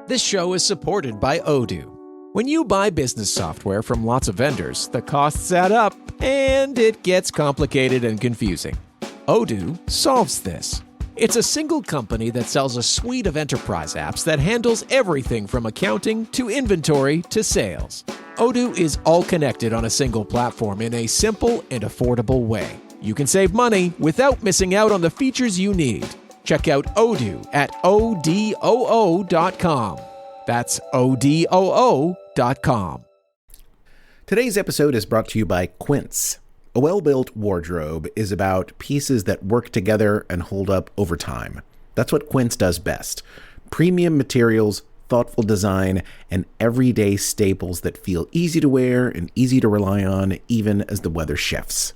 This show is supported by Odoo. When you buy business software from lots of vendors, the costs add up and it gets complicated and confusing. Odoo solves this. It's a single company that sells a suite of enterprise apps that handles everything from accounting to inventory to sales. Odoo is all connected on a single platform in a simple and affordable way. You can save money without missing out on the features you need. Check out Odoo at odoo.com. That's odoo.com. Today's episode is brought to you by Quince. A well-built wardrobe is about pieces that work together and hold up over time. That's what Quince does best. Premium materials, thoughtful design, and everyday staples that feel easy to wear and easy to rely on even as the weather shifts.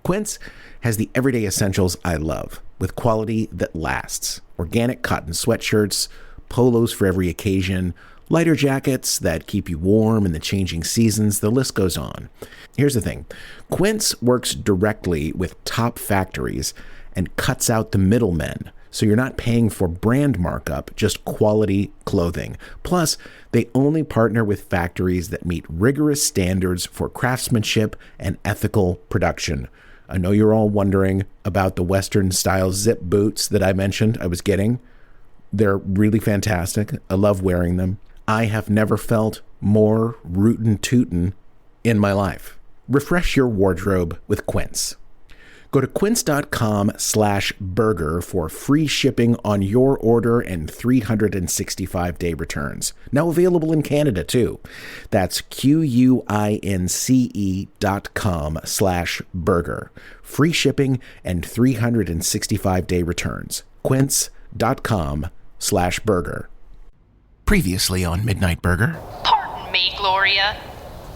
Quince has the everyday essentials I love, with quality that lasts. Organic cotton sweatshirts, polos for every occasion, lighter jackets that keep you warm in the changing seasons, the list goes on. Here's the thing. Quince works directly with top factories and cuts out the middlemen, so you're not paying for brand markup, just quality clothing. Plus, they only partner with factories that meet rigorous standards for craftsmanship and ethical production. I know you're all wondering about the Western-style zip boots that I mentioned I was getting. They're really fantastic. I love wearing them. I have never felt more rootin' tootin' in my life. Refresh your wardrobe with Quince. Go to quince.com/burger for free shipping on your order and 365-day returns. Now available in Canada, too. That's QUINCE.com/burger. Free shipping and 365-day returns. Quince.com/burger. Previously on Midnight Burger. Pardon me, Gloria.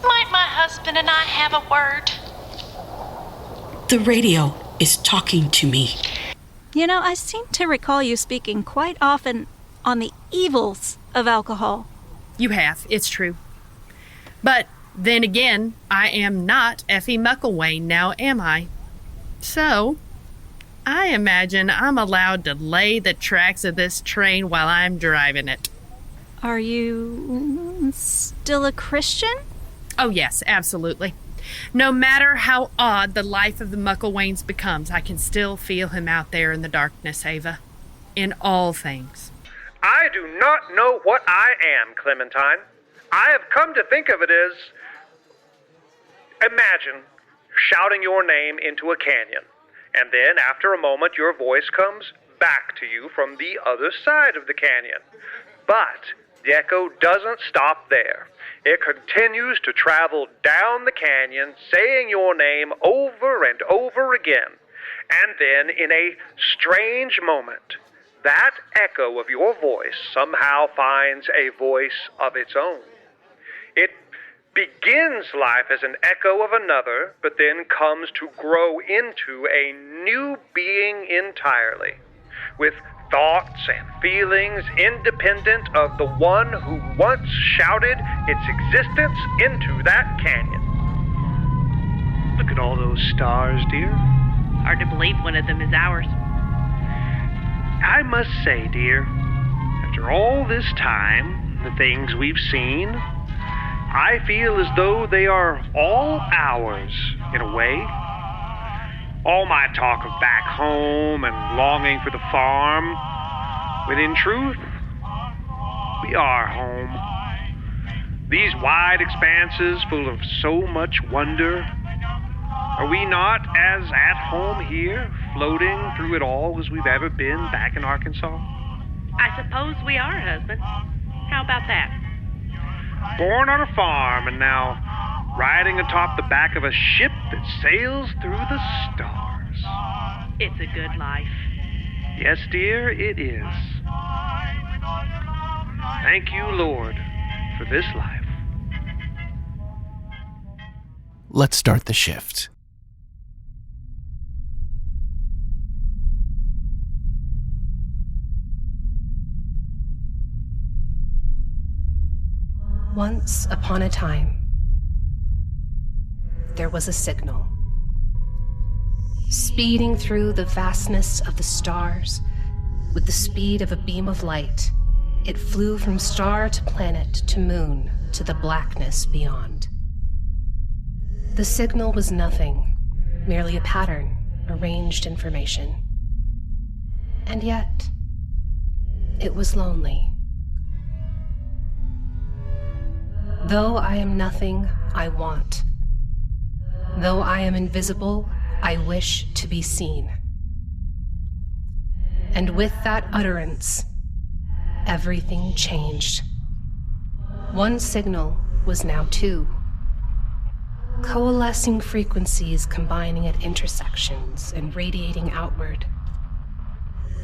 Might my husband and I have a word? The radio is talking to me. You know, I seem to recall you speaking quite often on the evils of alcohol. You have, it's true. But then again, I am not Effie Mucklewayne now, am I? So, I imagine I'm allowed to lay the tracks of this train while I'm driving it. Are you still a Christian? Oh yes, absolutely. No matter how odd the life of the Mucklewaynes becomes, I can still feel him out there in the darkness, Ava. In all things. I do not know what I am, Clementine. I have come to think of it as... Imagine shouting your name into a canyon, and then after a moment your voice comes back to you from the other side of the canyon. But the echo doesn't stop there. It continues to travel down the canyon, saying your name over and over again. And then, in a strange moment, that echo of your voice somehow finds a voice of its own. It begins life as an echo of another, but then comes to grow into a new being entirely, with thoughts and feelings independent of the one who once shouted its existence into that canyon. Look at all those stars, dear. Hard to believe one of them is ours. I must say, dear, after all this time, the things we've seen, I feel as though they are all ours, in a way. All my talk of back home and longing for the farm, when in truth, we are home. These wide expanses full of so much wonder, are we not as at home here, floating through it all as we've ever been back in Arkansas? I suppose we are, husband. How about that? Born on a farm and now riding atop the back of a ship that sails through the stars. It's a good life. Yes, dear, it is. Thank you, Lord, for this life. Let's start the shift. Once upon a time, there was a signal. Speeding through the vastness of the stars with the speed of a beam of light, It flew from star to planet to moon to the blackness beyond. The signal was nothing, merely a pattern, arranged information. And yet, it was lonely. Though I am nothing, I want. Though I am invisible, I wish to be seen. And with that utterance, everything changed. One signal was now two. Coalescing frequencies combining at intersections and radiating outward.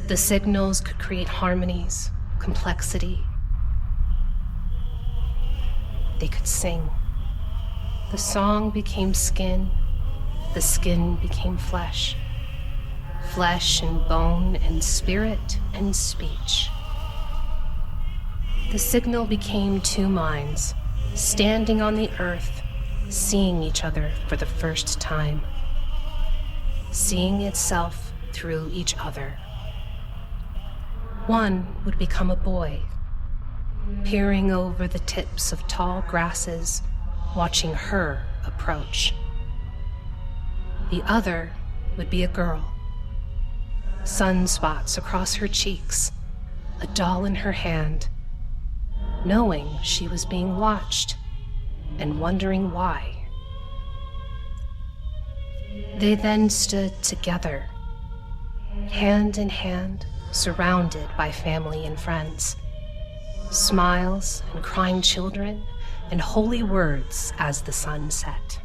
The signals could create harmonies, complexity. They could sing. The song became skin, the skin became flesh. Flesh and bone and spirit and speech. The signal became two minds, standing on the earth, seeing each other for the first time, seeing itself through each other. One would become a boy, peering over the tips of tall grasses, watching her approach. The other would be a girl, sunspots across her cheeks, a doll in her hand, knowing she was being watched and wondering why. They then stood together, hand in hand, surrounded by family and friends, smiles and crying children and holy words as the sun set.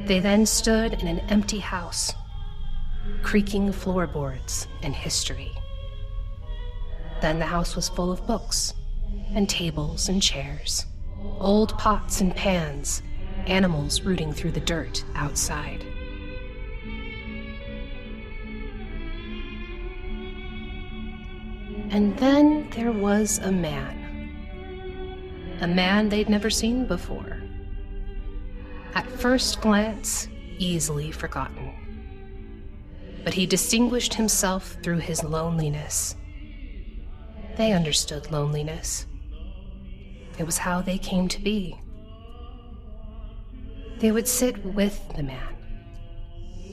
They then stood in an empty house, creaking floorboards and history. Then the house was full of books and tables and chairs, old pots and pans, animals rooting through the dirt outside. And then there was a man they'd never seen before. At first glance, easily forgotten. But he distinguished himself through his loneliness. They understood loneliness. It was how they came to be. They would sit with the man,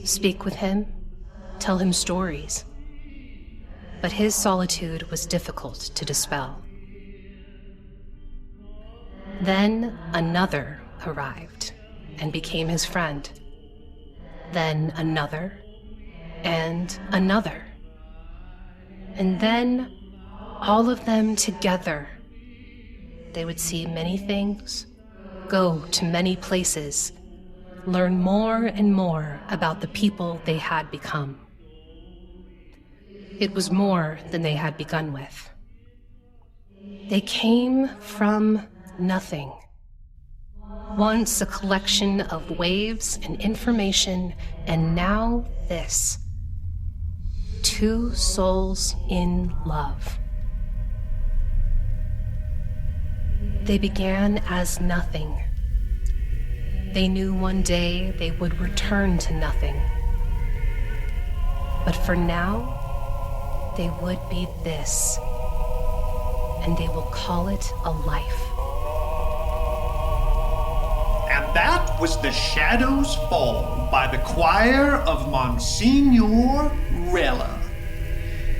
speak with him, tell him stories. But his solitude was difficult to dispel. Then another arrived and became his friend. Then another, and another. And then all of them together. They would see many things, go to many places, learn more and more about the people they had become. It was more than they had begun with. They came from nothing. Once a collection of waves and information, and now this. Two souls in love. They began as nothing. They knew one day they would return to nothing. But for now, they would be this. And they will call it a life. And that was The Shadows Fall by the choir of Monsignor Rella.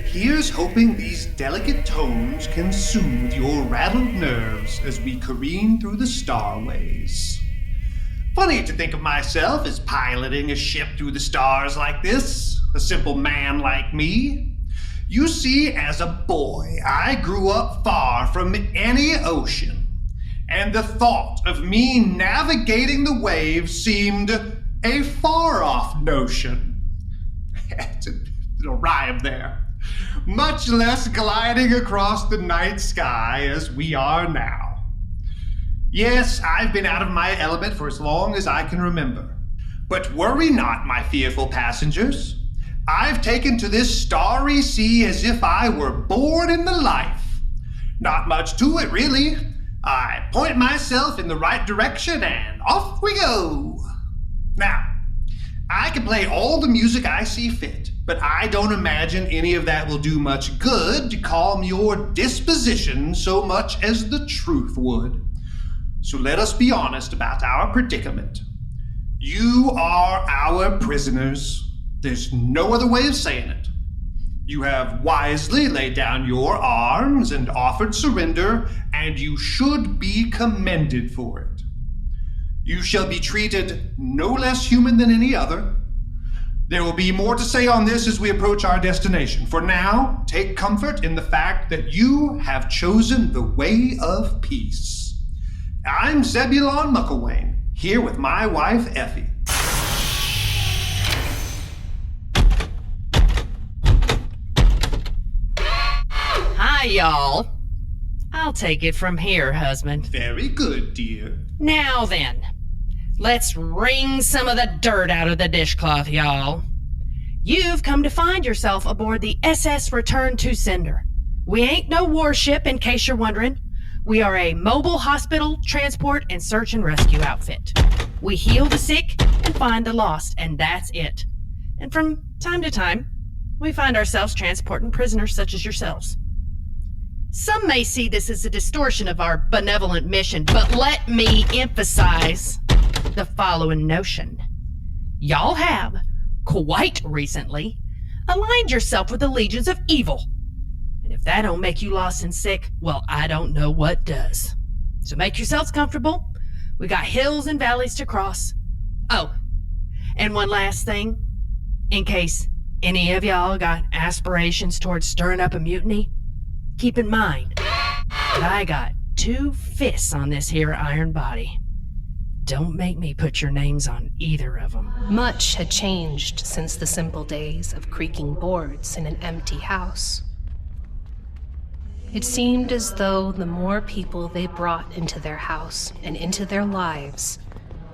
Here's hoping these delicate tones can soothe your rattled nerves as we careen through the starways. Funny to think of myself as piloting a ship through the stars like this, a simple man like me. You see, as a boy, I grew up far from any ocean, and the thought of me navigating the waves seemed a far-off notion. It'll rhyme there. Much less gliding across the night sky as we are now. Yes, I've been out of my element for as long as I can remember. But worry not, my fearful passengers. I've taken to this starry sea as if I were born in the life. Not much to it, really. I point myself in the right direction and off we go. Now, I can play all the music I see fit, But I don't imagine any of that will do much good to calm your disposition so much as the truth would. So let us be honest about our predicament. You are our prisoners. There's no other way of saying it. You have wisely laid down your arms and offered surrender, and you should be commended for it. You shall be treated no less human than any other. There will be more to say on this as we approach our destination. For now, take comfort in the fact that you have chosen the way of peace. I'm Zebulon Mucklewain, here with my wife, Effie. Hi, y'all. I'll take it from here, husband. Very good, dear. Now then, let's wring some of the dirt out of the dishcloth, y'all. You've come to find yourself aboard the SS Return to Sender. We ain't no warship, in case you're wondering. We are a mobile hospital, transport, and search and rescue outfit. We heal the sick and find the lost, and that's it. And from time to time, we find ourselves transporting prisoners such as yourselves. Some may see this as a distortion of our benevolent mission, but let me emphasize the following notion. Y'all have, quite recently, aligned yourself with the legions of evil. And if that don't make you lost and sick, well, I don't know what does. So make yourselves comfortable. We got hills and valleys to cross. Oh, and one last thing. In case any of y'all got aspirations towards stirring up a mutiny, keep in mind that I got 2 fists on this here iron body. Don't make me put your names on either of them. Much had changed since the simple days of creaking boards in an empty house. It seemed as though the more people they brought into their house and into their lives,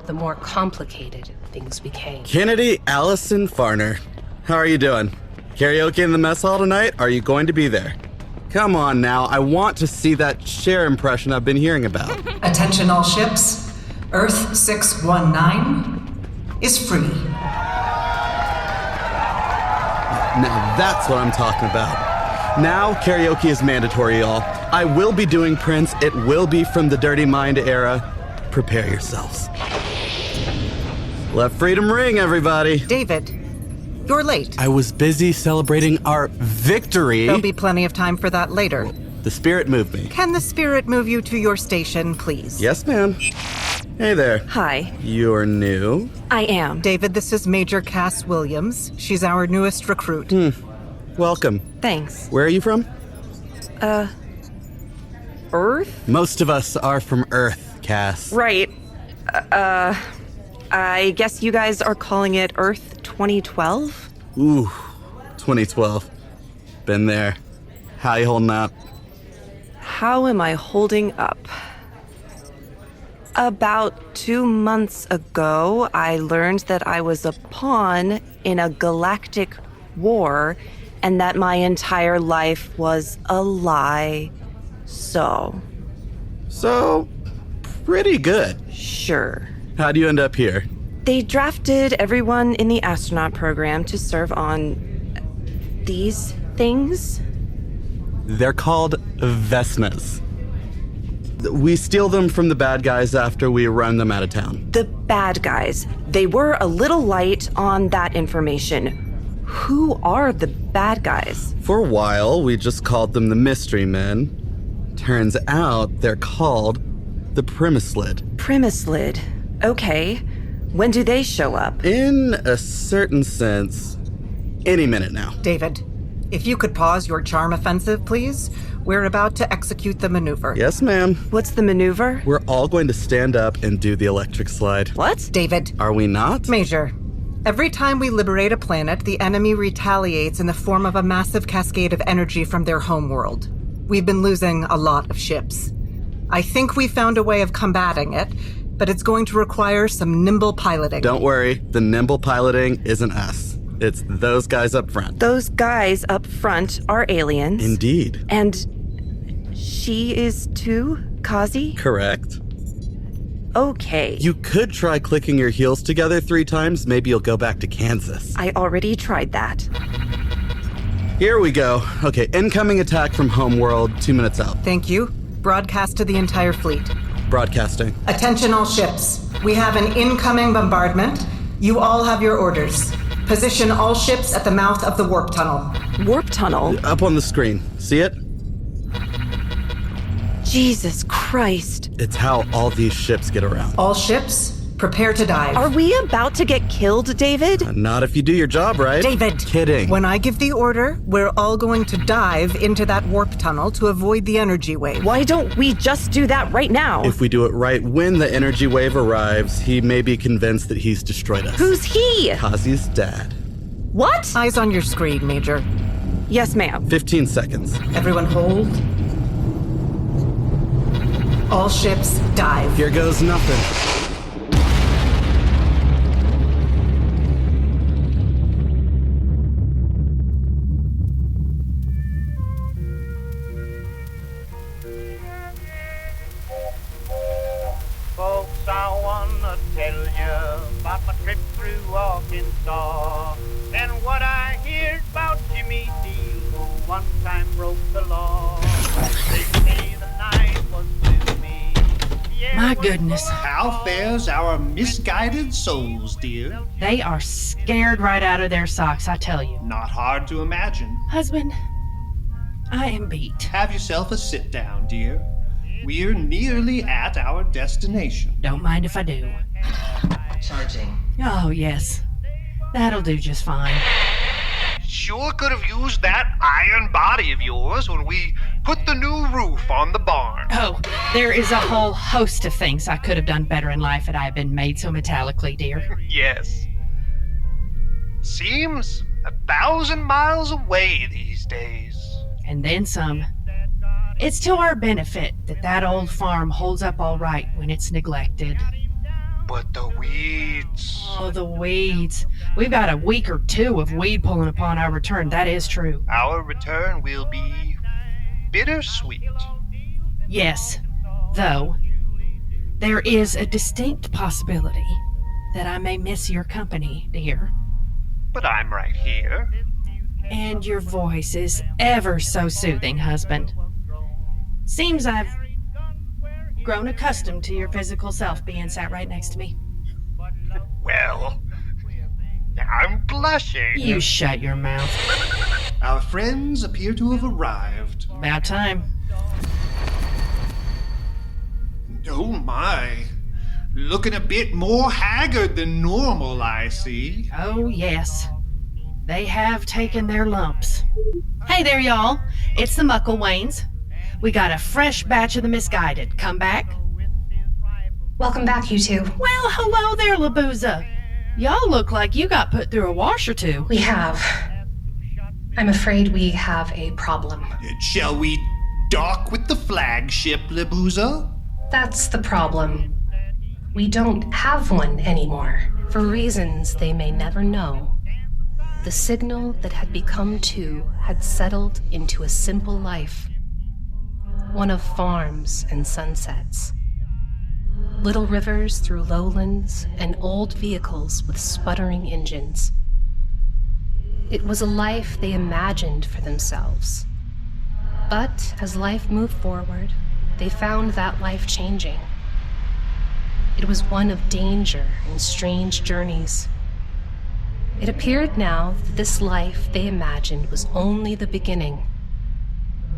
the more complicated things became. Kennedy Allison Farner, how are you doing? Karaoke in the mess hall tonight? Are you going to be there? Come on now, I want to see that Cher impression I've been hearing about. Attention all ships. Earth 619 is free. Now that's what I'm talking about. Now karaoke is mandatory, y'all. I will be doing Prince. It will be from the Dirty Mind era. Prepare yourselves. Let freedom ring, everybody. David, you're late. I was busy celebrating our victory. There'll be plenty of time for that later. The spirit moved me. Can the spirit move you to your station, please? Yes, ma'am. Hey there. Hi. You're new? I am. David, this is Major Cass Williams. She's our newest recruit. Welcome. Thanks. Where are you from? Earth? Most of us are from Earth, Cass. Right. I guess you guys are calling it Earth 2012? Ooh, 2012. Been there. How you holding up? How am I holding up? About 2 months ago, I learned that I was a pawn in a galactic war and that my entire life was a lie. So, pretty good. Sure. How'd you end up here? They drafted everyone in the astronaut program to serve on these things. They're called Vesnas. We steal them from the bad guys after we run them out of town. The bad guys. They were a little light on that information. Who are the bad guys? For a while, we just called them the Mystery Men. Turns out they're called the Primislid. Primislid. Okay. When do they show up? In a certain sense, any minute now. David, if you could pause your charm offensive, please. We're about to execute the maneuver. Yes, ma'am. What's the maneuver? We're all going to stand up and do the electric slide. What? David. Are we not? Major, every time we liberate a planet, the enemy retaliates in the form of a massive cascade of energy from their homeworld. We've been losing a lot of ships. I think we found a way of combating it, but it's going to require some nimble piloting. Don't worry, the nimble piloting isn't us. It's those guys up front. Those guys up front are aliens. Indeed. And she is too, Kazi? Correct. Okay. You could try clicking your heels together 3 times. Maybe you'll go back to Kansas. I already tried that. Here we go. Okay, incoming attack from homeworld, 2 minutes out. Thank you. Broadcast to the entire fleet. Broadcasting. Attention all ships. We have an incoming bombardment. You all have your orders. Position all ships at the mouth of the warp tunnel. Warp tunnel? Up on the screen. See it? Jesus Christ. It's how all these ships get around. All ships, prepare to dive. Are we about to get killed, David? Not if you do your job right. David! Kidding. When I give the order, we're all going to dive into that warp tunnel to avoid the energy wave. Why don't we just do that right now? If we do it right when the energy wave arrives, he may be convinced that he's destroyed us. Who's he? Kazi's dad. What? Eyes on your screen, Major. Yes, ma'am. 15 seconds. Everyone hold. All ships, dive. Here goes nothing. Folks, I wanna tell you about my trip through ARKANSAW and what I heard about Jimmy Deal, who one time broke the law. They say the night was gloomy. My goodness. How fares our misguided souls, dear? They are scared right out of their socks, I tell you. Not hard to imagine. Husband, I am beat. Have yourself a sit down, dear. We're nearly at our destination. Don't mind if I do. Charging. Oh, yes. That'll do just fine. Sure could have used that iron body of yours when we put the new roof on the barn. Oh, there is a whole host of things I could have done better in life had I been made so metallically, dear. Yes. Seems 1,000 miles away these days. And then some. It's to our benefit that old farm holds up all right when it's neglected. But the weeds. Oh, the weeds. We've got a week or two of weed pulling upon our return, that is true. Our return will be bittersweet. Yes, though, there is a distinct possibility that I may miss your company, dear. But I'm right here. And your voice is ever so soothing, husband. Seems I've grown accustomed to your physical self being sat right next to me. Well, I'm blushing. You shut your mouth. Our friends appear to have arrived. About time. Oh my. Looking a bit more haggard than normal, I see. Oh, yes. They have taken their lumps. Hey there, y'all. It's the Mucklewains. We got a fresh batch of the misguided. Come back. Welcome back, you two. Well, hello there, Libuza. Y'all look like you got put through a wash or two. We have. I'm afraid we have a problem. Shall we dock with the flagship, Libuza? That's the problem. We don't have one anymore. For reasons they may never know, the signal that had become two had settled into a simple life. One of farms and sunsets. Little rivers through lowlands and old vehicles with sputtering engines. It was a life they imagined for themselves. But as life moved forward, they found that life changing. It was one of danger and strange journeys. It appeared now that this life they imagined was only the beginning.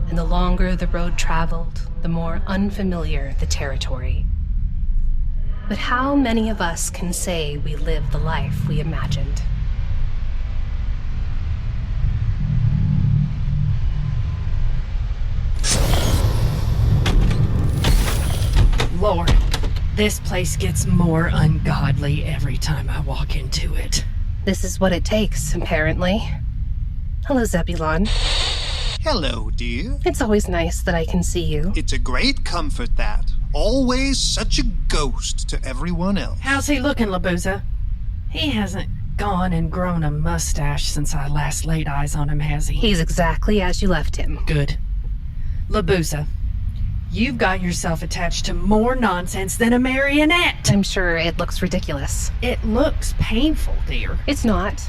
And the longer the road traveled, the more unfamiliar the territory. But how many of us can say we lived the life we imagined? Lord, this place gets more ungodly every time I walk into it. This is what it takes, apparently. Hello, Zebulon. Hello, dear. It's always nice that I can see you. It's a great comfort that. Always such a ghost to everyone else. How's he looking, Libuza? He hasn't gone and grown a mustache since I last laid eyes on him, has he? He's exactly as you left him. Good. Libuza, you've got yourself attached to more nonsense than a marionette. I'm sure it looks ridiculous. It looks painful, dear. It's not.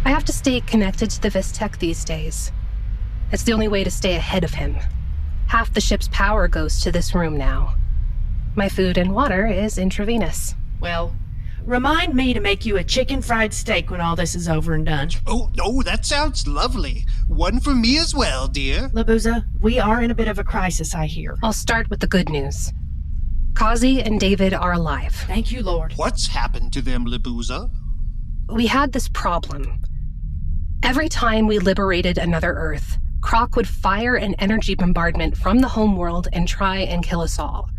I have to stay connected to the Vistech these days. It's the only way to stay ahead of him. Half the ship's power goes to this room now. My food and water is intravenous. Well, remind me to make you a chicken fried steak when all this is over and done. Oh, that sounds lovely. One for me as well, dear. Libuza, we are in a bit of a crisis, I hear. I'll start with the good news. Kazi and David are alive. Thank you, Lord. What's happened to them, Libuza? We had this problem. Every time we liberated another Earth, Croc would fire an energy bombardment from the homeworld and try and kill us all.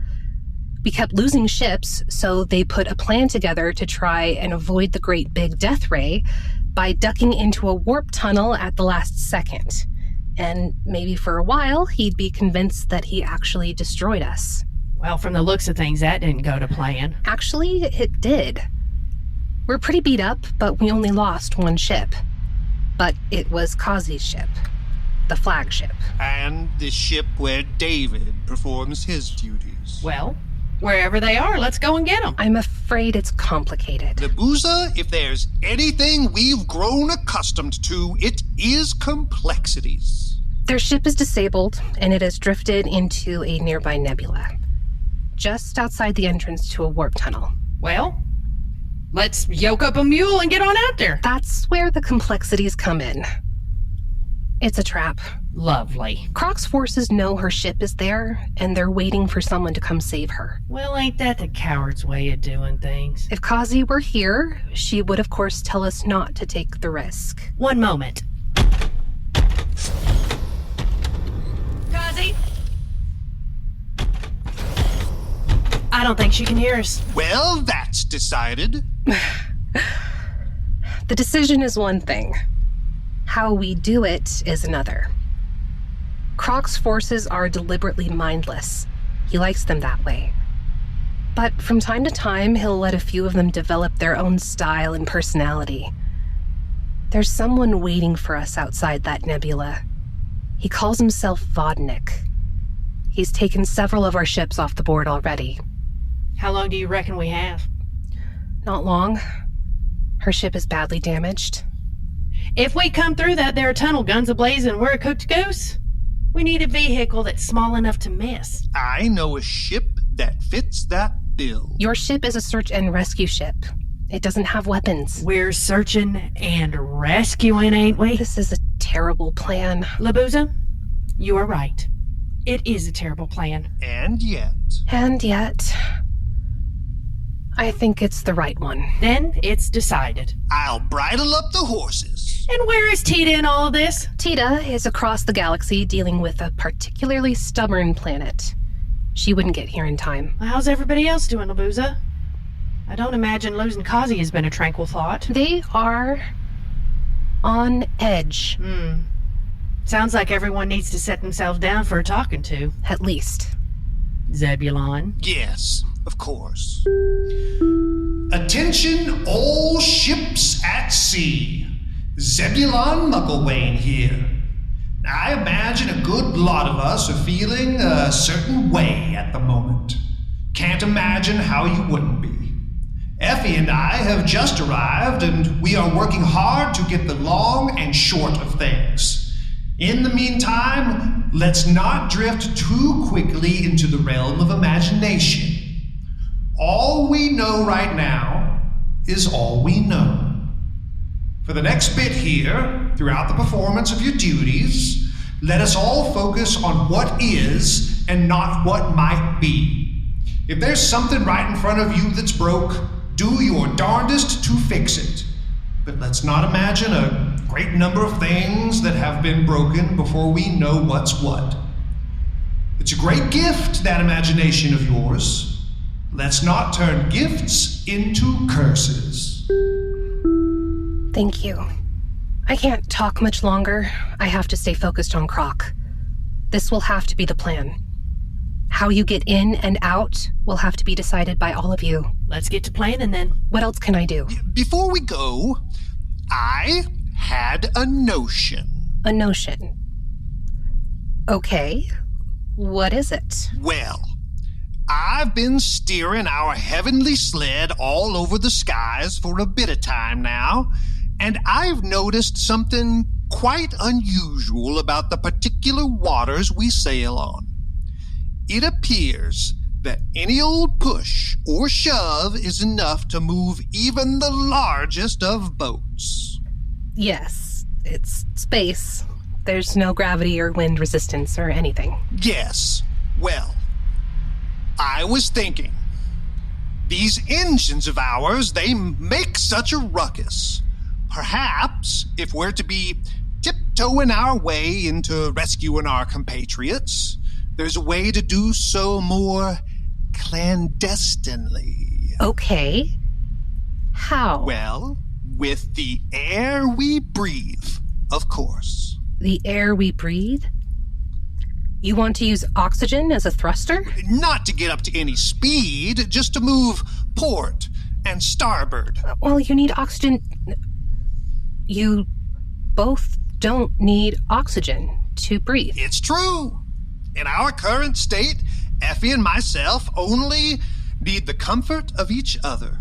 We kept losing ships, so they put a plan together to try and avoid the great big death ray by ducking into a warp tunnel at the last second. And maybe for a while, he'd be convinced that he actually destroyed us. Well, from the looks of things, that didn't go to plan. Actually, it did. We're pretty beat up, but we only lost one ship. But it was Kazi's ship. The flagship. And the ship where David performs his duties. Well, wherever they are, let's go and get them. I'm afraid it's complicated. Libuza, if there's anything we've grown accustomed to, it is complexities. Their ship is disabled, and it has drifted into a nearby nebula. Just outside the entrance to a warp tunnel. Well, let's yoke up a mule and get on out there. That's where the complexities come in. It's a trap. Lovely. Croc's forces know her ship is there, and they're waiting for someone to come save her. Well, ain't that the coward's way of doing things? If Kazi were here, she would of course tell us not to take the risk. One moment. Kazi? I don't think she can hear us. Well, that's decided. The decision is one thing. How we do it is another. Croc's forces are deliberately mindless. He likes them that way. But from time to time, he'll let a few of them develop their own style and personality. There's someone waiting for us outside that nebula. He calls himself Vodnik. He's taken several of our ships off the board already. How long do you reckon we have? Not long. Her ship is badly damaged. If we come through that there tunnel guns ablaze and we're a cooked goose, we need a vehicle that's small enough to miss. I know a ship that fits that bill. Your ship is a search and rescue ship. It doesn't have weapons. We're searching and rescuing, ain't we? This is a terrible plan. Libuza, you are right. It is a terrible plan. And yet, I think it's the right one. Then it's decided. I'll bridle up the horses. And where is Tita in all of this? Tita is across the galaxy dealing with a particularly stubborn planet. She wouldn't get here in time. How's everybody else doing, Libuza? I don't imagine losing Kazi has been a tranquil thought. They are on edge. Sounds like everyone needs to set themselves down for a talking to. At least. Zebulon? Yes, of course. Attention all ships at sea. Zebulon Mucklewain here. I imagine a good lot of us are feeling a certain way at the moment. Can't imagine how you wouldn't be. Effie and I have just arrived, and we are working hard to get the long and short of things. In the meantime, let's not drift too quickly into the realm of imagination. All we know right now is all we know. For the next bit here, throughout the performance of your duties, let us all focus on what is and not what might be. If there's something right in front of you that's broke, do your darndest to fix it. But let's not imagine a great number of things that have been broken before we know what's what. It's a great gift, that imagination of yours. Let's not turn gifts into curses. Thank you. I can't talk much longer. I have to stay focused on Croc. This will have to be the plan. How you get in and out will have to be decided by all of you. Let's get to planning then. What else can I do? Before we go, I had a notion. A notion? Okay. What is it? Well, I've been steering our heavenly sled all over the skies for a bit of time now, And I've noticed something quite unusual about the particular waters we sail on. It appears that any old push or shove is enough to move even the largest of boats. Yes, it's space. There's no gravity or wind resistance or anything. Yes. Well, I was thinking, these engines of ours, they make such a ruckus. Perhaps, if we're to be tiptoeing our way into rescuing our compatriots, there's a way to do so more clandestinely. Okay. How? Well, with the air we breathe, of course. The air we breathe? You want to use oxygen as a thruster? Not to get up to any speed, just to move port and starboard. Well, you need oxygen. You both don't need oxygen to breathe. It's true. In our current state, Effie and myself only need the comfort of each other.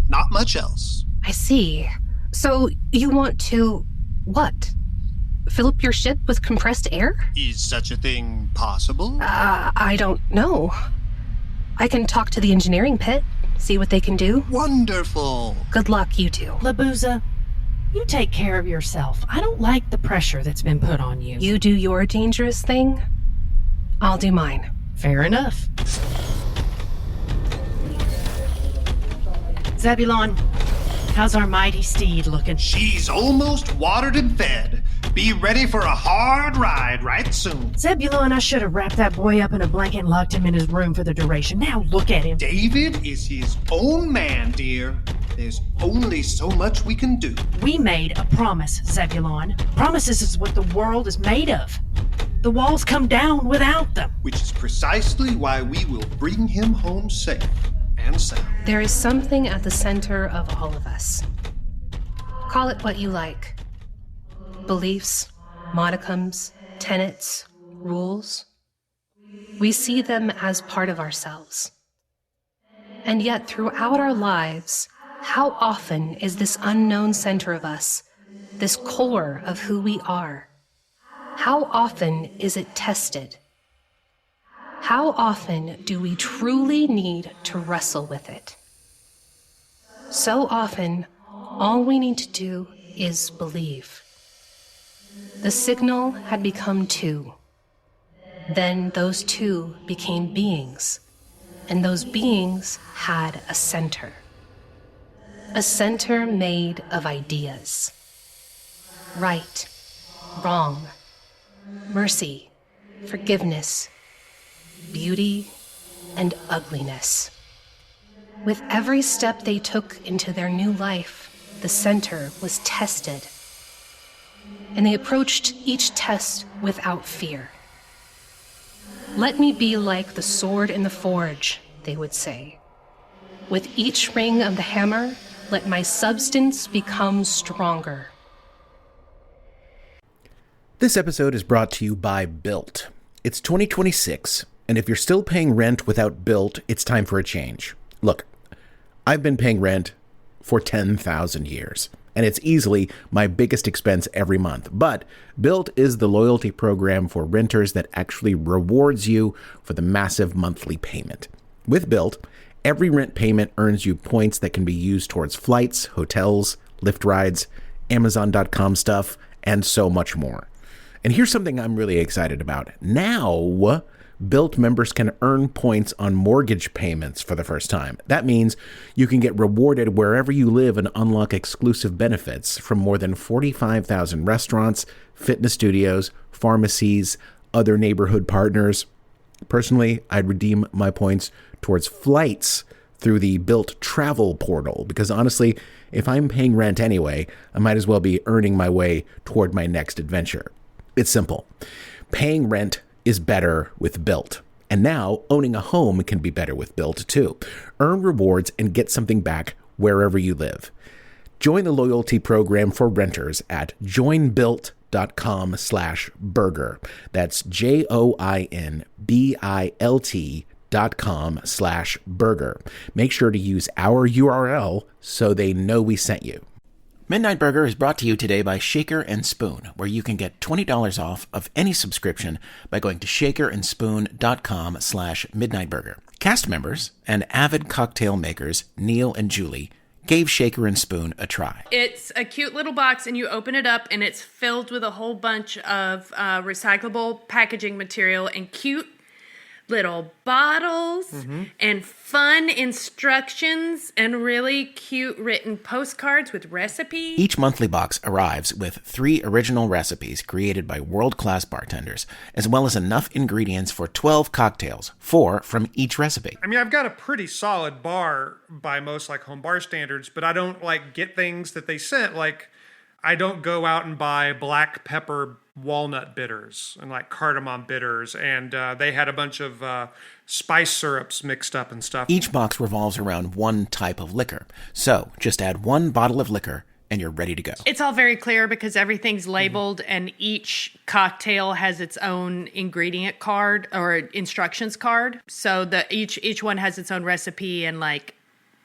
Not much else. I see. So you want to, what? Fill up your ship with compressed air? Is such a thing possible? I don't know. I can talk to the engineering pit, see what they can do. Wonderful. Good luck, you two. Libuza, you take care of yourself. I don't like the pressure that's been put on you. You do your dangerous thing, I'll do mine. Fair enough. Zebulon, how's our mighty steed looking? She's almost watered and fed. Be ready for a hard ride right soon. Zebulon, I should have wrapped that boy up in a blanket and locked him in his room for the duration. Now look at him. David is his own man, dear. There's only so much we can do. We made a promise, Zebulon. Promises is what the world is made of. The walls come down without them. Which is precisely why we will bring him home safe and sound. There is something at the center of all of us. Call it what you like. Beliefs, modicums, tenets, rules. We see them as part of ourselves. And yet throughout our lives, how often is this unknown center of us, this core of who we are, how often is it tested? How often do we truly need to wrestle with it? So often, all we need to do is believe. The signal had become two. Then those two became beings, and those beings had a center. A center made of ideas. Right, wrong, mercy, forgiveness, beauty, and ugliness. With every step they took into their new life, the center was tested. And they approached each test without fear. Let me be like the sword in the forge, they would say. With each ring of the hammer, let my substance become stronger. This episode is brought to you by Built. It's 2026, and if you're still paying rent without Built, it's time for a change. Look, I've been paying rent for 10,000 years, and it's easily my biggest expense every month. But Built is the loyalty program for renters that actually rewards you for the massive monthly payment. With Built, every rent payment earns you points that can be used towards flights, hotels, Lyft rides, Amazon.com stuff, and so much more. And here's something I'm really excited about. Now, Built members can earn points on mortgage payments for the first time. That means you can get rewarded wherever you live and unlock exclusive benefits from more than 45,000 restaurants, fitness studios, pharmacies, other neighborhood partners. Personally, I'd redeem my points towards flights through the Built travel portal, because honestly, if I'm paying rent anyway, I might as well be earning my way toward my next adventure. It's simple. Paying rent is better with Built. And now owning a home can be better with Built too. Earn rewards and get something back wherever you live. Join the loyalty program for renters at joinbuilt.com/burger. That's JOINBILT.com/burger. Make sure to use our URL so they know we sent you. Midnight Burger is brought to you today by Shaker and Spoon, where you can get $20 off of any subscription by going to shakerandspoon.com/midnightburger. Cast members and avid cocktail makers Neal and Julie gave Shaker and Spoon a try. It's a cute little box, and you open it up, and it's filled with a whole bunch of recyclable packaging material and cute little bottles and fun instructions and really cute written postcards with recipes. Each monthly box arrives with 3 original recipes created by world-class bartenders, as well as enough ingredients for 12 cocktails, 4 from each recipe. I mean, I've got a pretty solid bar by most home bar standards, but I don't get things that they sent. I don't go out and buy black pepper walnut bitters and cardamom bitters, and they had a bunch of spice syrups mixed up and stuff. Each box revolves around one type of liquor, so just add 1 bottle of liquor and you're ready to go. It's all very clear because everything's labeled, and each cocktail has its own ingredient card or instructions card, so each one has its own recipe and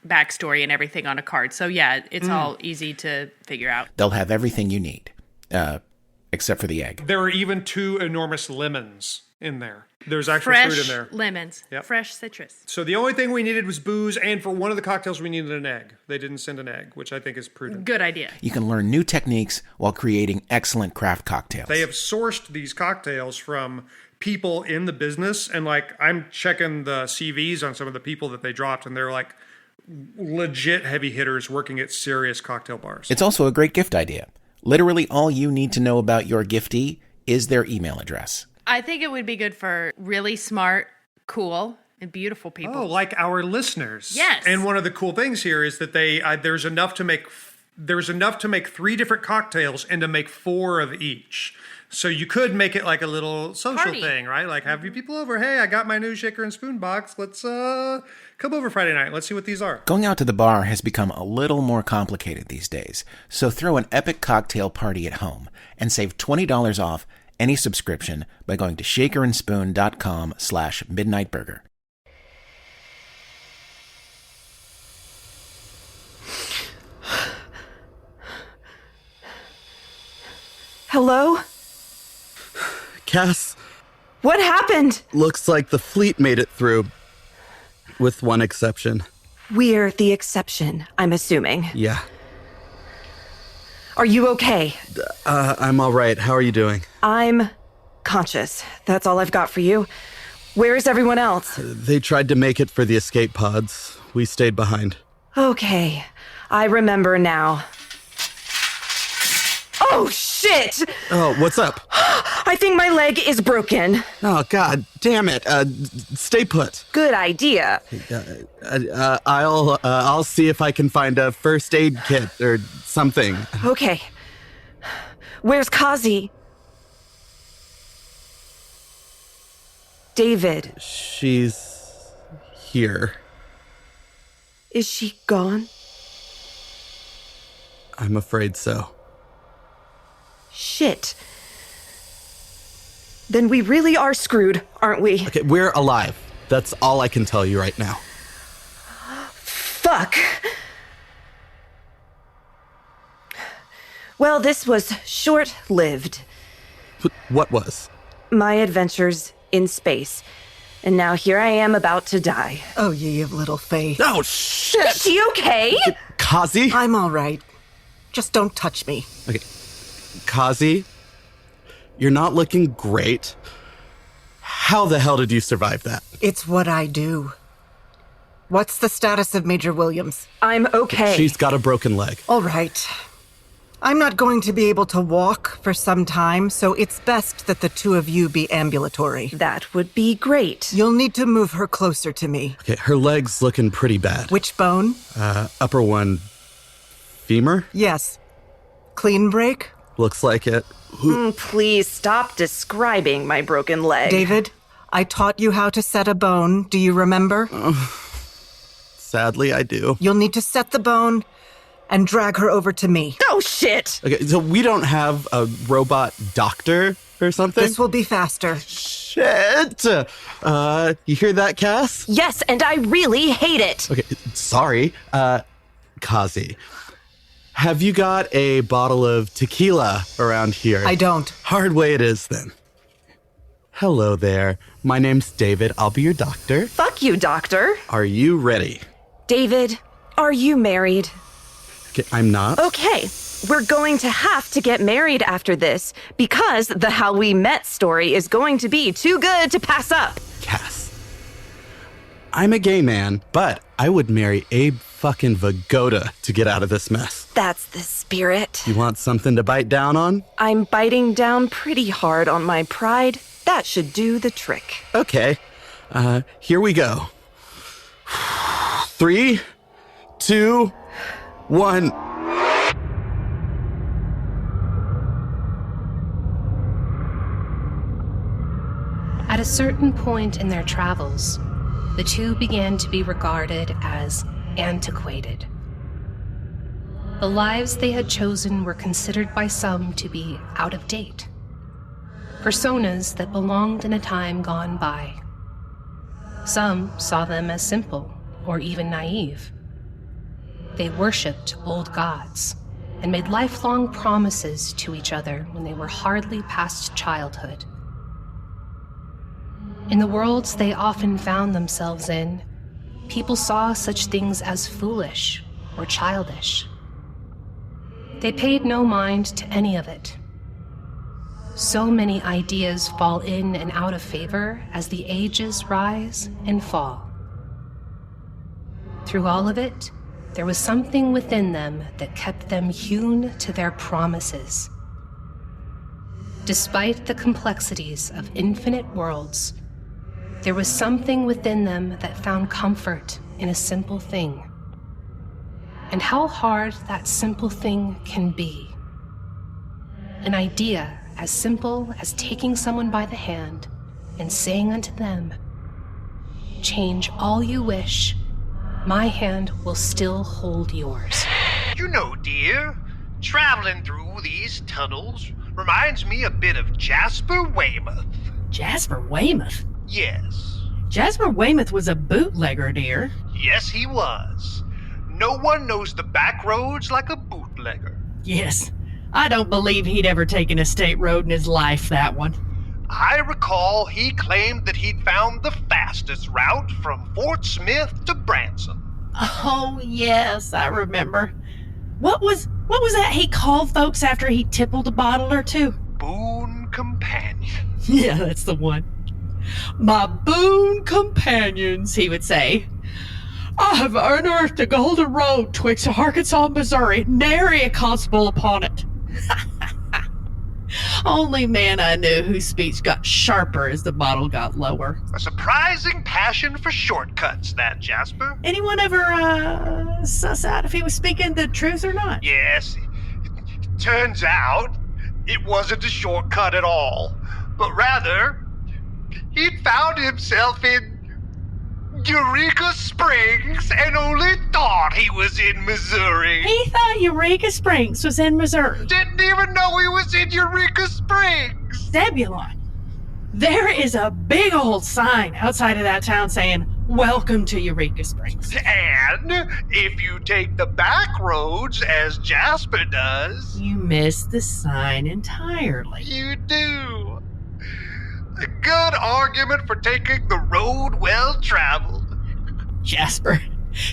backstory and everything on a card. So yeah, it's all easy to figure out. They'll have everything you need, except for the egg. There are even 2 enormous lemons in there. There's actual fruit in there. Fresh lemons. Yep. Fresh citrus. So the only thing we needed was booze, and for one of the cocktails we needed an egg. They didn't send an egg, which I think is prudent. Good idea. You can learn new techniques while creating excellent craft cocktails. They have sourced these cocktails from people in the business, and I'm checking the CVs on some of the people that they dropped, and they're legit heavy hitters working at serious cocktail bars. It's also a great gift idea. Literally all you need to know about your giftee is their email address. I think it would be good for really smart, cool, and beautiful people. Oh, like our listeners. Yes. And one of the cool things here is that there's enough to make 3 different cocktails and to make 4 of each. So you could make it a little social Party. thing, right? Have you people over. Hey, I got my new Shaker and Spoon box. Let's come over Friday night. Let's see what these are. Going out to the bar has become a little more complicated these days. So throw an epic cocktail party at home and save $20 off any subscription by going to shakerandspoon.com/midnightburger. Hello? Cass, What happened? looks like the fleet made it through, with one exception. We're the exception, I'm assuming. Yeah. Are you okay? I'm all right. How are you doing? I'm conscious. That's all I've got for you. Where is everyone else? They tried to make it for the escape pods. We stayed behind. Okay, I remember now. Oh, shit! Oh, what's up? I think my leg is broken. Oh, God damn it. Stay put. Good idea. I'll see if I can find a first aid kit or something. Okay. Where's Kazi? David. She's here. Is she gone? I'm afraid so. Shit. Then we really are screwed, aren't we? Okay, we're alive. That's all I can tell you right now. Fuck. Well, this was short-lived. What was? My adventures in space. And now here I am about to die. Oh, ye of little faith. Oh, shit! Is she okay? Kazi? I'm all right. Just don't touch me. Okay. Kazi, you're not looking great. How the hell did you survive that? It's what I do. What's the status of Major Williams? I'm okay. She's got a broken leg. All right. I'm not going to be able to walk for some time, so it's best that the 2 of you be ambulatory. That would be great. You'll need to move her closer to me. Okay, her leg's looking pretty bad. Which bone? Upper one. Femur? Yes. Clean break? Looks like it. Please stop describing my broken leg. David, I taught you how to set a bone. Do you remember? Sadly, I do. You'll need to set the bone and drag her over to me. Oh, shit! Okay, so we don't have a robot doctor or something? This will be faster. Shit! You hear that, Cass? Yes, and I really hate it. Okay, sorry. Kazi, Have you got a bottle of tequila around here? I don't. Hard way it is, then. Hello there. My name's David. I'll be your doctor. Fuck you, doctor. Are you ready? David, are you married? Okay, I'm not. Okay, we're going to have to get married after this because the how we met story is going to be too good to pass up. Cass. I'm a gay man, but I would marry Abe fucking Vigoda to get out of this mess. That's the spirit. You want something to bite down on? I'm biting down pretty hard on my pride. That should do the trick. Okay, here we go. 3, 2, 1. At a certain point in their travels, the two began to be regarded as antiquated. The lives they had chosen were considered by some to be out of date, personas that belonged in a time gone by. Some saw them as simple or even naive. They worshipped old gods and made lifelong promises to each other when they were hardly past childhood. In the worlds they often found themselves in, people saw such things as foolish or childish. They paid no mind to any of it. So many ideas fall in and out of favor as the ages rise and fall. Through all of it, there was something within them that kept them hewn to their promises. Despite the complexities of infinite worlds, there was something within them that found comfort in a simple thing. And how hard that simple thing can be. An idea as simple as taking someone by the hand and saying unto them, "Change all you wish, my hand will still hold yours." You know, dear, traveling through these tunnels reminds me a bit of Jasper Weymouth. Jasper Weymouth? Yes. Jasper Weymouth was a bootlegger, dear. Yes, he was. No one knows the back roads like a bootlegger. Yes. I don't believe he'd ever taken a state road in his life, that one. I recall he claimed that he'd found the fastest route from Fort Smith to Branson. Oh, yes, I remember. What was that he called folks after he tippled a bottle or two? Boon companion. Yeah, that's the one. My boon companions, he would say. I have unearthed a golden road twixt Arkansas and Missouri, nary a constable upon it. Only man I knew whose speech got sharper as the bottle got lower. A surprising passion for shortcuts, that Jasper. Anyone ever suss out if he was speaking the truth or not? Yes. It turns out it wasn't a shortcut at all, but rather he'd found himself in Eureka Springs and only thought he was in Missouri. He thought Eureka Springs was in Missouri. Didn't even know he was in Eureka Springs. Zebulon, there is a big old sign outside of that town saying, "Welcome to Eureka Springs." And if you take the back roads as Jasper does, you miss the sign entirely. You do. A good argument for taking the road well traveled. Jasper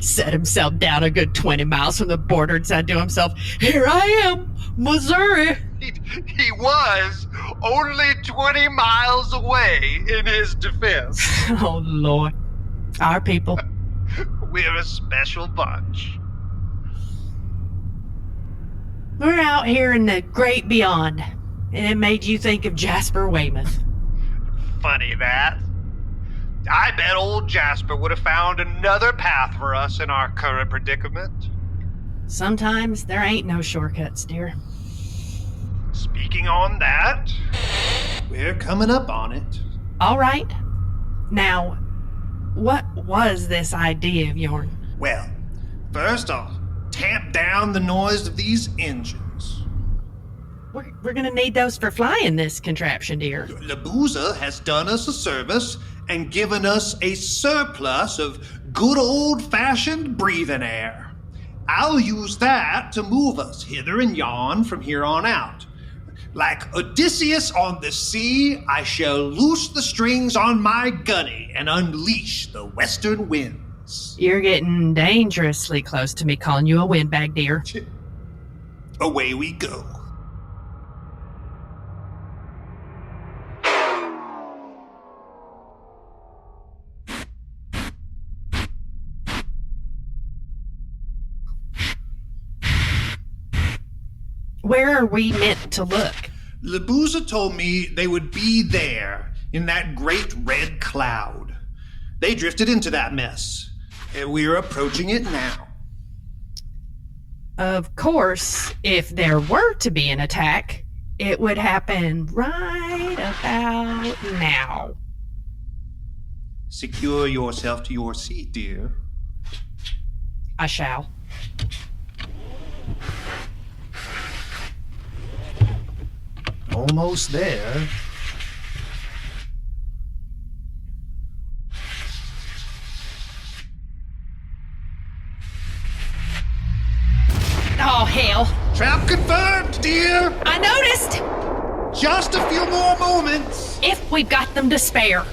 set himself down a good 20 miles from the border and said to himself, "Here I am, Missouri." He was only 20 miles away in his defense. Oh, Lord. Our people. We're a special bunch. We're out here in the great beyond, and it made you think of Jasper Weymouth. Funny that. I bet old Jasper would have found another path for us in our current predicament. Sometimes there ain't no shortcuts, dear. Speaking on that, we're coming up on it. All right. Now, what was this idea of yours? Well, first I'll tamp down the noise of these engines. We're gonna need those for flying this contraption, dear. Libuza has done us a service and given us a surplus of good old-fashioned breathing air. I'll use that to move us hither and yon from here on out. Like Odysseus on the sea, I shall loose the strings on my gunny and unleash the western winds. You're getting dangerously close to me calling you a windbag, dear. Away we go. Where are we meant to look? Libuza told me they would be there, in that great red cloud. They drifted into that mess, and we're approaching it now. Of course, if there were to be an attack, it would happen right about now. Secure yourself to your seat, dear. I shall. Almost there. Oh, hell. Trap confirmed, dear! I noticed! Just a few more moments. If we've got them to spare.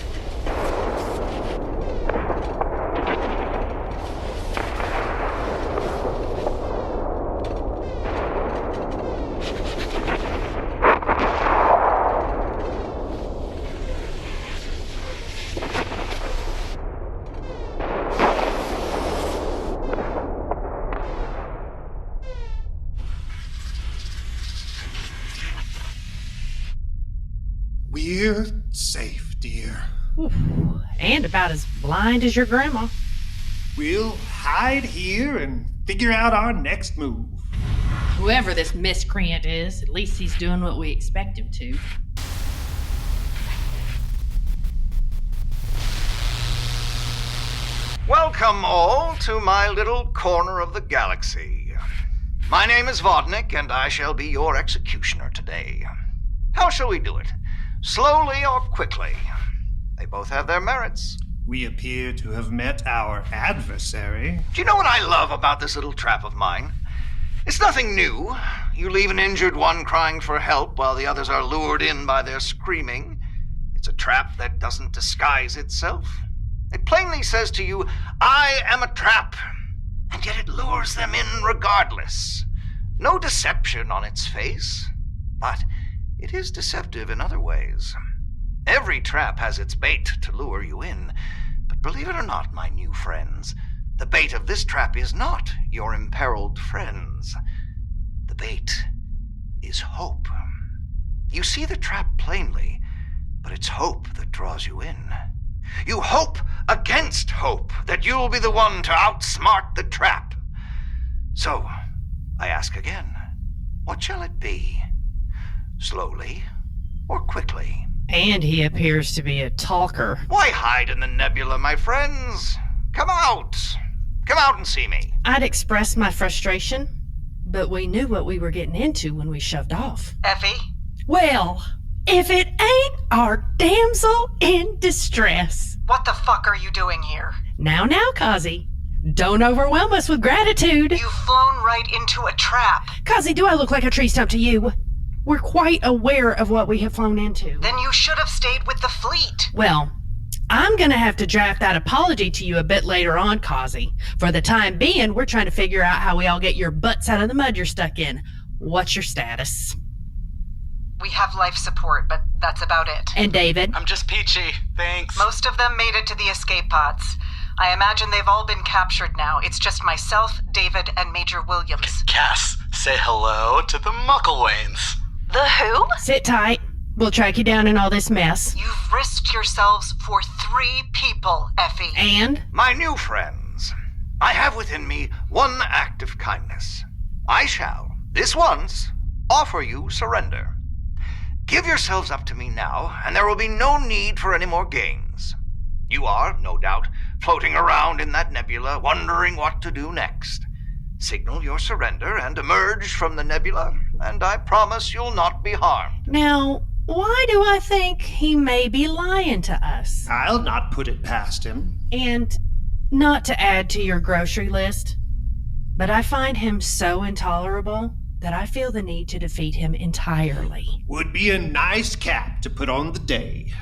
We're safe, dear. Oof. And about as blind as your grandma. We'll hide here and figure out our next move. Whoever this miscreant is, at least he's doing what we expect him to. Welcome all to my little corner of the galaxy. My name is Vodnik, and I shall be your executioner today. How shall we do it? Slowly or quickly? They both have their merits. We appear to have met our adversary. Do you know what I love about this little trap of mine? It's nothing new. You leave an injured one crying for help while the others are lured in by their screaming. It's a trap that doesn't disguise itself. It plainly says to you, I am a trap, and yet it lures them in regardless. No deception on its face, but it is deceptive in other ways. Every trap has its bait to lure you in, but believe it or not, my new friends, the bait of this trap is not your imperiled friends. The bait is hope. You see the trap plainly, but it's hope that draws you in. You hope against hope that you'll be the one to outsmart the trap. So, I ask again, what shall it be? Slowly or quickly? And he appears to be a talker. Why hide in the nebula, my friends? Come out! Come out and see me. I'd express my frustration, but we knew what we were getting into when we shoved off. Effie? Well, if it ain't our damsel in distress. What the fuck are you doing here? Now, Kazi. Don't overwhelm us with gratitude. You've flown right into a trap. Kazi, do I look like a tree stump to you? We're quite aware of what we have flown into. Then you should have stayed with the fleet. Well, I'm gonna have to draft that apology to you a bit later on, Kazi. For the time being, we're trying to figure out how we all get your butts out of the mud you're stuck in. What's your status? We have life support, but that's about it. And David? I'm just peachy, thanks. Most of them made it to the escape pods. I imagine they've all been captured now. It's just myself, David, and Major Williams. Cass, say hello to the Mucklewains. The who? Sit tight. We'll track you down in all this mess. You've risked yourselves for 3 people, Effie. And? My new friends, I have within me one act of kindness. I shall, this once, offer you surrender. Give yourselves up to me now, and there will be no need for any more games. You are, no doubt, floating around in that nebula, wondering what to do next. Signal your surrender and emerge from the nebula, and I promise you'll not be harmed. Now, why do I think he may be lying to us? I'll not put it past him. And not to add to your grocery list, But I find him so intolerable that I feel the need to defeat him entirely. Would be a nice cap to put on the day.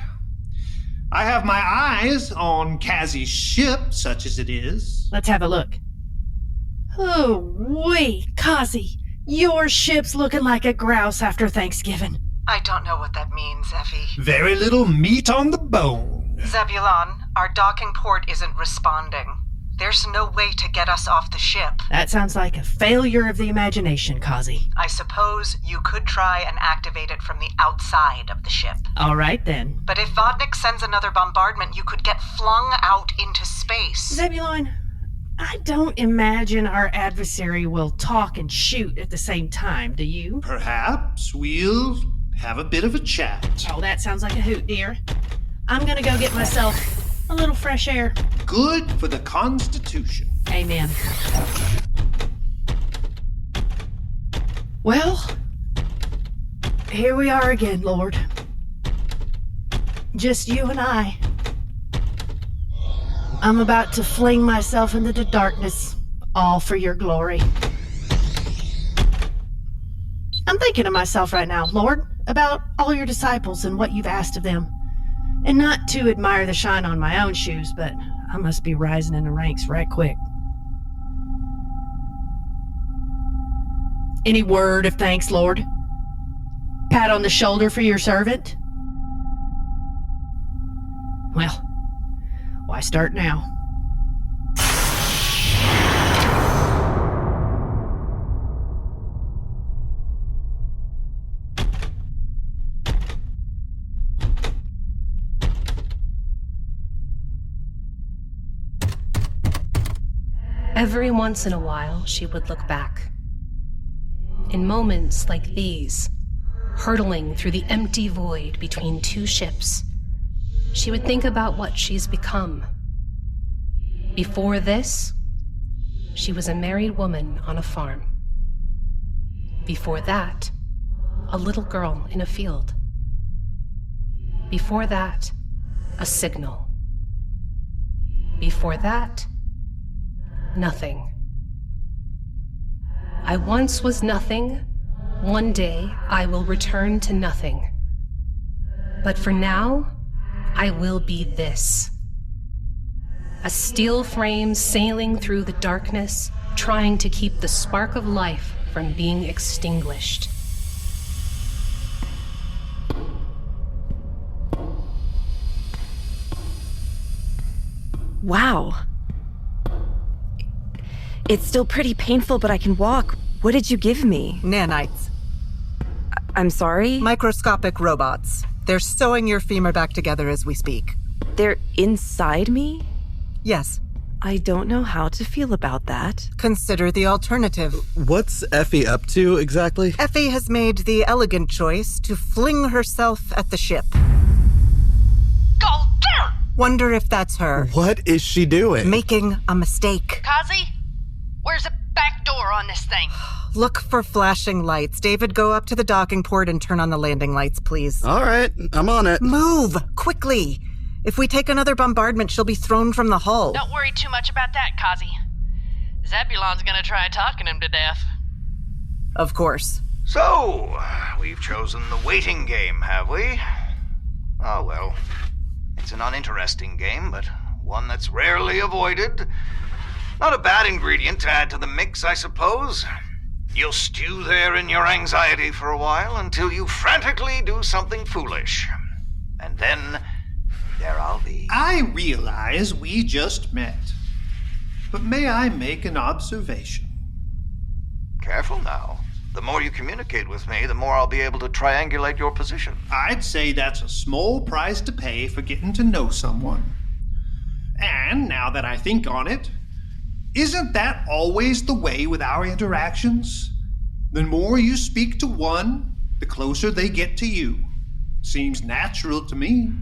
I have my eyes on Kazi's ship, such as it is. Let's have a look. Oh, wait, Kazi, your ship's looking like a grouse after Thanksgiving. I don't know what that means, Effie. Very little meat on the bone. Zebulon, our docking port isn't responding. There's no way to get us off the ship. That sounds like a failure of the imagination, Kazi. I suppose you could try and activate it from the outside of the ship. All right, then. But if Vodnik sends another bombardment, you could get flung out into space. Zebulon, I don't imagine our adversary will talk and shoot at the same time, do you? Perhaps we'll have a bit of a chat. Oh, that sounds like a hoot, dear. I'm gonna go get myself a little fresh air. Good for the Constitution. Amen. Well, here we are again, Lord. Just you and I. I'm about to fling myself into the darkness, all for your glory. I'm thinking to myself right now, Lord, about all your disciples and what you've asked of them. And not to admire the shine on my own shoes, but I must be rising in the ranks right quick. Any word of thanks, Lord? Pat on the shoulder for your servant? Well, why start now? Every once in a while, she would look back. In moments like these, hurtling through the empty void between two ships, she would think about what she's become. Before this, she was a married woman on a farm. Before that, a little girl in a field. Before that, a signal. Before that, nothing. I once was nothing. One day I will return to nothing. But for now, I will be this. A steel frame sailing through the darkness, trying to keep the spark of life from being extinguished. Wow. It's still pretty painful, but I can walk. What did you give me? Nanites. I'm sorry? Microscopic robots. They're sewing your femur back together as we speak. They're inside me? Yes. I don't know how to feel about that. Consider the alternative. What's Effie up to exactly? Effie has made the elegant choice to fling herself at the ship. Go there! Wonder if that's her. What is she doing? Making a mistake. Kazi, where's the back door on this thing? Look for flashing lights. David, go up to the docking port and turn on the landing lights, please. All right, I'm on it. Move! Quickly! If we take another bombardment, she'll be thrown from the hull. Don't worry too much about that, Kazi. Zebulon's gonna try talking him to death. Of course. So, we've chosen the waiting game, have we? Oh well. It's an uninteresting game, but one that's rarely avoided. Not a bad ingredient to add to the mix, I suppose. You'll stew there in your anxiety for a while until you frantically do something foolish. And then there I'll be. I realize we just met. But may I make an observation? Careful now. The more you communicate with me, the more I'll be able to triangulate your position. I'd say that's a small price to pay for getting to know someone. And now that I think on it, isn't that always the way with our interactions? The more you speak to one, the closer they get to you. Seems natural to me.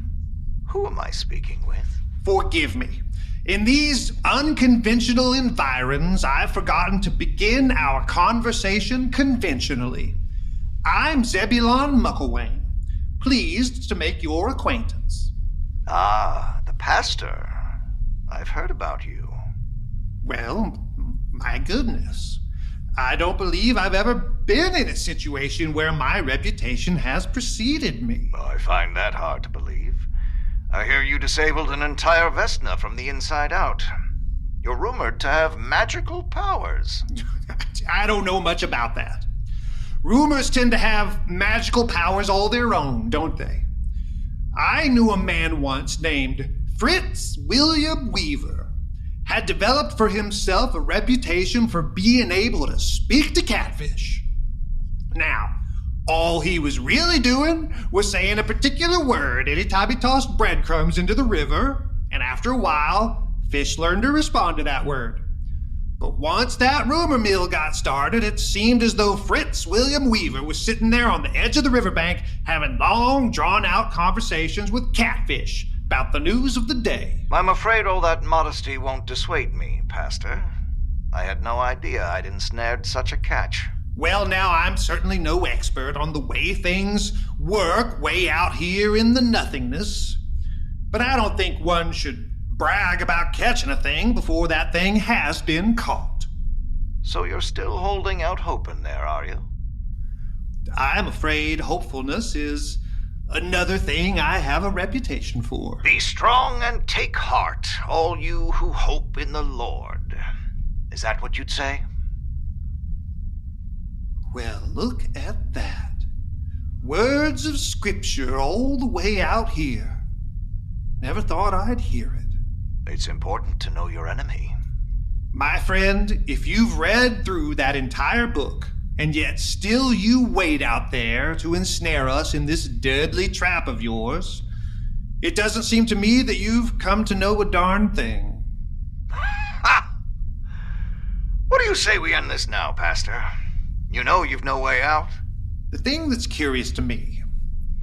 Who am I speaking with? Forgive me. In these unconventional environs, I've forgotten to begin our conversation conventionally. I'm Zebulon Mucklewain. Pleased to make your acquaintance. Ah, the pastor. I've heard about you. Well, My goodness. I don't believe I've ever been in a situation where my reputation has preceded me. I find that hard to believe. I hear you disabled an entire Vestna from the inside out. You're rumored to have magical powers. I don't know much about that. Rumors tend to have magical powers all their own, don't they? I knew a man once named Fritz William Weaver. Had developed for himself a reputation for being able to speak to catfish. Now, all he was really doing was saying a particular word anytime he tossed breadcrumbs into the river, and after a while, fish learned to respond to that word. But once that rumor mill got started, it seemed as though Fritz William Weaver was sitting there on the edge of the riverbank having long, drawn-out conversations with catfish about the news of the day. I'm afraid all that modesty won't dissuade me, Pastor. I had no idea I'd ensnared such a catch. Well, now, I'm certainly no expert on the way things work way out here in the nothingness. But I don't think one should brag about catching a thing before that thing has been caught. So you're still holding out hope in there, are you? I'm afraid hopefulness is another thing I have a reputation for. Be strong and take heart, all you who hope in the Lord. Is that what you'd say? Well, look at that. Words of scripture all the way out here. Never thought I'd hear it. It's important to know your enemy. My friend, if you've read through that entire book, and yet still you wait out there to ensnare us in this deadly trap of yours, it doesn't seem to me that you've come to know a darn thing. Ha! What do you say we end this now, Pastor? You know you've no way out. The thing that's curious to me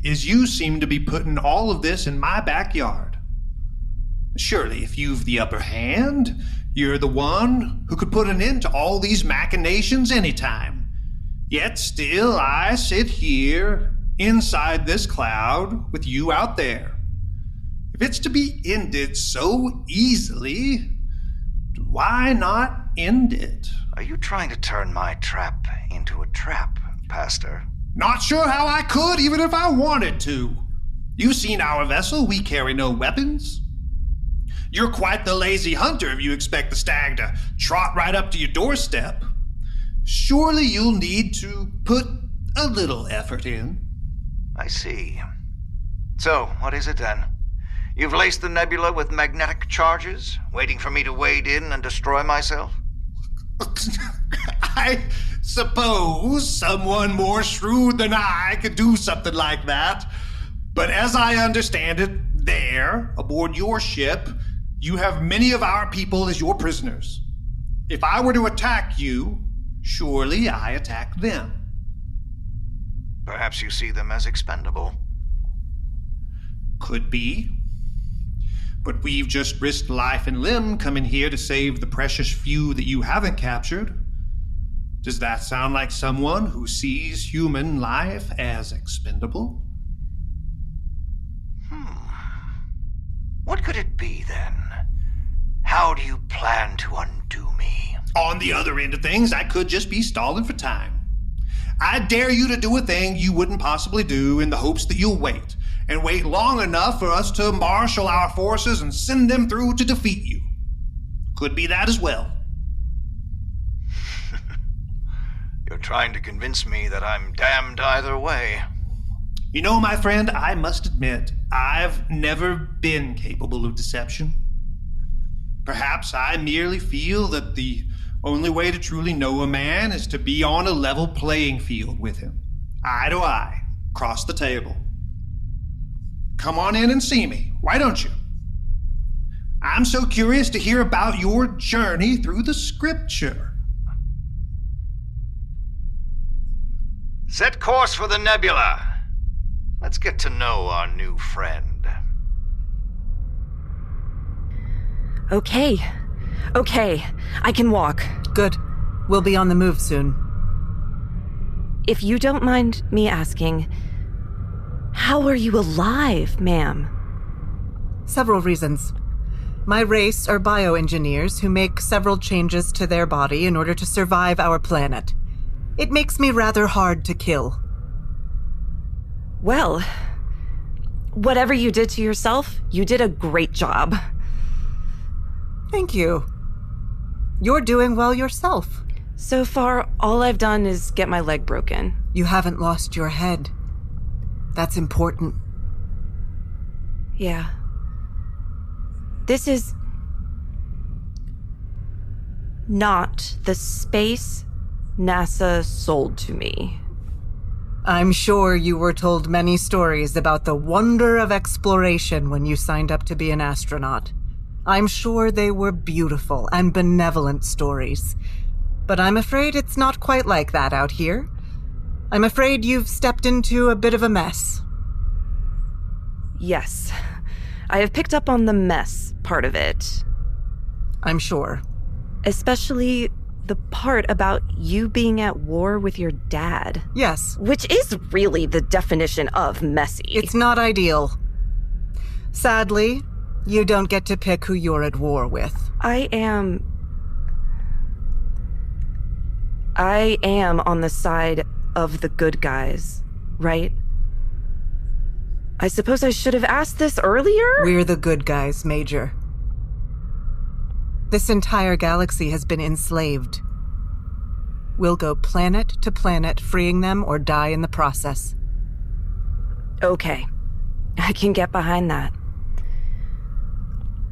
is you seem to be putting all of this in my backyard. Surely, if you've the upper hand, you're the one who could put an end to all these machinations anytime. Yet still I sit here, inside this cloud, with you out there. If it's to be ended so easily, why not end it? Are you trying to turn my trap into a trap, Pastor? Not sure how I could, even if I wanted to. You've seen our vessel, we carry no weapons. You're quite the lazy hunter if you expect the stag to trot right up to your doorstep. Surely you'll need to put a little effort in. I see. So, what is it then? You've laced the nebula with magnetic charges, waiting for me to wade in and destroy myself? I suppose someone more shrewd than I could do something like that. But as I understand it, there, aboard your ship, you have many of our people as your prisoners. If I were to attack you, surely I attack them. Perhaps you see them as expendable. Could be. But we've just risked life and limb coming here to save the precious few that you haven't captured. Does that sound like someone who sees human life as expendable? What could it be then? How do you plan to undo me? On the other end of things, I could just be stalling for time. I dare you to do a thing you wouldn't possibly do in the hopes that you'll wait, and wait long enough for us to marshal our forces and send them through to defeat you. Could be that as well. You're trying to convince me that I'm damned either way. You know, my friend, I must admit, I've never been capable of deception. Perhaps I merely feel that the only way to truly know a man is to be on a level playing field with him. Eye to eye, across the table. Come on in and see me, why don't you? I'm so curious to hear about your journey through the scripture. Set course for the nebula. Let's get to know our new friend. Okay, I can walk. Good. We'll be on the move soon. If you don't mind me asking, how are you alive, ma'am? Several reasons. My race are bioengineers who make several changes to their body in order to survive our planet. It makes me rather hard to kill. Well, whatever you did to yourself, you did a great job. Thank you. You're doing well yourself. So far, all I've done is get my leg broken. You haven't lost your head. That's important. Yeah. This is not the space NASA sold to me. I'm sure you were told many stories about the wonder of exploration when you signed up to be an astronaut. I'm sure they were beautiful and benevolent stories. But I'm afraid it's not quite like that out here. I'm afraid you've stepped into a bit of a mess. Yes. I have picked up on the mess part of it. I'm sure. Especially the part about you being at war with your dad. Yes. Which is really the definition of messy. It's not ideal. Sadly, you don't get to pick who you're at war with. I am on the side of the good guys, right? I suppose I should have asked this earlier? We're the good guys, Major. This entire galaxy has been enslaved. We'll go planet to planet, freeing them or die in the process. Okay. I can get behind that.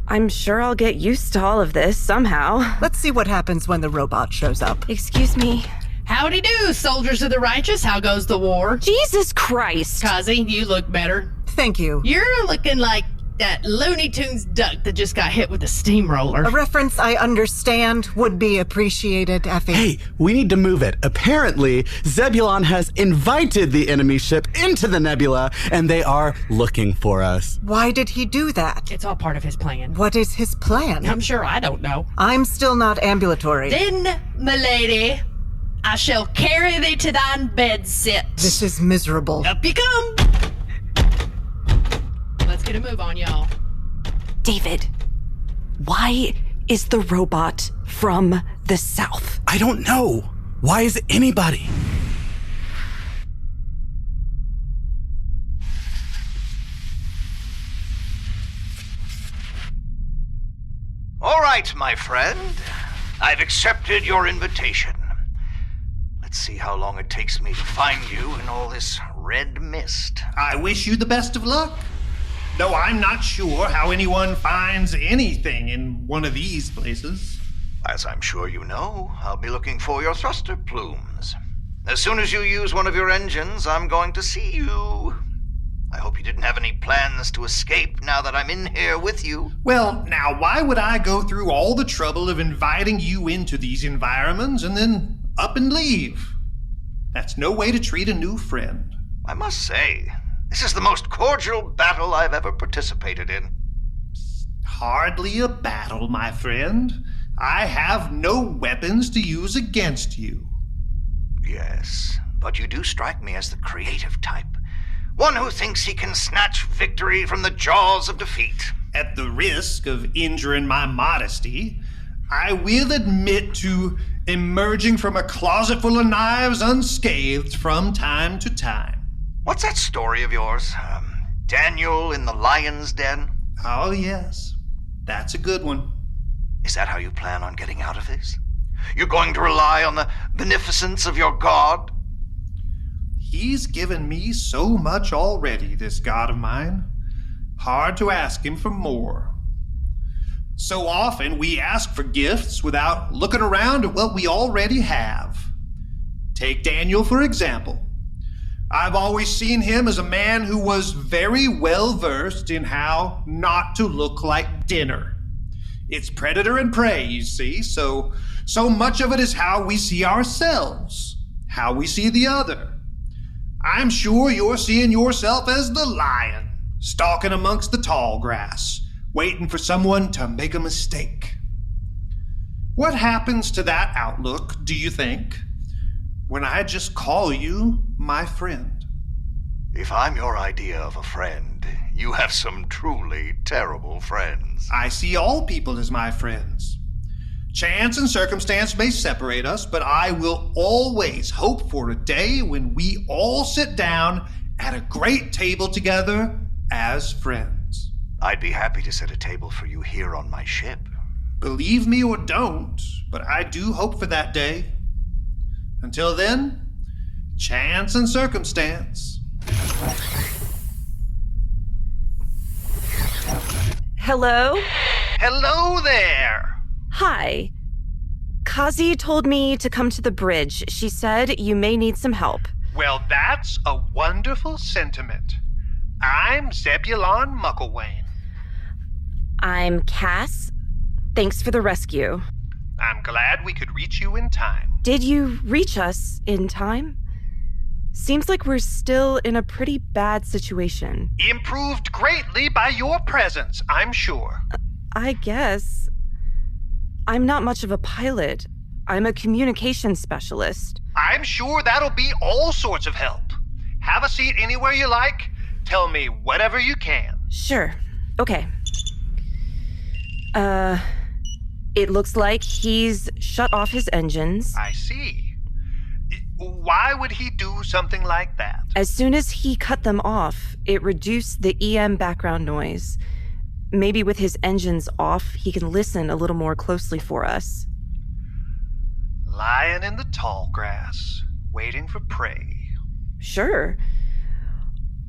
I'm sure I'll get used to all of this somehow. Let's see what happens when the robot shows up. Excuse me. Howdy do, soldiers of the righteous. How goes the war? Jesus Christ. Kazi, you look better. Thank you. You're looking like that Looney Tunes duck that just got hit with a steamroller. A reference I understand would be appreciated, Effie. Hey, we need to move it. Apparently, Zebulon has invited the enemy ship into the nebula, and they are looking for us. Why did he do that? It's all part of his plan. What is his plan? I'm sure I don't know. I'm still not ambulatory. Then, milady, I shall carry thee to thine bed sit. This is miserable. Up you come. Let's get a move on, y'all. David, why is the robot from the south? I don't know. Why is anybody? All right, my friend. I've accepted your invitation. Let's see how long it takes me to find you in all this red mist. I wish you the best of luck. Though I'm not sure how anyone finds anything in one of these places. As I'm sure you know, I'll be looking for your thruster plumes. As soon as you use one of your engines, I'm going to see you. I hope you didn't have any plans to escape now that I'm in here with you. Well, now, why would I go through all the trouble of inviting you into these environments and then up and leave? That's no way to treat a new friend. I must say, this is the most cordial battle I've ever participated in. Hardly a battle, my friend. I have no weapons to use against you. Yes, but you do strike me as the creative type. One who thinks he can snatch victory from the jaws of defeat. At the risk of injuring my modesty, I will admit to emerging from a closet full of knives unscathed from time to time. What's that story of yours? Daniel in the lion's den? Oh, yes. That's a good one. Is that how you plan on getting out of this? You're going to rely on the beneficence of your god? He's given me so much already, this god of mine. Hard to ask him for more. So often we ask for gifts without looking around at what we already have. Take Daniel, for example. I've always seen him as a man who was very well versed in how not to look like dinner. It's predator and prey, you see, so much of it is how we see ourselves, how we see the other. I'm sure you're seeing yourself as the lion, stalking amongst the tall grass, waiting for someone to make a mistake. What happens to that outlook, do you think, when I just call you my friend? If I'm your idea of a friend, You have some truly terrible friends. I see all people as my friends. Chance and circumstance may separate us, but I will always hope for a day when we all sit down at a great table together as friends. I'd be happy to set a table for you here on my ship. Believe me or don't, but I do hope for that day. Until then, chance and circumstance. Hello? Hello there! Hi. Kazi told me to come to the bridge. She said you may need some help. Well, that's a wonderful sentiment. I'm Zebulon Mucklewane. I'm Cass. Thanks for the rescue. I'm glad we could reach you in time. Did you reach us in time? Seems like we're still in a pretty bad situation. Improved greatly by your presence, I'm sure. I guess. I'm not much of a pilot. I'm a communications specialist. I'm sure that'll be all sorts of help. Have a seat anywhere you like. Tell me whatever you can. Sure. Okay. It looks like he's shut off his engines. I see. Why would he do something like that? As soon as he cut them off, it reduced the EM background noise. Maybe with his engines off, he can listen a little more closely for us. Lying in the tall grass, waiting for prey. Sure.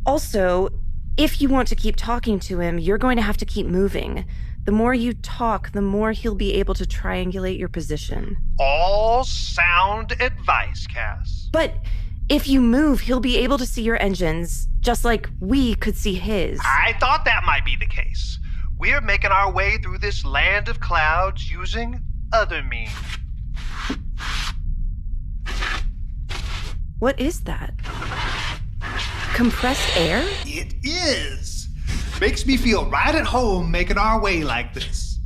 Also, if you want to keep talking to him, you're going to have to keep moving. The more you talk, the more he'll be able to triangulate your position. All sound advice, Cass. But if you move, he'll be able to see your engines, just like we could see his. I thought that might be the case. We're making our way through this land of clouds using other means. What is that? Compressed air? It is. Makes me feel right at home making our way like this.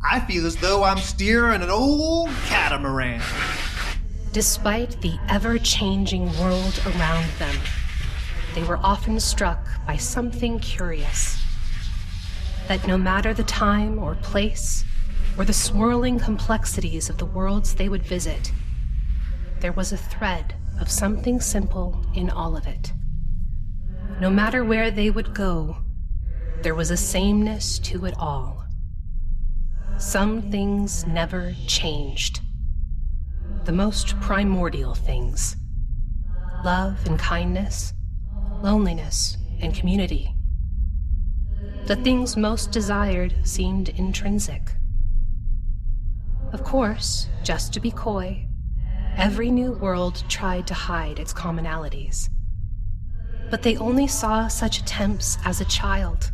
I feel as though I'm steering an old catamaran. Despite the ever-changing world around them, they were often struck by something curious. That no matter the time or place, or the swirling complexities of the worlds they would visit, there was a thread of something simple in all of it. No matter where they would go, there was a sameness to it all. Some things never changed. The most primordial things. Love and kindness, loneliness and community. The things most desired seemed intrinsic. Of course, just to be coy, every new world tried to hide its commonalities. But they only saw such attempts as a child,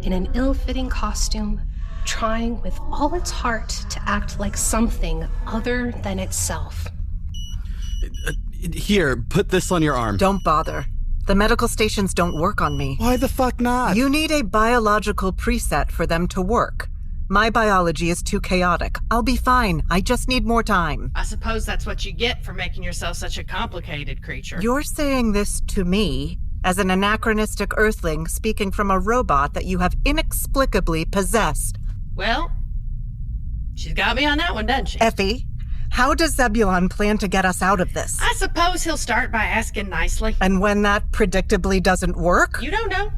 in an ill-fitting costume, trying with all its heart to act like something other than itself. Here, put this on your arm. Don't bother. The medical stations don't work on me. Why the fuck not? You need a biological preset for them to work. My biology is too chaotic. I'll be fine. I just need more time. I suppose that's what you get for making yourself such a complicated creature. You're saying this to me as an anachronistic earthling speaking from a robot that you have inexplicably possessed. Well, she's got me on that one, doesn't she? Effie, how does Zebulon plan to get us out of this? I suppose he'll start by asking nicely. And when that predictably doesn't work? You don't know.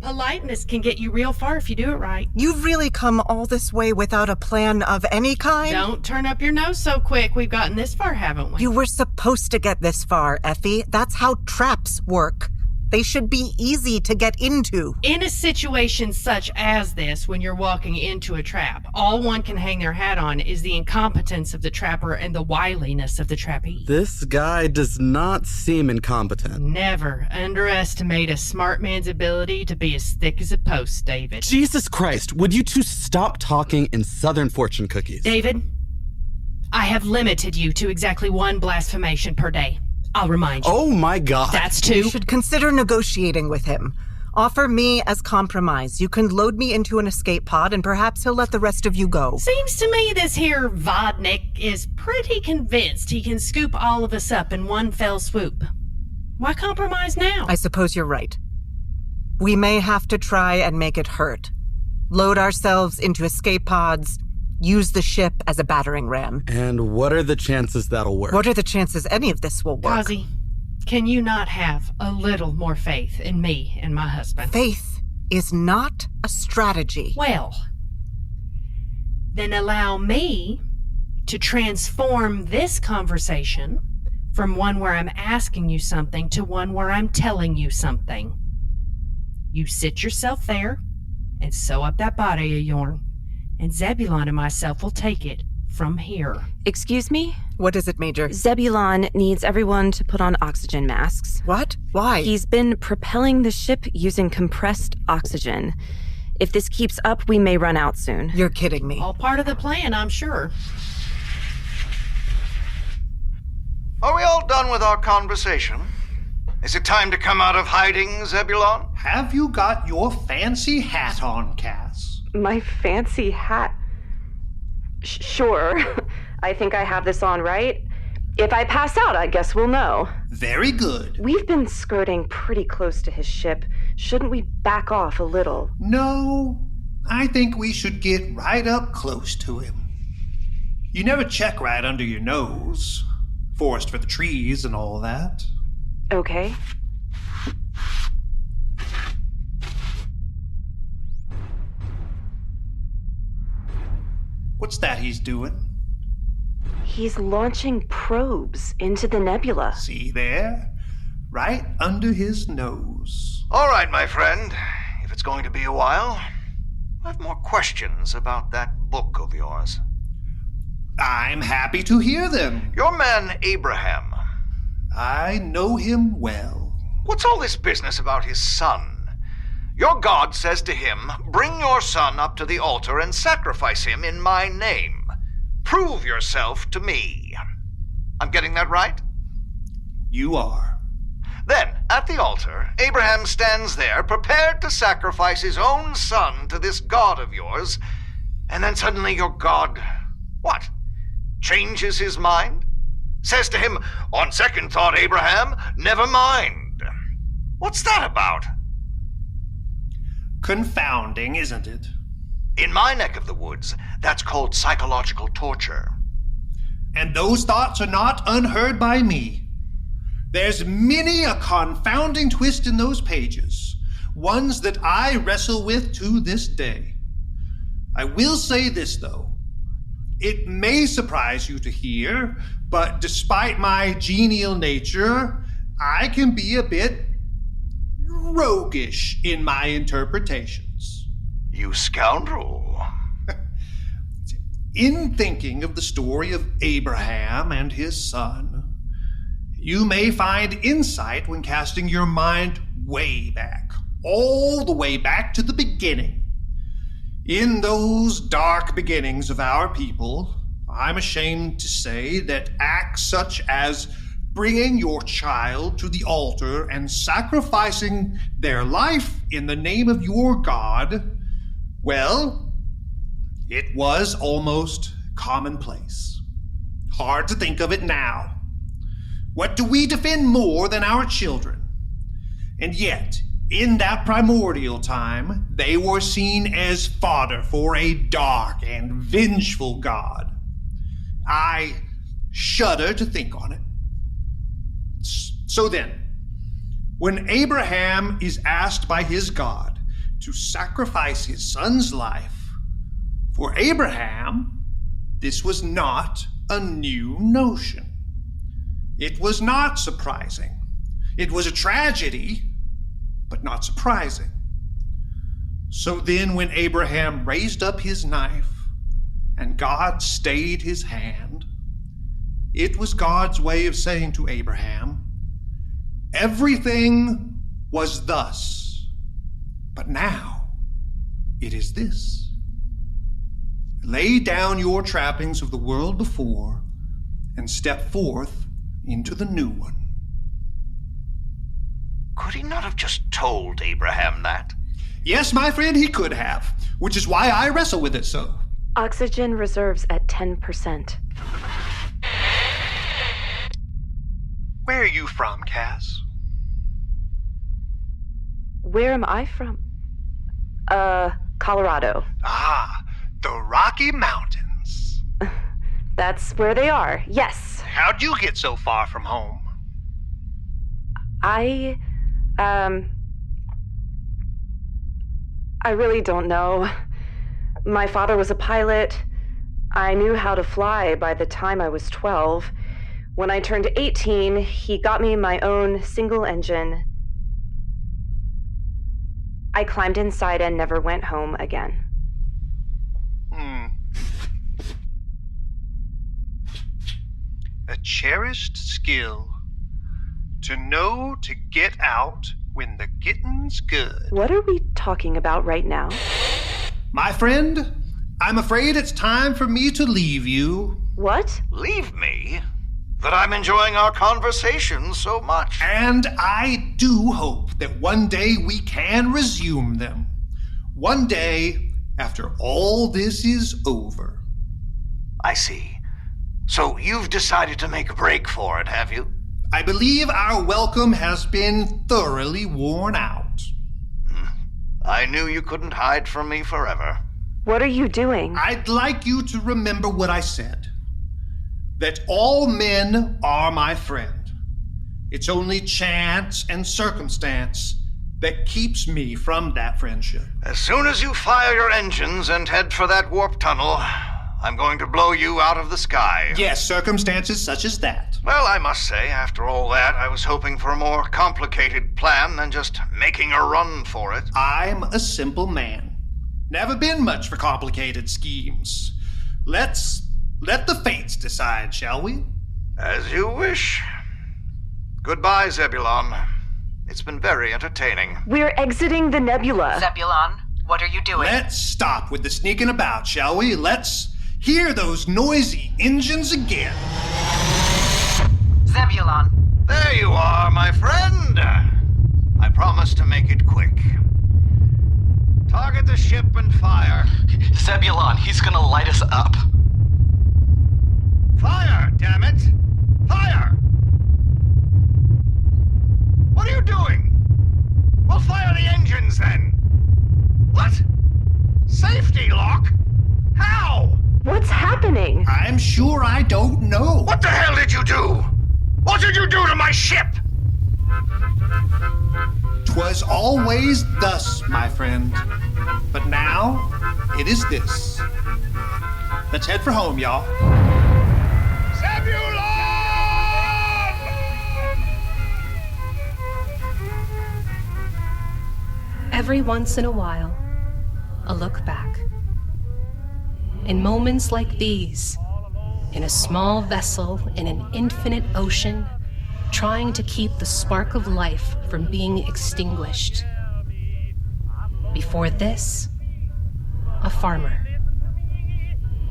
Politeness can get you real far if you do it right. You've really come all this way without a plan of any kind? Don't turn up your nose so quick. We've gotten this far, haven't we? You were supposed to get this far, Effie. That's how traps work. They should be easy to get into. In a situation such as this, when you're walking into a trap, all one can hang their hat on is the incompetence of the trapper and the wiliness of the trappee. This guy does not seem incompetent. Never underestimate a smart man's ability to be as thick as a post, David. Jesus Christ, would you two stop talking in Southern fortune cookies? David, I have limited you to exactly one blasphemation per day. I'll remind you. Oh my God. That's two. You should consider negotiating with him. Offer me as compromise. You can load me into an escape pod and perhaps he'll let the rest of you go. Seems to me this here Vodnik is pretty convinced he can scoop all of us up in one fell swoop. Why compromise now? I suppose you're right. We may have to try and make it hurt. Load ourselves into escape pods, use the ship as a battering ram. And what are the chances that'll work? What are the chances any of this will work? Kazi, can you not have a little more faith in me and my husband? Faith is not a strategy. Well, then allow me to transform this conversation from one where I'm asking you something to one where I'm telling you something. You sit yourself there and sew up that body of yourn, and Zebulon and myself will take it from here. Excuse me? What is it, Major? Zebulon needs everyone to put on oxygen masks. What? Why? He's been propelling the ship using compressed oxygen. If this keeps up, we may run out soon. You're kidding me. All part of the plan, I'm sure. Are we all done with our conversation? Is it time to come out of hiding, Zebulon? Have you got your fancy hat on, Cass? My fancy hat? Sure. I think I have this on right. If I pass out, I guess we'll know. Very good. We've been skirting pretty close to his ship. Shouldn't we back off a little? No, I think we should get right up close to him. You never check right under your nose. Forest for the trees and all that. Okay. What's that he's doing? He's launching probes into the nebula. See there? Right under his nose. All right, my friend. If it's going to be a while, I have more questions about that book of yours. I'm happy to hear them. Your man Abraham. I know him well. What's all this business about his son? Your God says to him, "Bring your son up to the altar and sacrifice him in my name. Prove yourself to me." I'm getting that right? You are. Then, at the altar, Abraham stands there, prepared to sacrifice his own son to this God of yours, and then suddenly your God, what? Changes his mind? Says to him, "On second thought, Abraham, never mind." What's that about? Confounding, isn't it? In my neck of the woods, that's called psychological torture. And those thoughts are not unheard by me. There's many a confounding twist in those pages, ones that I wrestle with to this day. I will say this, though. It may surprise you to hear, but despite my genial nature, I can be a bit roguish in my interpretations. You scoundrel. In thinking of the story of Abraham and his son, you may find insight when casting your mind way back, all the way back to the beginning. In those dark beginnings of our people, I'm ashamed to say that acts such as bringing your child to the altar and sacrificing their life in the name of your God, well, it was almost commonplace. Hard to think of it now. What do we defend more than our children? And yet, in that primordial time, they were seen as fodder for a dark and vengeful God. I shudder to think on it. So then, when Abraham is asked by his God to sacrifice his son's life, for Abraham, this was not a new notion. It was not surprising. It was a tragedy, but not surprising. So then when Abraham raised up his knife and God stayed his hand, it was God's way of saying to Abraham, everything was thus, but now it is this. Lay down your trappings of the world before and step forth into the new one. Could he not have just told Abraham that? Yes, my friend, he could have, which is why I wrestle with it so. Oxygen reserves at 10%. Where are you from, Cass? Where am I from? Colorado. Ah, the Rocky Mountains. That's where they are, yes. How'd you get so far from home? I really don't know. My father was a pilot. I knew how to fly by the time I was 12. When I turned 18, he got me my own single engine. I climbed inside and never went home again. A cherished skill. To know to get out when the getting's good. What are we talking about right now? My friend, I'm afraid it's time for me to leave you. What? Leave me? That I'm enjoying our conversation so much. And I do hope that one day we can resume them. One day after all this is over. I see. So you've decided to make a break for it, have you? I believe our welcome has been thoroughly worn out. I knew you couldn't hide from me forever. What are you doing? I'd like you to remember what I said. That all men are my friend. It's only chance and circumstance that keeps me from that friendship. As soon as you fire your engines and head for that warp tunnel, I'm going to blow you out of the sky. Yes, circumstances such as that. Well, I must say, after all that, I was hoping for a more complicated plan than just making a run for it. I'm a simple man. Never been much for complicated schemes. Let's let the fates decide, shall we? As you wish. Goodbye, Zebulon. It's been very entertaining. We're exiting the nebula. Zebulon, what are you doing? Let's stop with the sneaking about, shall we? Let's hear those noisy engines again. Zebulon. There you are, my friend. I promise to make it quick. Target the ship and fire. Zebulon, he's gonna light us up. Fire, damn it! Fire! What are you doing? We'll fire the engines then. What? Safety lock? How? What's happening? I'm sure I don't know. What the hell did you do? What did you do to my ship? 'Twas always thus, my friend. But now, it is this. Let's head for home, y'all. Zebulon! Every once in a while, a look back. In moments like these, in a small vessel in an infinite ocean, trying to keep the spark of life from being extinguished. Before this, a farmer.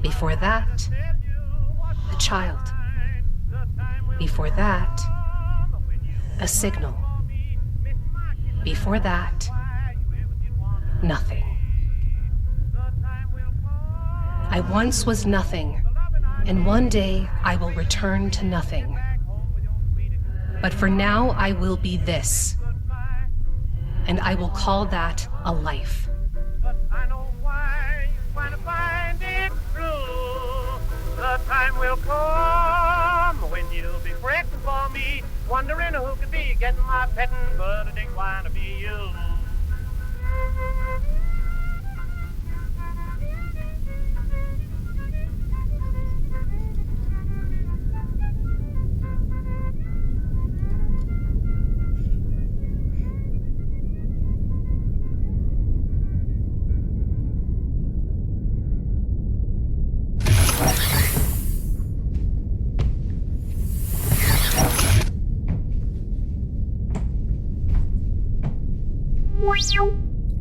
Before that, a child. Before that, a signal. Before that, nothing. I once was nothing, and one day I will return to nothing. But for now, I will be this, and I will call that a life. I know why you're trying to find it through. The time will come when you'll be fretting for me, wondering who could be getting my petting, but it ain't going to be you.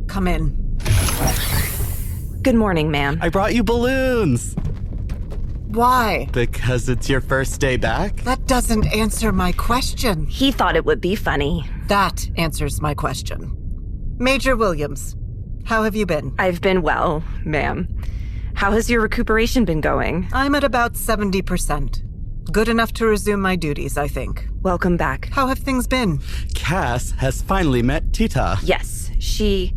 Come in. Good morning, ma'am. I brought you balloons. Why? Because it's your first day back? That doesn't answer my question. He thought it would be funny. That answers my question. Major Williams, how have you been? I've been well, ma'am. How has your recuperation been going? I'm at about 70%. Good enough to resume my duties, I think. Welcome back. How have things been? Cass has finally met Tita. Yes, She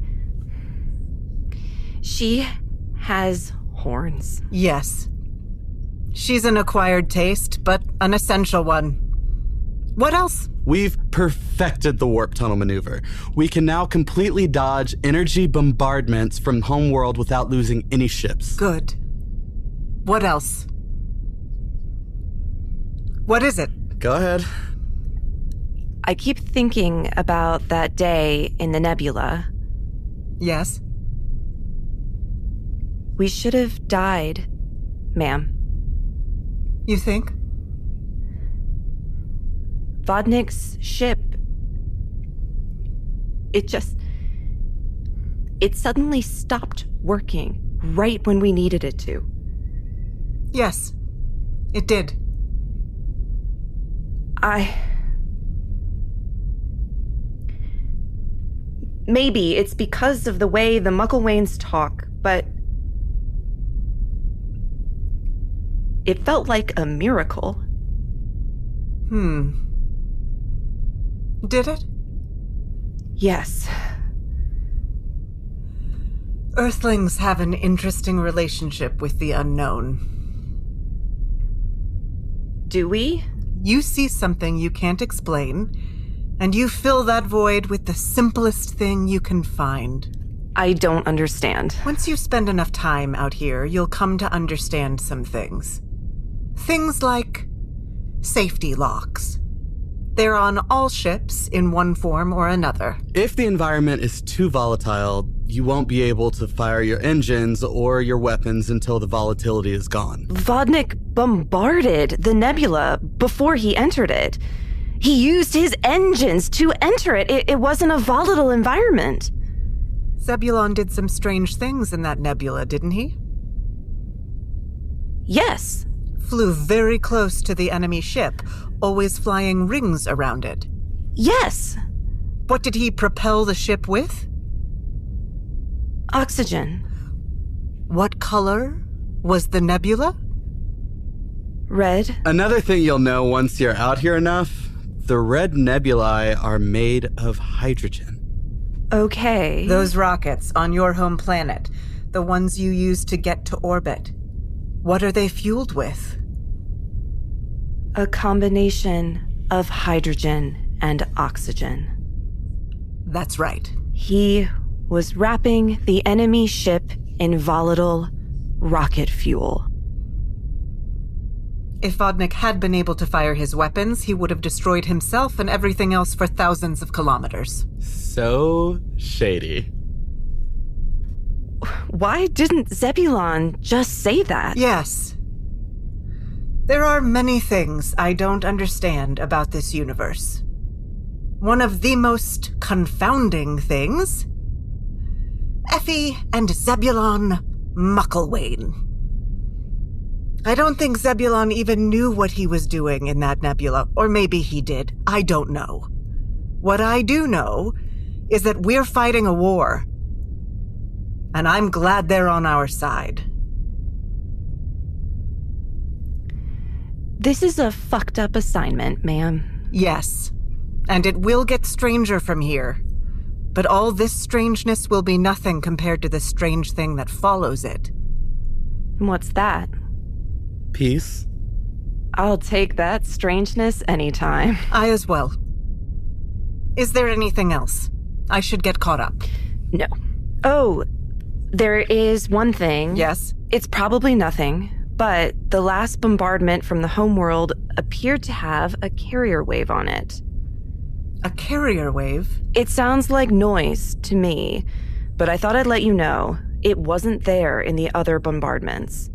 has horns. Yes. She's an acquired taste, but an essential one. What else? We've perfected the warp tunnel maneuver. We can now completely dodge energy bombardments from homeworld without losing any ships. Good. What else? What is it? Go ahead. I keep thinking about that day in the nebula. Yes? We should have died, ma'am. You think? Vodnik's ship. It suddenly stopped working right when we needed it to. Yes, it did. Maybe it's because of the way the Mucklewains talk, but it felt like a miracle. Did it? Yes. Earthlings have an interesting relationship with the unknown. Do we? You see something you can't explain, and you fill that void with the simplest thing you can find. I don't understand. Once you spend enough time out here, you'll come to understand some things. Things like safety locks. They're on all ships in one form or another. If the environment is too volatile, you won't be able to fire your engines or your weapons until the volatility is gone. Vodnik bombarded the nebula before he entered it. He used his engines to enter it. It wasn't a volatile environment. Zebulon did some strange things in that nebula, didn't he? Yes. Flew very close to the enemy ship, always flying rings around it. Yes. What did he propel the ship with? Oxygen. What color was the nebula? Red. Another thing you'll know once you're out here enough, the red nebulae are made of hydrogen. Okay. Those rockets on your home planet, the ones you use to get to orbit, what are they fueled with? A combination of hydrogen and oxygen. That's right. He was wrapping the enemy ship in volatile rocket fuel. If Vodnik had been able to fire his weapons, he would have destroyed himself and everything else for thousands of kilometers. So shady. Why didn't Zebulon just say that? Yes. There are many things I don't understand about this universe. One of the most confounding things: Effie and Zebulon Mucklewain. I don't think Zebulon even knew what he was doing in that nebula, or maybe he did. I don't know. What I do know is that we're fighting a war, and I'm glad they're on our side. This is a fucked up assignment, ma'am. Yes, and it will get stranger from here. But all this strangeness will be nothing compared to the strange thing that follows it. What's that? Peace. I'll take that strangeness anytime. I as well. Is there anything else? I should get caught up. No. Oh, there is one thing. Yes? It's probably nothing, but the last bombardment from the homeworld appeared to have a carrier wave on it. A carrier wave? It sounds like noise to me, but I thought I'd let you know. It wasn't there in the other bombardments.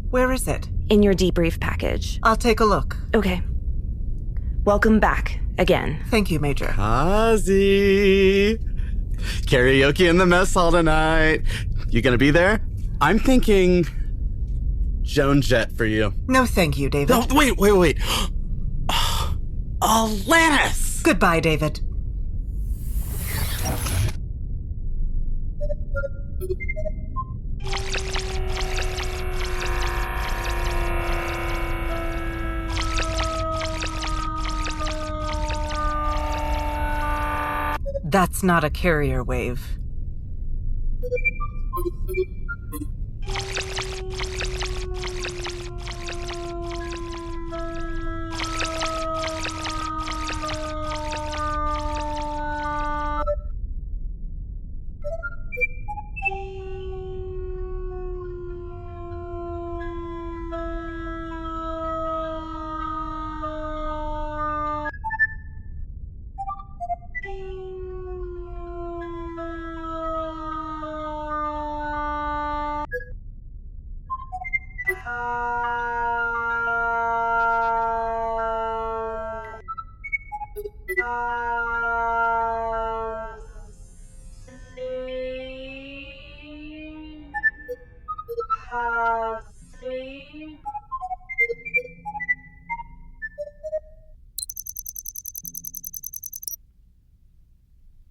Where is it? In your debrief package. I'll take a look. Okay. Welcome back again. Thank you, Major. Kazi. Karaoke in the mess hall tonight. You gonna be there? I'm thinking Joan Jett for you. No, thank you, David. No, wait. Alanis! Goodbye, David. That's not a carrier wave.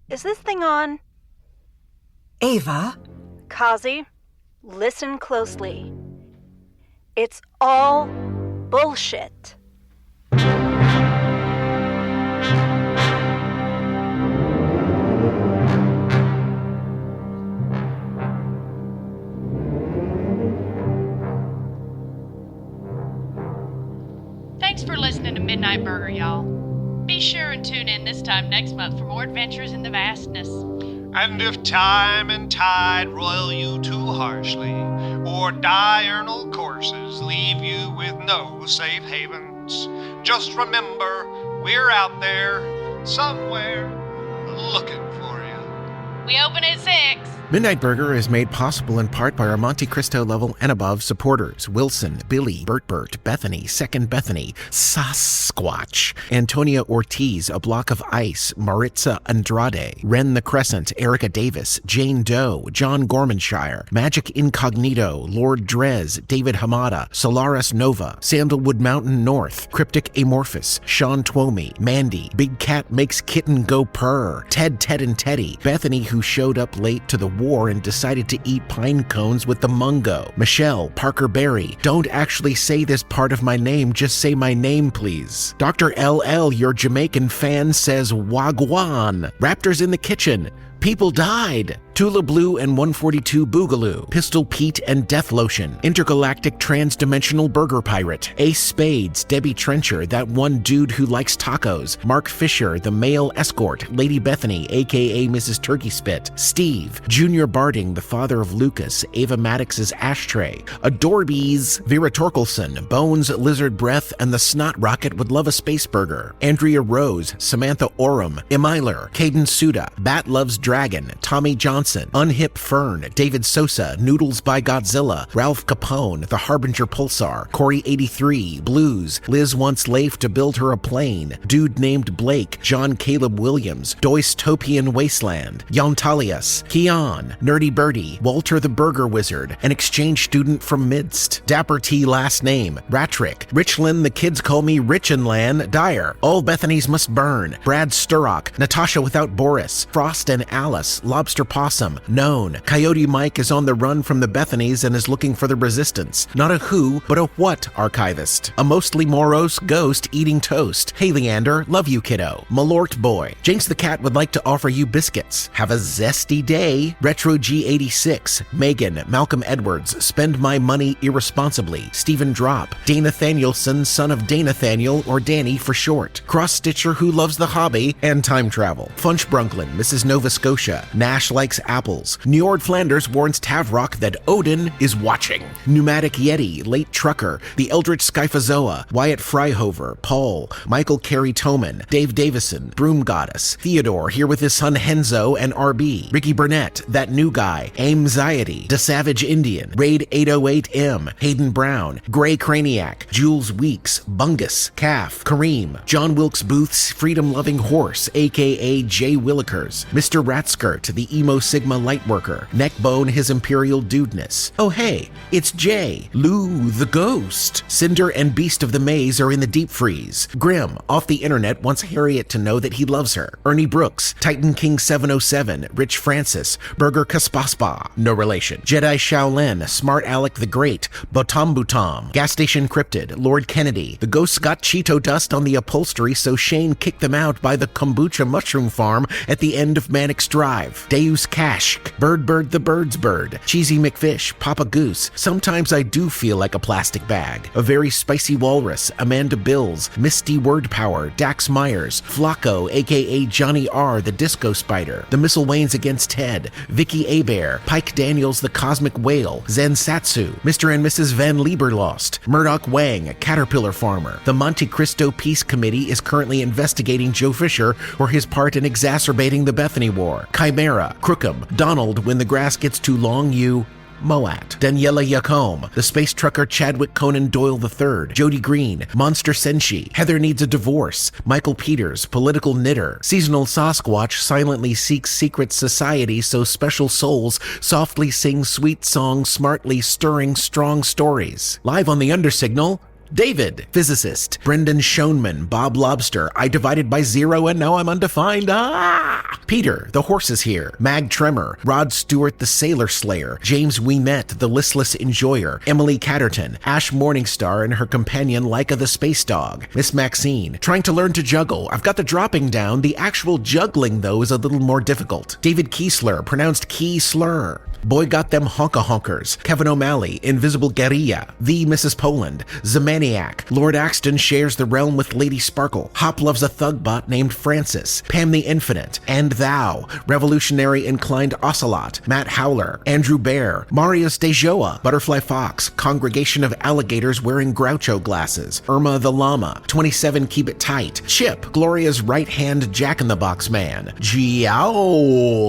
Is this thing on? Ava? Kazi, listen closely. It's all bullshit. Thanks for listening to Midnight Burger, y'all. Be sure and tune in this time next month for more adventures in the vastness. And if time and tide roil you too harshly, or diurnal courses leave you with no safe havens, just remember, we're out there, somewhere, looking for you. We open at 6. Midnight Burger is made possible in part by our Monte Cristo level and above supporters: Wilson, Billy, Bert, Bethany, Second Bethany, Sasquatch, Antonia Ortiz, A Block of Ice, Maritza Andrade, Ren the Crescent, Erica Davis, Jane Doe, John Gormanshire, Magic Incognito, Lord Drez, David Hamada, Solaris Nova, Sandalwood Mountain North, Cryptic Amorphous, Sean Twomey, Mandy, Big Cat Makes Kitten Go Purr, Ted and Teddy, Bethany who showed up late to the war and decided to eat pine cones with the mungo, Michelle, Parker Berry, don't actually say this part of my name, just say my name please. Dr. LL, your Jamaican fan, says Wagwan, Raptors in the Kitchen, People Died, Tula Blue and 142 Boogaloo, Pistol Pete and Death Lotion, Intergalactic Transdimensional Burger Pirate, Ace Spades, Debbie Trencher, That One Dude Who Likes Tacos, Mark Fisher, The Male Escort, Lady Bethany, aka Mrs. Turkey Spit, Steve, Junior Barding, the father of Lucas, Ava Maddox's Ashtray, Adorbees, Vera Torkelson, Bones, Lizard Breath, and the Snot Rocket Would Love a Space Burger, Andrea Rose, Samantha Oram, Emiler, Caden Suda, Bat Loves Dragon, Tommy Johnson, Unhip Fern, David Sosa, Noodles by Godzilla, Ralph Capone, The Harbinger Pulsar, Corey 83, Blues, Liz Wants Leif to Build Her a Plane, Dude Named Blake, John Caleb Williams, Doystopian Wasteland, Yontalius, Keon, Nerdy Birdie, Walter the Burger Wizard, an exchange student from Midst, Dapper T Last Name, Ratrick, Richland, The Kids Call Me Richinland, Dyer, All Bethany's Must Burn, Brad Sturrock, Natasha Without Boris, Frost and Alice, Lobster Possum, Known, Coyote Mike is on the run from the Bethanies and is looking for the resistance. Not a who, but a what archivist. A mostly morose ghost eating toast. Hey Leander, love you kiddo. Malort Boy. Jinx the Cat would like to offer you biscuits. Have a zesty day. Retro G86. Megan, Malcolm Edwards, Spend My Money Irresponsibly. Stephen Drop. Danathanielson, son of Danathaniel, or Danny for short. Cross Stitcher Who Loves the Hobby and Time Travel. Funch Brunklin, Mrs. Nova Scotia. Nash Likes Apples. Njord Flanders warns Tavrock that Odin is watching. Pneumatic Yeti, Late Trucker, The Eldritch Skyphozoa, Wyatt Fryhover, Paul, Michael Carey Toman, Dave Davison, Broom Goddess, Theodore here with his son Henzo and RB, Ricky Burnett, That New Guy, Aimziety, The Savage Indian, Raid 808M, Hayden Brown, Gray Craniac, Jules Weeks, Bungus, Calf, Kareem, John Wilkes Booth's Freedom-Loving Horse, aka Jay Willikers, Mr. Ratskirt, the Emo Sigma Lightworker, Neckbone His Imperial Dudeness. Oh hey, it's Jay, Lou the Ghost. Cinder and Beast of the Maze are in the deep freeze. Grim, off the internet, wants Harriet to know that he loves her. Ernie Brooks, Titan King 707, Rich Francis, Burger Kaspaspa, no relation. Jedi Shaolin, Smart Alec the Great, Botam Butam, Gas Station Cryptid, Lord Kennedy. The ghosts got Cheeto dust on the upholstery, so Shane kicked them out by the Kombucha Mushroom Farm at the end of Mannix Drive. Deus Kashk, Bird the Bird's Bird, Cheesy McFish, Papa Goose. Sometimes I do feel like a plastic bag. A Very Spicy Walrus, Amanda Bills, Misty Word Power, Dax Myers, Flacco, aka Johnny R, the Disco Spider, The Missile-Wains Against Ted, Vicky Abear, Pike Daniels the Cosmic Whale, Zen Satsu, Mr. and Mrs. Van Lieberlost, Murdoch Wang, Caterpillar Farmer. The Monte Cristo Peace Committee is currently investigating Joe Fisher for his part in exacerbating the Bethany War. Chimera, Crookham, Donald, when the grass gets too long, you Moat, Daniela Yacombe, the space trucker Chadwick Conan Doyle III, Jody Green, Monster Senshi, Heather Needs a Divorce, Michael Peters, Political Knitter, Seasonal Sasquatch silently seeks secret society so special souls softly sing sweet songs smartly stirring strong stories. Live on the Undersignal, David, Physicist, Brendan Schoenman, Bob Lobster, I divided by 0 and now I'm undefined, Peter, the horse is here, Mag Tremor, Rod Stewart, the Sailor Slayer, James Ouimet, the Listless Enjoyer, Emily Catterton, Ash Morningstar and her companion Laika the Space Dog, Miss Maxine, trying to learn to juggle, I've got the dropping down, the actual juggling though is a little more difficult, David Kiesler, pronounced Key Slur, Boy Got Them Honka-Honkers, Kevin O'Malley, Invisible Guerrilla, The Mrs. Poland, Zamaniac, Lord Axton shares the realm with Lady Sparkle, Hop loves a thugbot named Francis, Pam the Infinite, and Thou, Revolutionary Inclined Ocelot, Matt Howler, Andrew Bear, Marius Dejoa, Butterfly Fox, Congregation of Alligators Wearing Groucho Glasses, Irma the Llama, 27 Keep It Tight, Chip, Gloria's right-hand Jack-in-the-Box Man, Giaodin,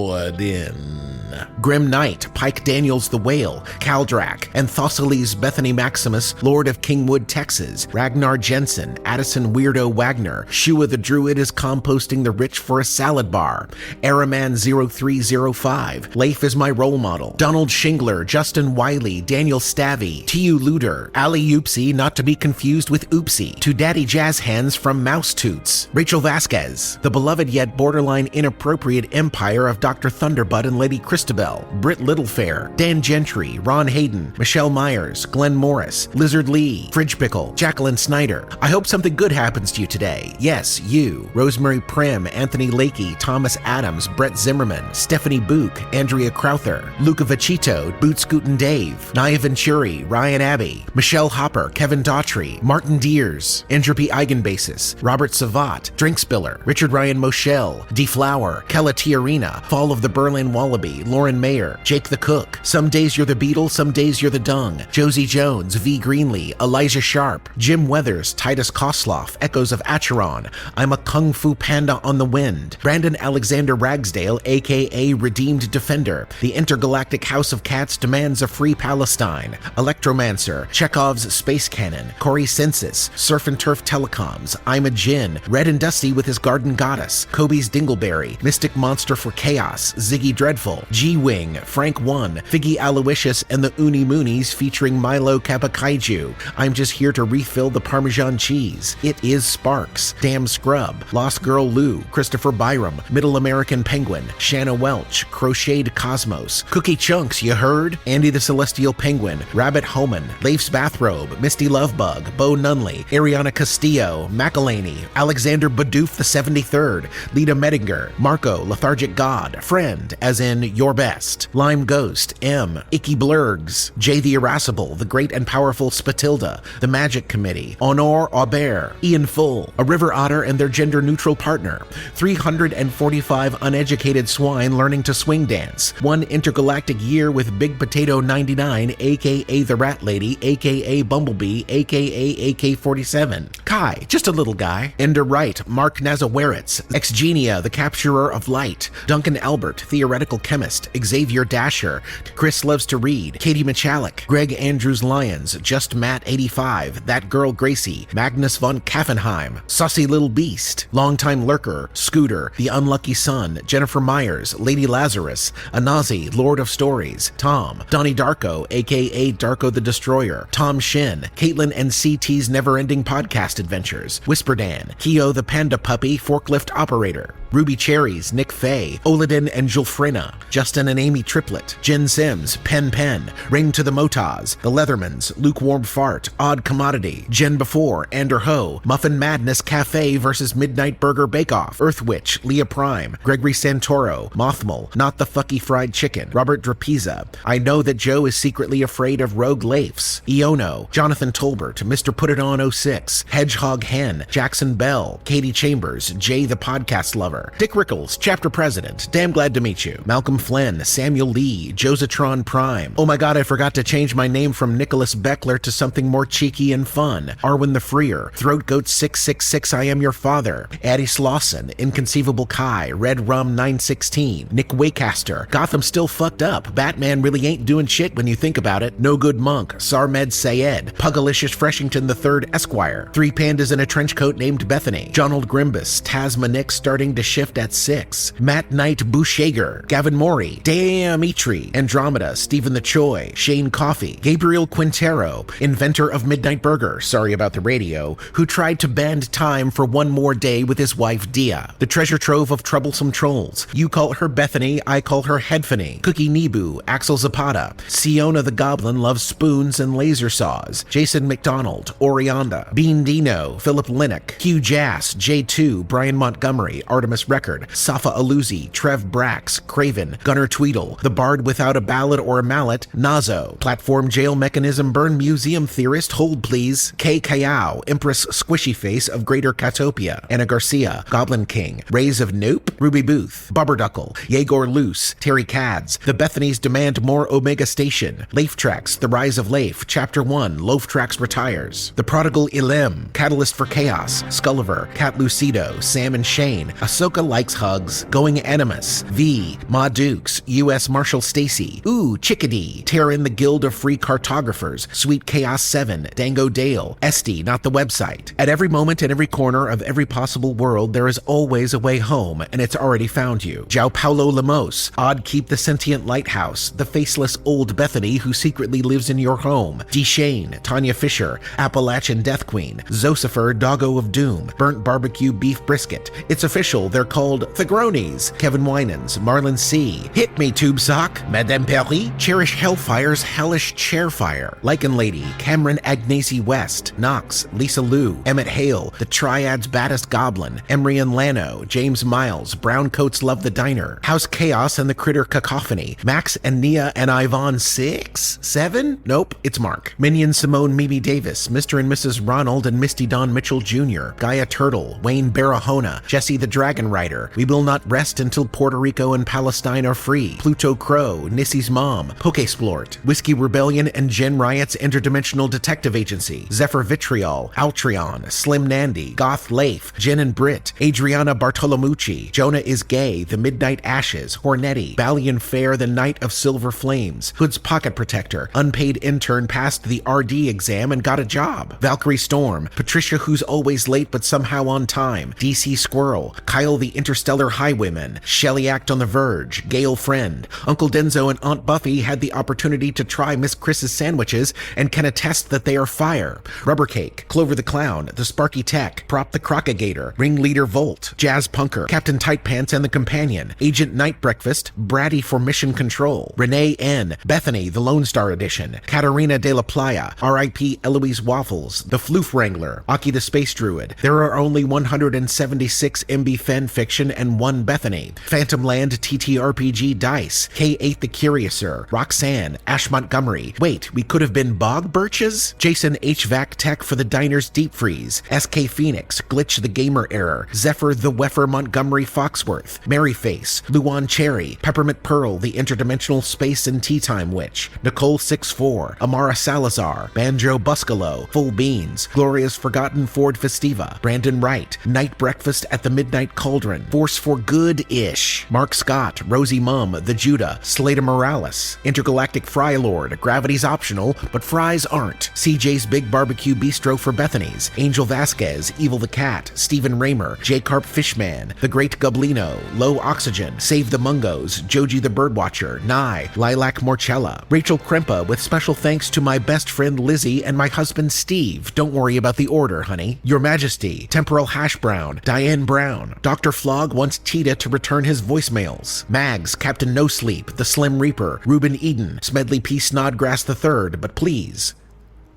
Grim Knight, Pike Daniels the Whale, Kaldrak, Anthocyles Bethany Maximus, Lord of Kingwood, Texas, Ragnar Jensen, Addison Weirdo Wagner, Shua the Druid is composting the rich for a salad bar, Araman 0305, Leif is my role model, Donald Shingler, Justin Wiley, Daniel Stavey, T.U. Luder, Ali Oopsie, not to be confused with Oopsie, to Daddy Jazz Hands from Mouse Toots, Rachel Vasquez, the beloved yet borderline inappropriate empire of Dr. Thunderbud and Lady Christabel, Britt Littlefair, Dan Gentry, Ron Hayden, Michelle Myers, Glenn Morris, Lizard Lee, Fridge Pickle, Jacqueline Snyder. I hope something good happens to you today. Yes, you. Rosemary Prim, Anthony Lakey, Thomas Adams, Brett Zimmerman, Stephanie Book, Andrea Crowther, Luca Vacito, Boots Scootin' Dave, Nia Venturi, Ryan Abbey, Michelle Hopper, Kevin Daughtry, Martin Deers, Entropy Eigenbasis, Robert Savat, Drinkspiller, Richard Ryan Moschel, Deflower, Kella Tiarina, Fall of the Berlin Wallaby, Lauren Mayer, Jake the Cook, Some Days You're the Beetle, Some Days You're the Dung, Josie Jones, V. Greenlee, Elijah Sharp, Jim Weathers, Titus Kosloff, Echoes of Acheron, I'm a Kung Fu Panda on the Wind, Brandon Alexander Ragsdale, aka Redeemed Defender, The Intergalactic House of Cats demands a free Palestine, Electromancer, Chekhov's Space Cannon, Corey Census, Surf and Turf Telecoms, I'm a Djinn, Red and Dusty with his Garden Goddess, Kobe's Dingleberry, Mystic Monster for Chaos, Ziggy Dreadful, G-Wing, Frank One, Figgy Aloysius and the Uni Moonies featuring Milo Kappa Kaiju. I'm just here to refill the Parmesan cheese. It is Sparks, Damn Scrub, Lost Girl Lou, Christopher Byram, Middle American Penguin, Shanna Welch, Crocheted Cosmos, Cookie Chunks, you heard? Andy the Celestial Penguin, Rabbit Homan, Leif's Bathrobe, Misty Lovebug, Bo Nunley, Ariana Castillo, McElhaney, Alexander Badoof the 73rd, Lita Medinger, Marco, Lethargic God, Friend, as in Your Best, Lime Ghost, M, Icky Blurgs, Jay the Irascible, The Great and Powerful Spatilda, The Magic Committee, Honor Aubert, Ian Full, A River Otter and their gender-neutral partner, 345 uneducated swine learning to swing dance, one intergalactic year with Big Potato 99, aka The Rat Lady, aka Bumblebee, aka AK-47, Kai, just a little guy, Ender Wright, Mark Nazawaritz, Exgenia, The Capturer of Light, Duncan Albert, Theoretical Chemist, Xavier Dasher, Chris Loves to Read, Katie Michalik, Greg Andrews Lyons, Just Matt 85, That Girl Gracie, Magnus von Kaffenheim, Saucy Little Beast, Longtime Lurker, Scooter, The Unlucky Son, Jennifer Myers, Lady Lazarus, Anazi, Lord of Stories, Tom, Donnie Darko, aka Darko the Destroyer, Tom Shin, Caitlin and CT's Never-Ending Podcast Adventures, Whisper Dan, Keo the Panda Puppy, Forklift Operator, Ruby Cherries, Nick Fay, Oladin and Julfrina, Justin and Amy Triplet, Jen Sims, Pen, Ring to the Motaz, The Leathermans, Lukewarm Fart, Odd Commodity, Jen Before, Ander Ho, Muffin Madness Cafe vs. Midnight Burger Bake Off, Earth Witch, Leah Prime, Gregory Santoro, Mothmal, Not the Fucky Fried Chicken, Robert Drapiza, I Know That Joe is Secretly Afraid of Rogue Leifs, Iono, Jonathan Tolbert, Mr. Put It On 06, Hedgehog Hen, Jackson Bell, Katie Chambers, Jay the Podcast Lover, Dick Rickles, Chapter President, Damn Glad to Meet You, Malcolm Flynn, Samuel Lee, Josatron Prime, Oh My God, I Forgot to Change My Name from Nicholas Beckler to something more cheeky and fun, Arwen the Freer, Throat Goat 666, I Am Your Father, Addie Slauson, Inconceivable Kai, Red Rum 916, Nick Waycaster, Gotham Still Fucked Up, Batman Really Ain't Doing Shit When You Think About It, No Good Monk, Sarmed Sayed, Pugalicious Freshington III Esquire, Three Pandas in a Trench Coat Named Bethany, Jonald Grimbus, Tasma Nick starting to shift at 6, Matt Knight Bushager, Gavin Morey, Damn Eitri, Andromeda, Stephen the Choi, Shane Coffey, Gabriel Quintero, inventor of Midnight Burger, sorry about the radio, who tried to bend time for one more day with his wife Dia, the treasure trove of troublesome trolls, you call her Bethany, I call her Headphany, Cookie Nebu, Axel Zapata, Siona the Goblin loves spoons and laser saws, Jason McDonald, Orionda, Bean Dino, Philip Linnick, Hugh Jass, J2, Brian Montgomery, Artemis Record, Safa Aluzi, Trev Brax, Craven, Gunnar Tweedle, The Bard Without a Ballad or a Mallet, Nazo, Platform Jail Mechanism Burn Museum Theorist, Hold Please, K. Kayao, Empress Squishy Face of Greater Catopia, Anna Garcia, Goblin King, Rays of Nope, Ruby Booth, Bubberduckle, Yegor Luce, Terry Cads, The Bethany's Demand More Omega Station, Leif Tracks, The Rise of Leif, Chapter 1, Loaf Tracks Retires, The Prodigal Ilem, Catalyst for Chaos, Sculliver, Cat Lucido, Sam and Shane, Ahsoka Likes Hugs, Going Animus, V, Ma Dukes, U.S. Marshal Stacy, Ooh, Chickadee, Terra in the Guild of Free Cartographers, Sweet Chaos 7, Dango Dale, Esty, Not the Website. At every moment and every corner of every possible world, there is always a way home, and it's already found you. João Paulo Lemos, Odd Keep the Sentient Lighthouse, the faceless old Bethany who secretly lives in your home, D. Shane, Tanya Fisher, Appalachian Death Queen, Zosifer, Doggo of Doom, Burnt Barbecue Beef Brisket. It's official, they're called Thagronies, Kevin Winans, Marlon C., Hit Me Tube Sock, Madame Perry, Cherish Hellfire's Hellish Chairfire, Lycan Lady, Cameron Agnesi West, Knox, Lisa Lou, Emmett Hale, The Triad's Baddest Goblin, Emery and Lano, James Miles, Brown Coats Love the Diner, House Chaos and the Critter Cacophony, Max and Nia and Ivan 6? 7? Nope, it's Mark. Minion Simone Mimi Davis, Mr. and Mrs. Ronald and Misty Don Mitchell Jr., Gaia Turtle, Wayne Barahona, Jesse the Dragon Rider, We Will Not Rest Until Puerto Rico and Palestine Are Free, Pluto Crow, Nissy's Mom, Pokesplort, Whiskey Rebellion and Gen Riot's Interdimensional Detective Agency, Zephyr Vitriol, Altreon, Slim Nandy, Goth Leif, Jen and Britt, Adriana Bartolomucci, Jonah is Gay, The Midnight Ashes, Hornetti, Balian Fair, The Night of Silver Flames, Hood's Pocket Protector, Unpaid Intern passed the RD exam and got a job, Valkyrie Storm, Patricia Who's Always Late But Somehow on Time, DC Squirrel, Kyle the Interstellar Highwayman, Shelly Act on the Verge, Gail Friend, Uncle Denzo and Aunt Buffy had the opportunity to try Miss Chris's sandwiches and can attest that they are fire, Rubber Cake, Clover the Clown, The Sparky Tech, Prop the Crocagator, Ringleader Volt, Jazz Punker, Captain Tightpants and the Companion, Agent Night Breakfast, Bratty for Mission Control, Renee N., Bethany, the Lone Star Edition, Katarina de la Playa, R.I.P. Eloise Waffles, The Floof Wrangler, Aki the Space Druid. There are only 176 MB fan fiction and one Bethany, Phantom Land TTRPG Dice, K8 the Curiouser, Roxanne, Ash Montgomery. Wait, we could have been Bog Birches? Jason HVAC Tech for the Diner's Deep Freeze, SK Phoenix, Glitch the Gamer Error, Zephyr the Weffer Montgomery Foxworth, Maryface, Luan Cherry, Peppermint Pearl the Interdimensional Space and Tea Time Witch, Nicole 64, Amara Salazar, Banjo Buscalo, Full Beans, Gloria's Forgotten Ford Festiva, Brandon Wright, Night Breakfast at the Midnight Cauldron, Force for Good-ish, Mark Scott, Rosie Mum, The Judah, Slater Morales, Intergalactic Fry Lord, Gravity's optional, but fries aren't, CJ's Big Barbecue Bistro for Bethany's, Angel Vasquez, Evil the Cat, Stephen Raymer, J-Carp Fishman, The Great Goblino, Low Oxygen, Save the Mungos, Joji the Birdwatcher, Nye, Lilac Morchella, Rachel Krempa with special thanks to my best friend Lizzie and my husband Steve. Don't worry about the order, honey. Your Majesty, Temporal Hash Brown, Diane Brown, Dr. Flog wants Tita to return his voicemails, Mags, Captain No Sleep, The Slim Reaper, Reuben Eden, Smedley P. Snodgrass III, but please,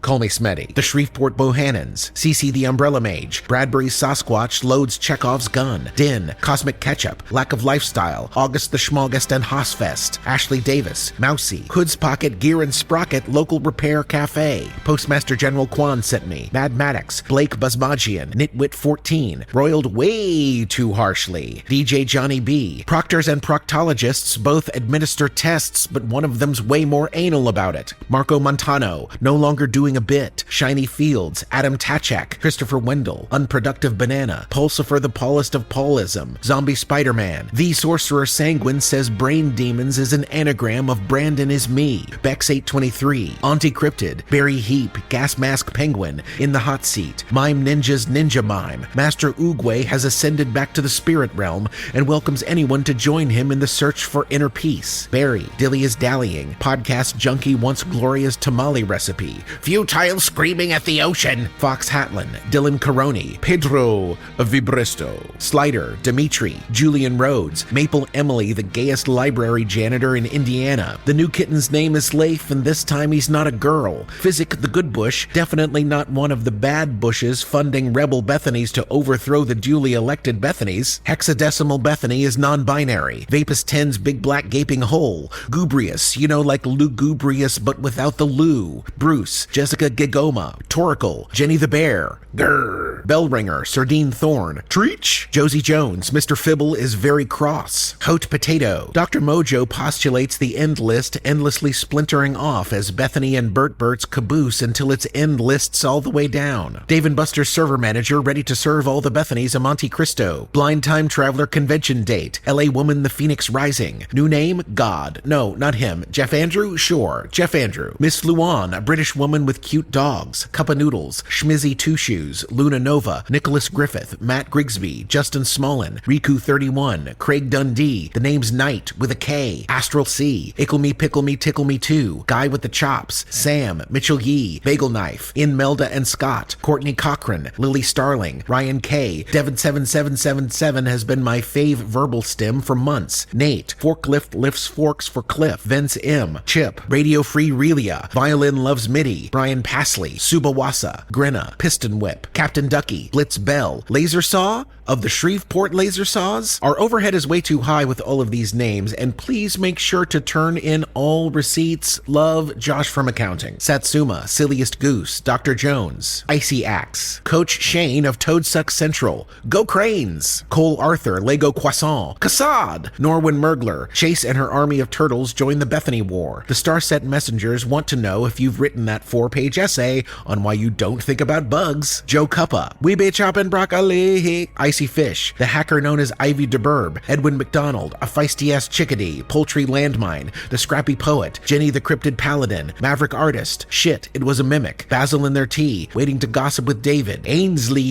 Call me Smetty. The Shreveport Bohannons, CC the Umbrella Mage, Bradbury's Sasquatch loads Chekhov's gun, Din, Cosmic Ketchup, Lack of Lifestyle, August the Schmogest and Hossfest, Ashley Davis, Mousy, Hood's Pocket, Gear and Sprocket, Local Repair Cafe, Postmaster General Quan sent me, Mad Maddox, Blake Busmagian, Nitwit 14, Roiled way too harshly, DJ Johnny B, Proctors and Proctologists both administer tests, but one of them's way more anal about it, Marco Montano, no longer doing a bit, Shiny Fields, Adam Tachak, Christopher Wendell, Unproductive Banana, Pulsifer the Paulist of Paulism, Zombie Spider-Man, The Sorcerer Sanguine says Brain Demons is an anagram of Brandon is me, Bex823, Auntie Cryptid, Barry Heap, Gas Mask Penguin, In the Hot Seat, Mime Ninja's Ninja Mime, Master Oogway has ascended back to the spirit realm and welcomes anyone to join him in the search for inner peace. Barry, Dilly is dallying, Podcast Junkie wants Gloria's tamale recipe, Futile screaming at the ocean, Fox Hatlin, Dylan Caroni, Pedro Vibristo, Slider, Dimitri, Julian Rhodes, Maple Emily, the gayest library janitor in Indiana. The new kitten's name is Leif, and this time he's not a girl. Physic the Good Bush, definitely not one of the bad bushes funding rebel Bethanies to overthrow the duly elected Bethanies. Hexadecimal Bethany is non-binary. Vapus 10's big black gaping hole. Gubrious, you know, like lugubrious but without the lu. Bruce, Jessica Gigoma, Torricle, Jenny the Bear, Grrr, Bellringer, Sardine Thorn, Treach, Josie Jones, Mr. Fibble is very cross, Coat Potato. Dr. Mojo postulates the end list endlessly splintering off as Bethany and Bert's caboose until its end lists all the way down. Dave and Buster's server manager ready to serve all the Bethanies a Monte Cristo. Blind Time Traveler convention date, LA Woman the Phoenix Rising. New name, God. No, not him. Jeff Andrew? Sure, Jeff Andrew. Miss Luan, a British woman with cute dogs. Cup of Noodles, Schmizzy Two Shoes, Luna Nova, Nicholas Griffith, Matt Grigsby, Justin Smolin, Riku 31, Craig Dundee, the name's Knight with a K, Astral C, Ickle Me Pickle Me Tickle Me Too, Guy with the Chops, Sam, Mitchell Yee, Bagel Knife, In Melda and Scott, Courtney Cochran, Lily Starling, Ryan K, Devin7777 has been my fave verbal stem for months, Nate, Forklift lifts forks for Cliff, Vince M, Chip, Radio Free Relia, Violin Loves MIDI, Brian Pasley, Subawasa, Grenna, Piston Whip, Captain Ducky, Blitz Bell, Laser Saw of the Shreveport Laser Saws. Our overhead is way too high with all of these names, and please make sure to turn in all receipts. Love, Josh from accounting. Satsuma, Silliest Goose, Dr. Jones, Icy Axe, Coach Shane of Toadsuck Central, Go Cranes, Cole Arthur, Lego Croissant, Kassad, Norwin Mergler, Chase and her army of turtles join the Bethany War. The Starset Messengers want to know if you've written that 4-page essay on why you don't think about bugs. Joe Cuppa, We Be Choppin' Broccoli, Icy Fish, the hacker known as Ivy DeBurb, Edwin McDonald, a feisty-ass chickadee, Poultry Landmine, the Scrappy Poet, Jenny the Cryptid Paladin, Maverick Artist, Shit, It Was a Mimic, Basil in Their Tea, Waiting to Gossip with David, Ainsley,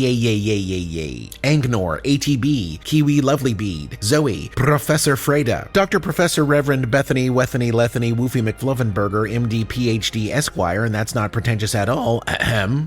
Angnor, ATB, Kiwi Lovely Bead, Zoe, Professor Freda, Dr. Professor Reverend Bethany Wethany Lethany Woofy McFluffenberger, MD PhD Esquire, and that's not pretentious at all,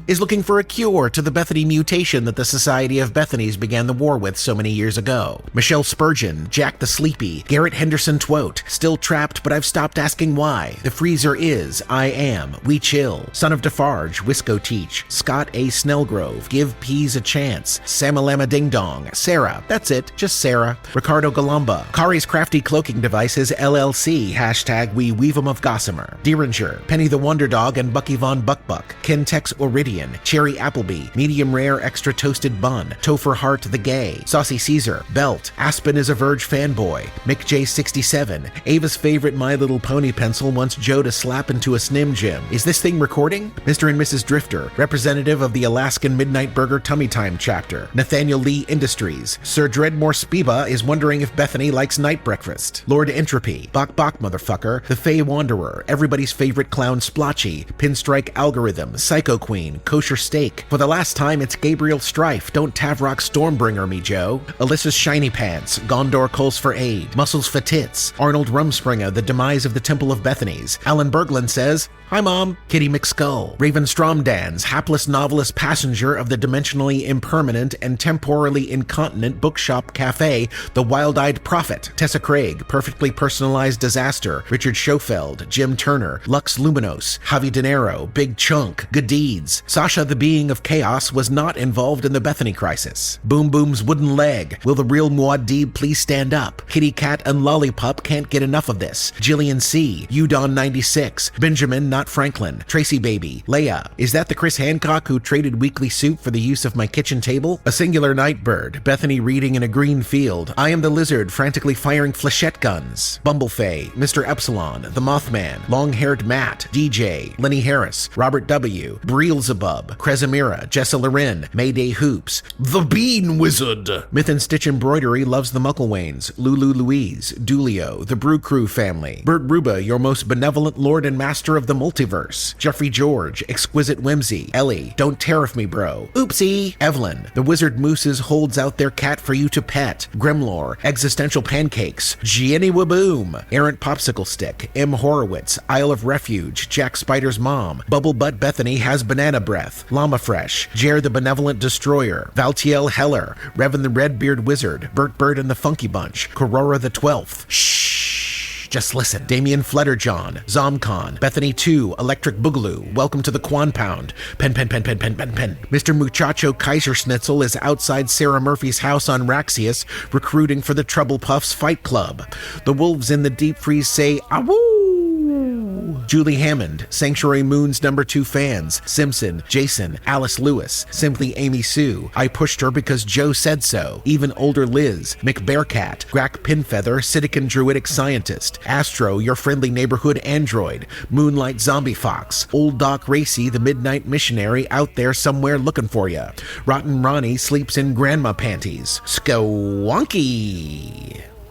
is looking for a cure to the Bethany mutation that the Society of Bethanies began the war with so many years ago. Michelle Spurgeon, Jack the Sleepy, Garrett Henderson Twote, still trapped but I've stopped asking why. The freezer is, I am, We Chill, Son of Defarge, Wisco Teach, Scott A. Snellgrove, Give Peas a Chance, Samalama Ding Dong, Sarah, that's it, just Sarah, Ricardo Galamba, Kari's Crafty Cloaking Devices LLC, hashtag We Weave 'em of Gossamer, Deeringer, Penny the Wonder Dog and Bucky Von Buckbuck, Kentex Iridian, Cherry Appleby, Medium Rare Extra Toasted Bun, Topher Hart the Gay, Saucy Caesar, Belt, Aspen is a Verge fanboy, Mick J67, Ava's favorite My Little Pony pencil wants Joe to slap into a Snim Jim. Is this thing recording? Mr. and Mrs. Drifter, representative of the Alaskan Midnight Burger Tummy Time chapter, Nathaniel Lee Industries, Sir Dreadmore Spiba is wondering if Bethany likes night breakfast, Lord Entropy, Bok motherfucker, The Fey Wanderer, everybody's favorite clown Splotchy, Pinstrike Algorithm, Psycho Queen, Kosher Steak. For the last time, it's Gabriel Strife, Don't Tavrock Stormbreaker bringer me, Joe. Alyssa's shiny pants, Gondor calls for aid, muscles for tits, Arnold Rumspringa, the demise of the Temple of Bethany's. Alan Berglund says, "Hi, Mom." Kitty McSkull. Raven Stromdans, hapless novelist passenger of the dimensionally impermanent and temporally incontinent bookshop cafe, The Wild-Eyed Prophet. Tessa Craig, perfectly personalized disaster. Richard Schofeld, Jim Turner, Lux Luminos, Javi De Niro, Big Chunk, Good Deeds. Sasha, the being of chaos, was not involved in the Bethany crisis. Boom Boom's wooden leg. Will the real Muad'Dib please stand up? Kitty Cat and Lollipop can't get enough of this. Jillian C. Udon 96. Benjamin, not Franklin. Tracy Baby. Leia. Is that the Chris Hancock who traded weekly soup for the use of my kitchen table? A singular nightbird. Bethany reading in a green field. I am the lizard frantically firing flechette guns. Bumblefay. Mr. Epsilon. The Mothman. Long-haired Matt. DJ. Lenny Harris. Robert W. Breelzebub. Kresimira. Jessa Loren. Mayday Hoops. The Bean Wizard. Myth and Stitch Embroidery loves the Mucklewains. Lulu Louise. Dulio. The Brew Crew family. Bert Ruba, your most benevolent lord and master of the multiverse. Jeffrey George. Exquisite Whimsy. Ellie. Don't tariff me, bro. Oopsie. Evelyn. The Wizard Mooses holds out their cat for you to pet. Grimlore. Existential Pancakes. Jenny Waboom. Errant Popsicle Stick. M. Horowitz. Isle of Refuge. Jack Spider's mom. Bubble Butt Bethany has banana breath. Llama Fresh. Jer the Benevolent Destroyer. Valtiel Heller. Revan the Redbeard Wizard. Bert Bird and the Funky Bunch. Corora the 12th. Shh. Just listen. Damian Flutterjohn. Zomcon. Bethany 2. Electric Boogaloo. Welcome to the Quan Pound. Pen. Mr. Muchacho Kaiserschnitzel is outside Sarah Murphy's house on Raxius, recruiting for the Trouble Puffs Fight Club. The wolves in the deep freeze say, "Awoo!" Julie Hammond, Sanctuary Moon's #2 fans, Simpson, Jason, Alice Lewis, Simply Amy Sue, I pushed her because Joe said so, even older Liz, McBearcat, Grack Pinfeather, Sidican Druidic Scientist, Astro, your friendly neighborhood android, Moonlight Zombie Fox, Old Doc Racy, the Midnight Missionary out there somewhere looking for ya, Rotten Ronnie sleeps in grandma panties, Skowonky.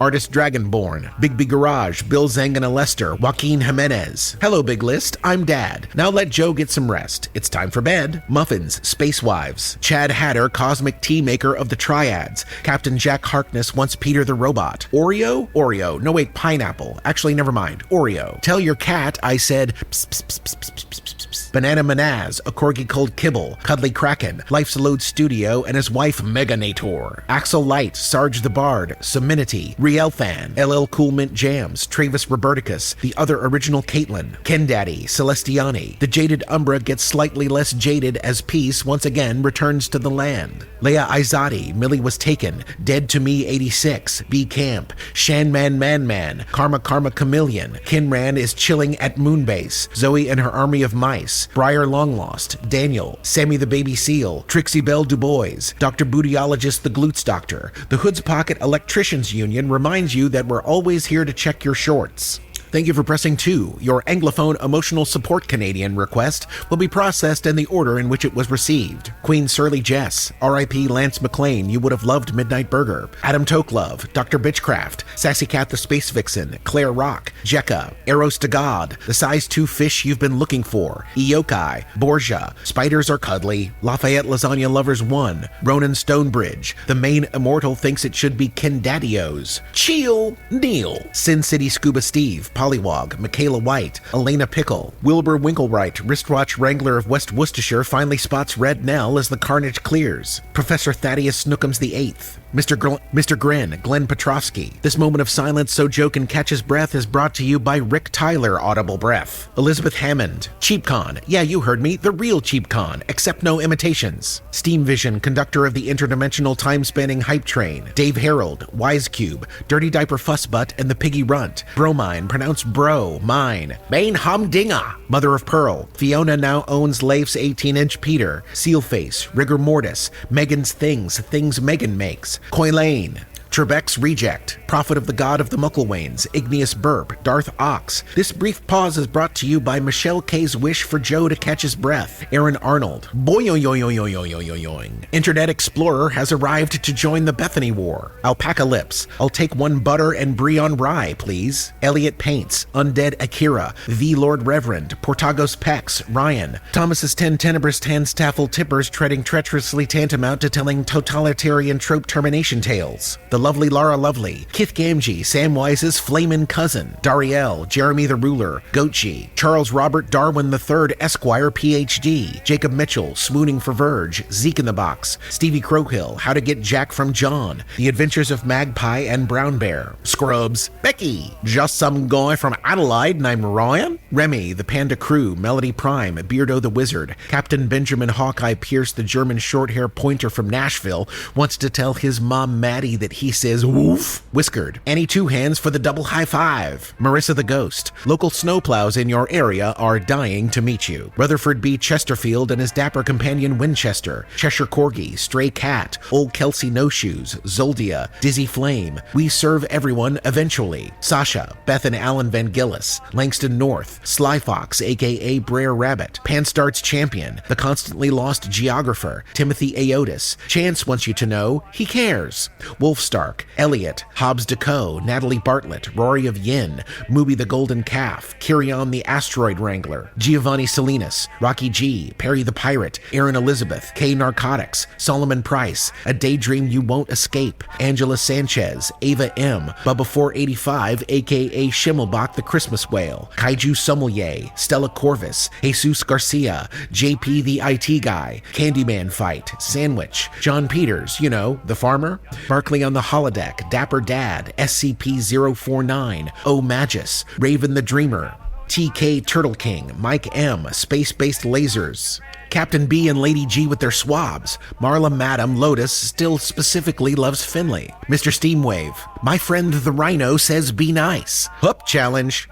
Artist Dragonborn, Bigby Garage, Bill Zangana Lester, Joaquin Jimenez. Hello, Big List. I'm Dad. Now let Joe get some rest. It's time for bed. Muffins, Space Wives. Chad Hatter, Cosmic Tea Maker of the Triads. Captain Jack Harkness wants Peter the Robot. Oreo. No, wait, pineapple. Actually, never mind. Oreo. Tell your cat I said pss, pss, pss, pss, pss, pss, pss, pss. Banana Manaz, a corgi called Kibble. Cuddly Kraken, Life's a Load Studio, and his wife Meganator. Axel Light, Sarge the Bard, Seminity, Rielthan, LL Cool Mint Jams, Travis Roberticus, the other original Caitlin, Ken Daddy, Celestiani. The jaded Umbra gets slightly less jaded as peace once again returns to the land. Leia Izadi, Millie Was Taken, Dead to Me 86, B Camp, Shanman Man, Karma Chameleon, Kinran is chilling at Moonbase, Zoe and her army of mice, Briar Longlost, Daniel, Sammy the Baby Seal, Trixie Belle Dubois, Dr. Bootyologist the Glutes Doctor. The Hood's Pocket Electricians Union reminds you that we're always here to check your shorts. Thank you for pressing 2. Your Anglophone Emotional Support Canadian request will be processed in the order in which it was received. Queen Surly Jess, R.I.P. Lance McLean, you would have loved Midnight Burger. Adam Tokelove, Dr. Bitchcraft, Sassy Cat the Space Vixen, Claire Rock, Jekka, Eros to God, the size 2 fish you've been looking for, Iokai, Borgia, Spiders Are Cuddly, Lafayette Lasagna Lovers 1, Ronan Stonebridge, the main immortal thinks it should be Kendadios, Cheel, Neal, Sin City Scuba Steve, Pollywog, Michaela White, Elena Pickle, Wilbur Winklewright, wristwatch wrangler of West Worcestershire finally spots Red Nell as the carnage clears. Professor Thaddeus Snookums VIII, Mr. Grin, Glenn Petrovsky. This moment of silence so Joe can catch his breath is brought to you by Rick Tyler Audible Breath. Elizabeth Hammond, CheapCon. Yeah, you heard me, the real CheapCon, except no imitations. Steam Vision, conductor of the interdimensional time-spanning hype train. Dave Harold, Wisecube, Dirty Diaper Fussbutt, and the Piggy Runt. Bromine, pronounced bro, mine. Bane Humdinga, Mother of Pearl. Fiona now owns Leif's 18-inch Peter. Sealface, Rigor Mortis, Megan's Things Megan Makes. Coylane, Trebek's Reject, Prophet of the God of the Mucklewains, Igneous Burp, Darth Ox. This brief pause is brought to you by Michelle K's wish for Joe to catch his breath. Aaron Arnold, boing. Internet Explorer has arrived to join the Bethany War. Alpaca Lips, I'll take one butter and brie on rye, please. Elliot Paints, Undead Akira, The Lord Reverend, Portagos Pex, Ryan, Thomas's 10 Tenebris Tanstaffel Tippers treading treacherously tantamount to telling totalitarian trope termination tales. The lovely Lara Lovely, Kith Gamgee, Samwise's flamin' cousin, Dariel, Jeremy the Ruler, Goatgee, Charles Robert Darwin III, Esquire, PhD, Jacob Mitchell, Swooning for Verge, Zeke in the Box, Stevie Crowhill, How to Get Jack from John, The Adventures of Magpie and Brown Bear, Scrubs, Becky, Just Some Guy from Adelaide named Ryan, Remy, The Panda Crew, Melody Prime, Beardo the Wizard, Captain Benjamin Hawkeye Pierce, the German short-hair pointer from Nashville, wants to tell his mom Maddie that he says woof, Whiskered, Annie Two Hands for the double high five, Marissa the Ghost, local snowplows in your area are dying to meet you, Rutherford B. Chesterfield and his dapper companion Winchester, Cheshire Corgi, Stray Cat, Old Kelsey No Shoes, Zoldia, Dizzy Flame, We Serve Everyone Eventually, Sasha, Beth and Alan Van Gillis, Langston North, Sly Fox aka Brer Rabbit, Panstart's Champion, The Constantly Lost Geographer, Timothy Aotis, Chance wants you to know he cares, Wolf Stark, Elliot, Hobbs DeCo, Natalie Bartlett, Rory of Yin, Mooby the Golden Calf, Kyrion the Asteroid Wrangler, Giovanni Salinas, Rocky G, Perry the Pirate, Aaron Elizabeth, K Narcotics, Solomon Price, A Daydream You Won't Escape, Angela Sanchez, Ava M, Bubba 485 aka Schimmelbach the Christmas Whale, Kaiju Sommelier, Stella Corvus, Jesus Garcia, JP the IT Guy, Candyman Fight, Sandwich, John Peters, you know, the farmer, Barkley on the Holodeck, Dapper Dad, SCP-049, O Magus, Raven the Dreamer, TK Turtle King, Mike M, Space-Based Lasers, Captain B and Lady G with their swabs, Marla Madam Lotus still specifically loves Finlay, Mr. Steamwave, my friend the Rhino says be nice, Hup Challenge,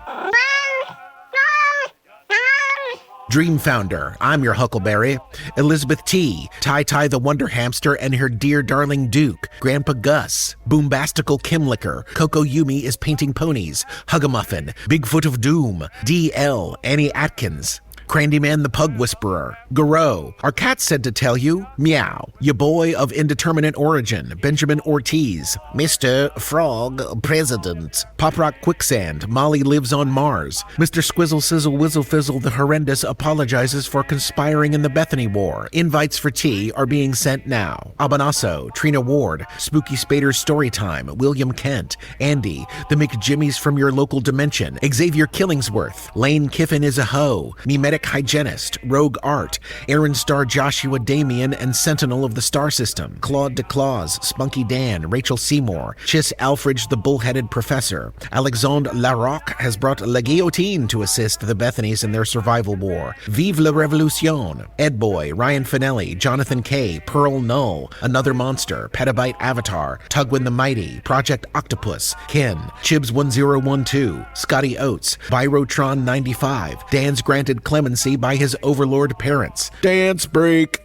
Dream Founder, I'm your Huckleberry, Elizabeth T, Ty the Wonder Hamster and her dear darling Duke, Grandpa Gus, Boombastical Kimlicker, Coco Yumi is painting ponies, Hug-a-Muffin, Bigfoot of Doom, DL, Annie Atkins, Crandyman the Pug Whisperer, Garou, our cat said to tell you, meow, your boy of indeterminate origin, Benjamin Ortiz, Mr. Frog, President, Pop Rock Quicksand, Molly Lives on Mars, Mr. Squizzle Sizzle Whizzle Fizzle the Horrendous apologizes for conspiring in the Bethany War. Invites for tea are being sent now. Abanasso, Trina Ward, Spooky Spader's Storytime, William Kent, Andy, the McJimmies from your local dimension, Xavier Killingsworth, Lane Kiffin is a hoe, Mimetic Hygienist, Rogue Art, Aaron Star Joshua Damien and Sentinel of the Star System, Claude DeClaws, Spunky Dan, Rachel Seymour, Chis Alfridge the Bullheaded Professor, Alexandre Larocque has brought La Guillotine to assist the Bethanies in their survival war, Vive la Revolution, Ed Boy, Ryan Finelli, Jonathan K, Pearl Null, Another Monster, Petabyte Avatar, Tugwin the Mighty, Project Octopus, Ken, Chibs 1012, Scottie Oates, Virotron 95, Dan's Granted Clemency by his overlord parents. Dance break.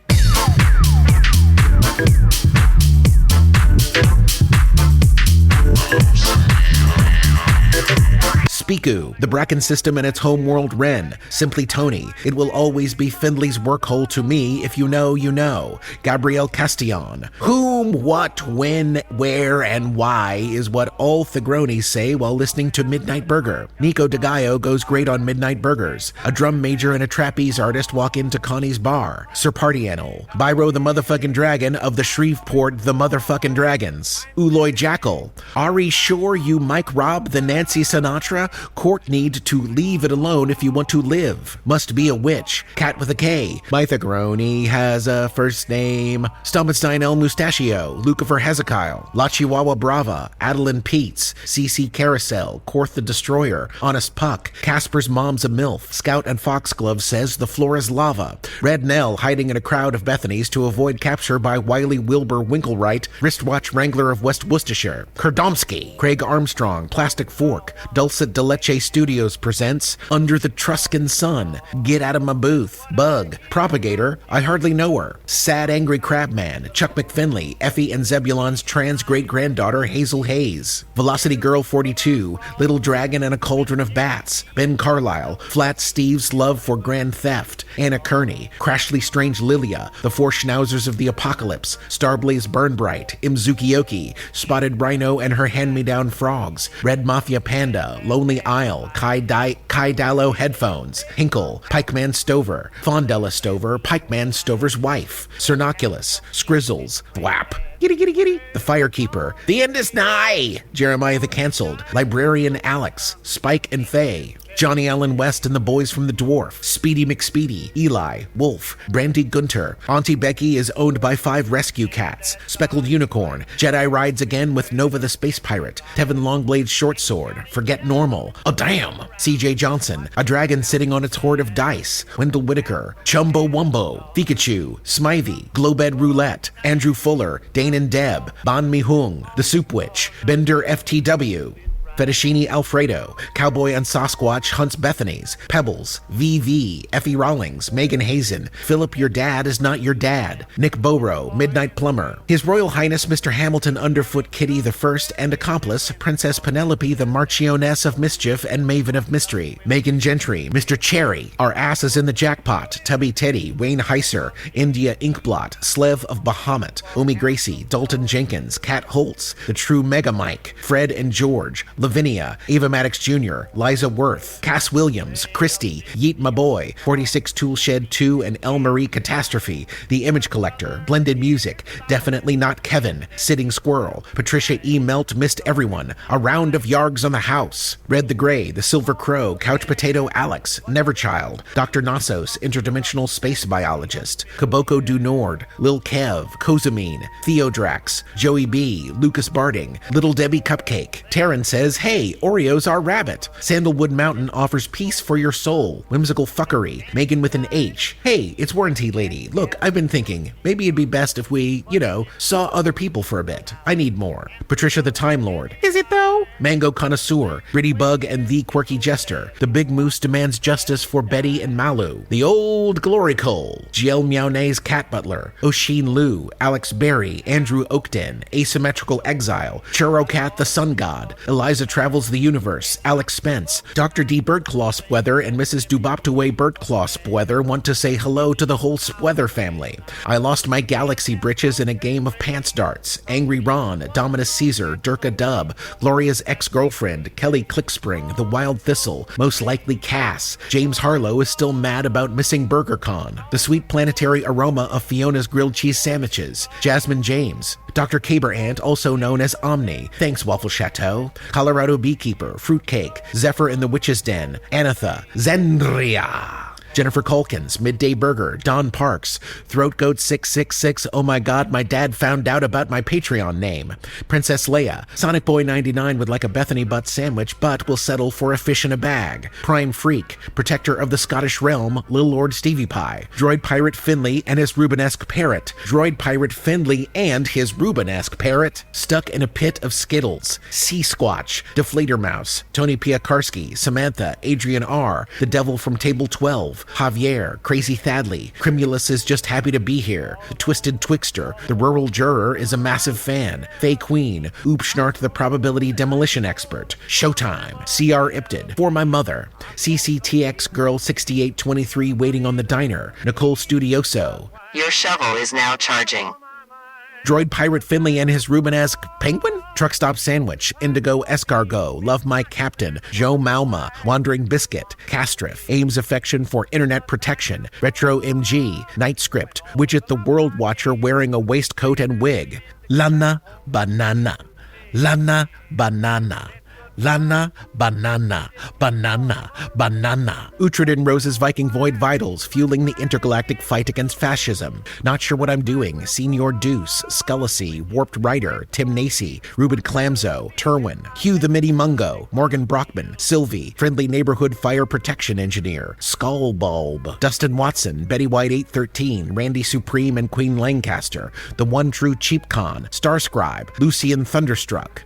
Spiku, the Bracken system and its homeworld Ren. Simply Tony. It will always be Findley's workhole to me. If you know, you know. Gabrielle Castillon. Whom, what, when, where, and why is what all Thigronis say while listening to Midnight Burger. Nico DeGaio goes great on Midnight Burgers. A drum major and a trapeze artist walk into Connie's bar. Sir Party Animal. Byro the motherfucking dragon of the Shreveport the motherfucking dragons. Uloy Jackal. Ari sure you Mike Robb the Nancy Sinatra? Court need to leave it alone if you want to live. Must be a witch. Cat with a K. My Thigroni has a first name. Stumpenstein El Mustachio. Lucifer Hezekiah. La Chihuahua Brava. Adeline Peets. CC Carousel. Korth the Destroyer. Honest Puck. Casper's mom's a MILF. Scout and Foxglove says the floor is lava. Red Nell hiding in a crowd of Bethanies to avoid capture by Wiley Wilbur Winklewright, wristwatch wrangler of West Worcestershire. Kerdomsky. Craig Armstrong. Plastic Fork. Dulcet Deleche Studios presents Under the Truscan Sun, Get Out of My Booth, Bug, Propagator, I Hardly Know Her, Sad Angry Crabman, Chuck McFinley, Effie and Zebulon's trans great-granddaughter Hazel Hayes, Velocity Girl 42, Little Dragon and a Cauldron of Bats, Ben Carlisle, Flat Steve's Love for Grand Theft, Anna Kearney, Crashly Strange Lilia, The Four Schnauzers of the Apocalypse, Starblaze Burnbright, Imzukioki, Spotted Rhino and Her Hand-Me-Down Frogs, Red Mafia Panda, Lonely Isle, Kai Dallo Headphones, Hinkle, Pikeman Stover, Fondella Stover, Pikeman Stover's Wife, Cernoculus, Scrizzles, Thwap, Giddy Giddy Giddy, The Firekeeper, The End is Nigh, Jeremiah the Cancelled, Librarian Alex, Spike and Faye, Johnny Allen West and the Boys from the Dwarf, Speedy McSpeedy, Eli, Wolf, Brandy Gunter, Auntie Becky is owned by 5 rescue cats, Speckled Unicorn, Jedi Rides Again with Nova the Space Pirate, Tevin Longblade's Short Sword, Forget Normal, Oh Damn, CJ Johnson, A Dragon Sitting on Its Hoard of Dice, Wendell Whitaker, Chumbo Wumbo, Pikachu, Smythe, Glowbed Roulette, Andrew Fuller, Dane and Deb, Ban Mi Hung, The Soup Witch, Bender FTW, Fettuccine Alfredo, Cowboy and Sasquatch Hunts Bethany's, Pebbles, VV, Effie Rawlings, Megan Hazen, Philip Your Dad Is Not Your Dad, Nick Boro, Midnight Plumber, His Royal Highness Mr. Hamilton Underfoot Kitty the First and accomplice, Princess Penelope the Marchioness of Mischief and Maven of Mystery, Megan Gentry, Mr. Cherry, Our Ass is in the Jackpot, Tubby Teddy, Wayne Heiser, India Inkblot, Slev of Bahamut, Omi Gracie, Dalton Jenkins, Kat Holtz, The True Mega Mike, Fred and George, Lavinia, Ava Maddox Jr., Liza Worth, Cass Williams, Christy, Yeet My Boy, 46 Toolshed 2 and El Marie Catastrophe, The Image Collector, Blended Music, Definitely Not Kevin, Sitting Squirrel, Patricia E. Melt Missed Everyone, A Round of Yargs on the House, Red the Gray, The Silver Crow, Couch Potato Alex, Neverchild, Dr. Nassos, Interdimensional Space Biologist, Kaboko Du Nord, Lil Kev, Kozamine, Theodrax, Joey B., Lucas Barding, Little Debbie Cupcake, Taryn says, Hey, Oreos are rabbit. Sandalwood Mountain offers peace for your soul. Whimsical Fuckery. Megan with an H. Hey, it's Warranty Lady. Look, I've been thinking, maybe it'd be best if we, saw other people for a bit. I need more. Patricia the Time Lord. Is it though? Mango Connoisseur. Gritty Bug and the Quirky Jester. The Big Moose demands justice for Betty and Malu. The Old Glory Cole. GL Meowne's Cat Butler. Oshin Liu. Alex Berry. Andrew Oakden. Asymmetrical Exile. Churro Cat the Sun God. Eliza Travels the Universe, Alex Spence, Dr. D. Birdclaw Spweather and Mrs. Duboptaway Birdclaw Spweather want to say hello to the whole Spweather family. I lost my galaxy britches in a game of pants darts. Angry Ron, Dominus Caesar, Durka Dub, Gloria's ex-girlfriend, Kelly Clickspring, The Wild Thistle, Most Likely Cass, James Harlow is still mad about missing BurgerCon, the sweet planetary aroma of Fiona's grilled cheese sandwiches, Jasmine James, Dr. Caber Ant, also known as Omni, thanks Waffle Chateau, Colorado Beekeeper, Fruitcake, Zephyr in the Witch's Den, Anatha, Zendria, Jennifer Culkins, Midday Burger, Don Parks, Throat Goat 666, Oh My God, My Dad Found Out About My Patreon Name, Princess Leia, Sonic Boy 99 would like a Bethany Butt sandwich but will settle for a fish in a bag, Prime Freak, Protector of the Scottish Realm, Lil Lord Stevie Pie, Droid Pirate Finlay and his Rubenesque Parrot, Droid Pirate Finlay and his Rubenesque Parrot, Stuck in a Pit of Skittles, Sea Squatch, Deflator Mouse, Tony Piakarski, Samantha, Adrian R., The Devil from Table 12, Javier, Crazy Thadley, Crimulus is just happy to be here, The Twisted Twixter, The Rural Juror is a massive fan, Faye Queen, Oopschnart the Probability Demolition Expert, Showtime, CR Ipted, For My Mother, CCTX Girl 6823 Waiting on the Diner, Nicole Studioso. Your shovel is now charging. Droid Pirate Finlay and his Rubenesque Penguin? Truck Stop Sandwich, Indigo Escargot, Love My Captain, Joe Malma, Wandering Biscuit, Castriff, Ames Affection for Internet Protection, Retro MG, Night Script, Widget the World Watcher wearing a waistcoat and wig, Lana Banana, Lana Banana. Lana, banana, banana, banana. Uhtred and Rose's Viking Void Vitals, fueling the intergalactic fight against fascism. Not Sure What I'm Doing, Senior Deuce, Scullacy, Warped Rider, Tim Nacy, Ruben Clamzo, Terwin, Hugh the Midi Mungo, Morgan Brockman, Sylvie, Friendly Neighborhood Fire Protection Engineer, Skullbulb, Dustin Watson, Betty White 813, Randy Supreme and Queen Lancaster, The One True Cheap Con, Starscribe, Lucian Thunderstruck.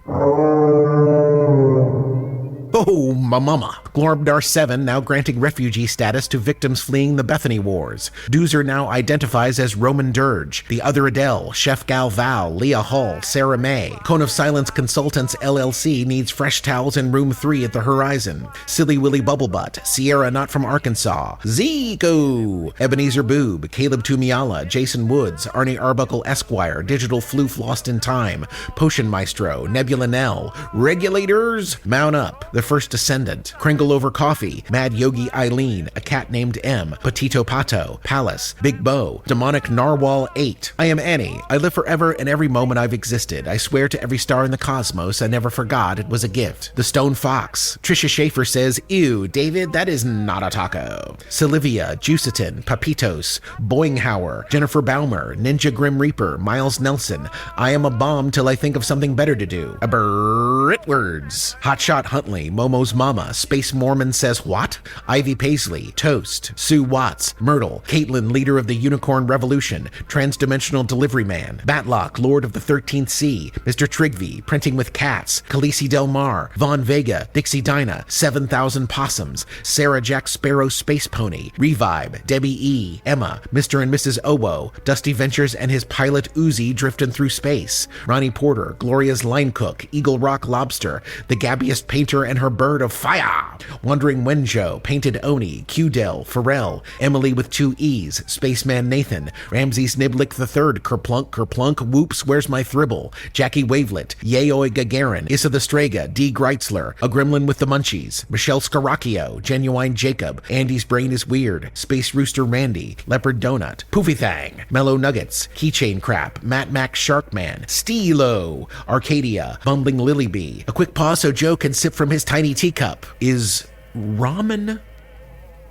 Oh, my mama. Glorbdar 7 now granting refugee status to victims fleeing the Bethany Wars. Doozer now identifies as Roman Dirge. The Other Adele, Chef Gal Val, Leah Hall, Sarah May. Cone of Silence Consultants LLC needs fresh towels in room 3 at the Horizon. Silly Willy Bubblebutt, Sierra Not From Arkansas. Zico, Ebenezer Boob, Caleb Tumiala, Jason Woods, Arnie Arbuckle Esquire, Digital Floof Lost in Time, Potion Maestro, Nebula Nell, Regulators, Mount Up, The First Descendant, Kringle Over Coffee, Mad Yogi Eileen, A Cat Named M, Petito Pato, Palace, Big Bo, Demonic Narwhal 8. I am Annie. I live forever in every moment I've existed. I swear to every star in the cosmos I never forgot it was a gift. The Stone Fox. Trisha Schaefer says, ew, David, that is not a taco. Sylvia, Juicitin, Papitos, Boinghauer, Jennifer Baumer, Ninja Grim Reaper, Miles Nelson. I am a bomb till I think of something better to do. Britwords. Hotshot Huntley, Momo's Mama, Space Mormon Says What? Ivy Paisley, Toast, Sue Watts, Myrtle, Caitlin, Leader of the Unicorn Revolution, Transdimensional Delivery Man, Batlock, Lord of the 13th Sea, Mr. Trigby, Printing with Cats, Khaleesi Del Mar, Von Vega, Dixie Dinah, 7,000 Possums, Sarah Jack Sparrow Space Pony, Revibe, Debbie E, Emma, Mr. and Mrs. Owo, Dusty Ventures and his pilot Uzi drifting through space, Ronnie Porter, Gloria's Line Cook, Eagle Rock Lobster, The Gabbiest Painter and her Bird of Fire, Wandering Wenjo, Painted Oni, Q-Del, Pharrell, Emily with 2 E's, Spaceman Nathan, Ramses Niblick III, Kerplunk, Whoops, Where's My Thribble, Jackie Wavelet, Yaoi Gagarin, Issa the Strega, D. Greitzler, A Gremlin with the Munchies, Michelle Scaracchio, Genuine Jacob, Andy's Brain is Weird, Space Rooster Randy, Leopard Donut, Poofy Thang, Mellow Nuggets, Keychain Crap, Matt Max Sharkman, Steelo, Arcadia, Bumbling Lily Bee. A quick pause so Joe can sip from his tiny teacup. Is ramen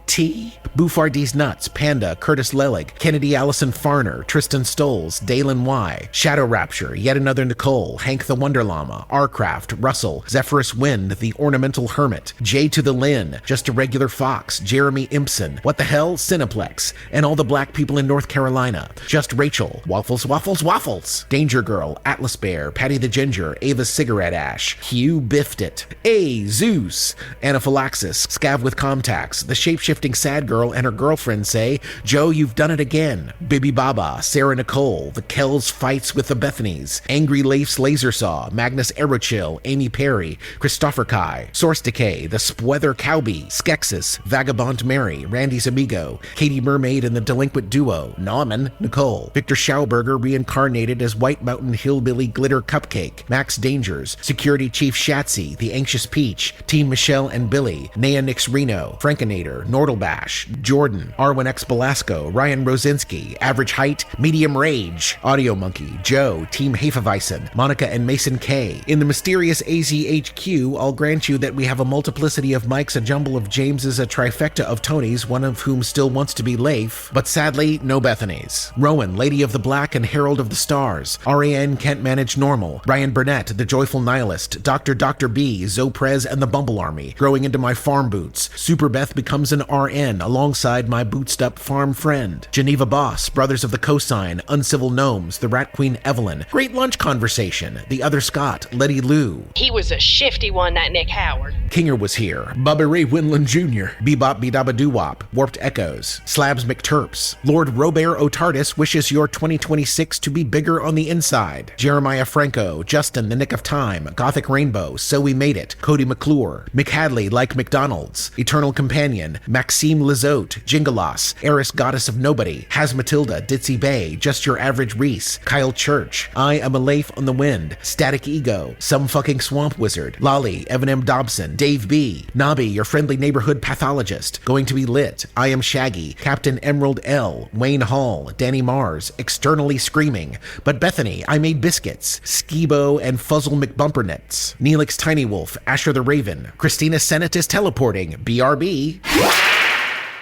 tea? Bouffardis Nuts, Panda, Curtis Lelig, Kennedy Allison Farner, Tristan Stoles, Dalen Y, Shadow Rapture, Yet Another Nicole, Hank the Wonder Llama, Arcraft, Russell, Zephyrus Wind, The Ornamental Hermit, J to the Lynn, Just a Regular Fox, Jeremy Impson, What the Hell, Cineplex, and all the black people in North Carolina, Just Rachel, Waffles, Danger Girl, Atlas Bear, Patty the Ginger, Ava's Cigarette Ash, Hugh Biffed It, A. Zeus, Anaphylaxis, Scav with Comtax, The Shapeshifting Sad Girl and her girlfriend say, Joe, you've done it again. Bibi Baba, Sarah Nicole, The Kells Fights with the Bethanies, Angry Leif's Laser Saw, Magnus Aerochill, Amy Perry, Christopher Kai, Source Decay, The Spweather Cowbie, Skexis, Vagabond Mary, Randy's Amigo, Katie Mermaid and the Delinquent Duo, Nauman, Nicole, Victor Schauberger reincarnated as White Mountain Hillbilly Glitter Cupcake, Max Dangers, Security Chief Shatsy, The Anxious Peach, Team Michelle and Billy, Nea Nix Reno, Frankinator, Nordlebash, Jordan, Arwen X Belasco, Ryan Rosinski, Average Height, Medium Rage, Audio Monkey, Joe, Team Hefeweizen, Monica and Mason K. In the mysterious AZHQ, I'll grant you that we have a multiplicity of Mikes, a jumble of Jameses, a trifecta of Tonys, one of whom still wants to be Leif, but sadly, no Bethanies. Rowan, Lady of the Black and Herald of the Stars, RAN Can't Manage Normal, Brian Burnett, The Joyful Nihilist, Dr. B, Zoprez and the Bumble Army, Growing Into My Farm Boots, Super Beth becomes an RN alongside my bootstup farm friend, Geneva Boss, Brothers of the Cosine, Uncivil Gnomes, The Rat Queen Evelyn, Great Lunch Conversation, The Other Scott, Letty Lou. He was a shifty one, that Nick Howard. Kinger was here, Bubba Ray Winland Jr., Bebop Bedabba Doo-Wop, Warped Echoes, Slabs McTurps, Lord Robert Otardis wishes your 2026 to be bigger on the inside, Jeremiah Franco, Justin The Nick of Time, Gothic Rainbow, So We Made It, Cody McClure, McHadley Like McDonald's, Eternal Companion, Maxime Lizotte, Jingalos, Eris Goddess of Nobody, Has Matilda, Ditzy Bay, Just Your Average Reese, Kyle Church, I Am a Leif on the Wind, Static Ego, Some Fucking Swamp Wizard, Lolly, Evan M. Dobson, Dave B, Nobby, Your Friendly Neighborhood Pathologist, Going to Be Lit, I Am Shaggy, Captain Emerald L, Wayne Hall, Danny Mars, Externally Screaming, But Bethany, I Made Biscuits, Skibo and Fuzzle McBumpernets, Neelix Tiny Wolf, Asher the Raven, Christina Senate is teleporting, BRB.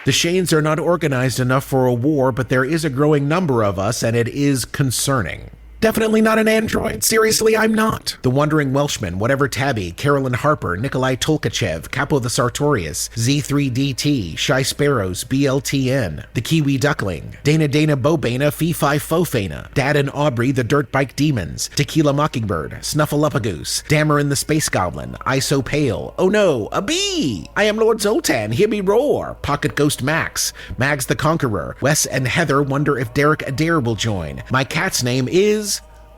The Shanes are not organized enough for a war, but there is a growing number of us, and it is concerning. Definitely not an android. Seriously, I'm not. The Wandering Welshman, Whatever Tabby, Carolyn Harper, Nikolai Tolkachev, Capo the Sartorius, Z3DT, Shy Sparrows, BLTN, The Kiwi Duckling, Dana Bobana, Fee-Fi Fofana, Dad and Aubrey, The Dirt Bike Demons, Tequila Mockingbird, Snuffleupagoose, Dameron the Space Goblin, I So Pale, Oh No, a Bee! I Am Lord Zoltan, Hear Me Roar, Pocket Ghost Max, Mags the Conqueror, Wes and Heather wonder if Derek Adair will join. My cat's name is...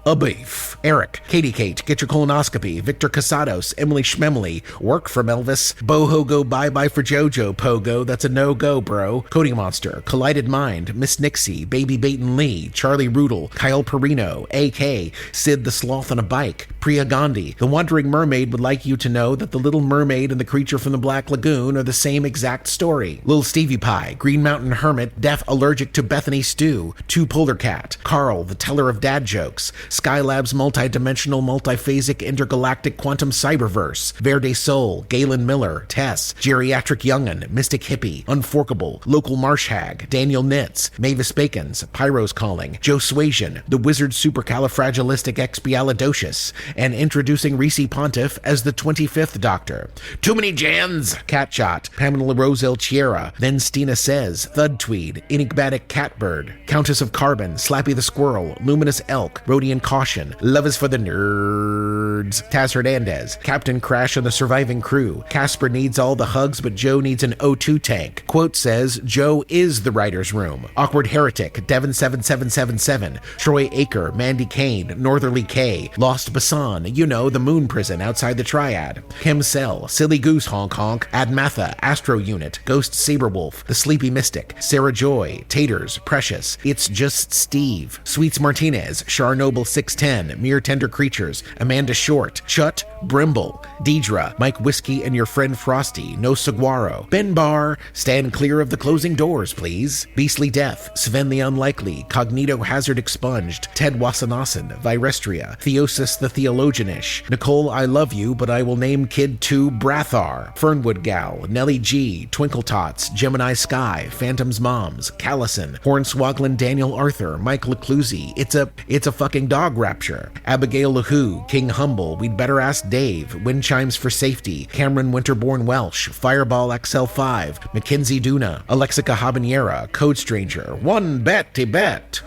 a beef. Eric, Katie Kate, Get Your Colonoscopy, Victor Casados, Emily Schmemily, Work from Elvis, Boho Go Bye Bye for Jojo, Pogo, that's a no-go, bro, Coding Monster, Collided Mind, Miss Nixie, Baby Baton Lee, Charlie Rudel, Kyle Perino, AK, Sid the Sloth on a Bike, Priya Gandhi. The Wandering Mermaid would like you to know that the Little Mermaid and the Creature from the Black Lagoon are the same exact story. Little Stevie Pie, Green Mountain Hermit, Deaf Allergic to Bethany Stew, Two Polar Cat, Carl, the Teller of Dad Jokes, Skylab's multi-dimensional, multiphasic, intergalactic quantum cyberverse, Verde Soul, Galen Miller, Tess, Geriatric Young'un, Mystic Hippie, Unforkable, Local Marsh Hag, Daniel Nitz, Mavis Bacons, Pyro's Calling, Joe Suasian, The Wizard Supercalifragilisticexpialidocious, and introducing Reese Pontiff as the 25th Doctor. Too many Jans! Catshot, Pamela Roselle Chiera, Then Stina Says, Thud Tweed, Enigmatic Catbird, Countess of Carbon, Slappy the Squirrel, Luminous Elk, Rhodian Caution, Love is for the Nerds, Taz Hernandez, Captain Crash and the Surviving Crew, Casper needs all the hugs but Joe needs an O2 tank. Quote says, Joe is the writer's room. Awkward Heretic, Devon7777, Troy Aker, Mandy Kane, Northerly K, Lost Basan, you know, the Moon Prison outside the Triad, Kim Cell, Silly Goose Honk Honk, Admatha, Astro Unit, Ghost Saberwolf, The Sleepy Mystic, Sarah Joy, Taters, Precious, It's Just Steve, Sweets Martinez, Charnoble 610, Mere Tender Creatures, Amanda Short, Chut, Brimble, Deidre, Mike Whiskey and your friend Frosty, No Saguaro, Ben Barr, Stand Clear of the Closing Doors, please, Beastly Death, Sven the Unlikely, Cognito Hazard Expunged, Ted Wasanasan, Virestria, Theosis the Theologianish, Nicole I Love You but I Will Name Kid 2 Brathar, Fernwood Gal, Nellie G, Twinkle Tots, Gemini Sky, Phantom's Moms, Callison, Hornswogglin Daniel Arthur, Mike Leclusi, It's a fucking dog rapture, Abigail LaHoo, King Humble, We'd Better Ask Dave, Wind Chimes for Safety, Cameron Winterborn Welsh, Fireball XL5, Mackenzie Duna, Alexica Habanera, Code Stranger, One Betty Bet,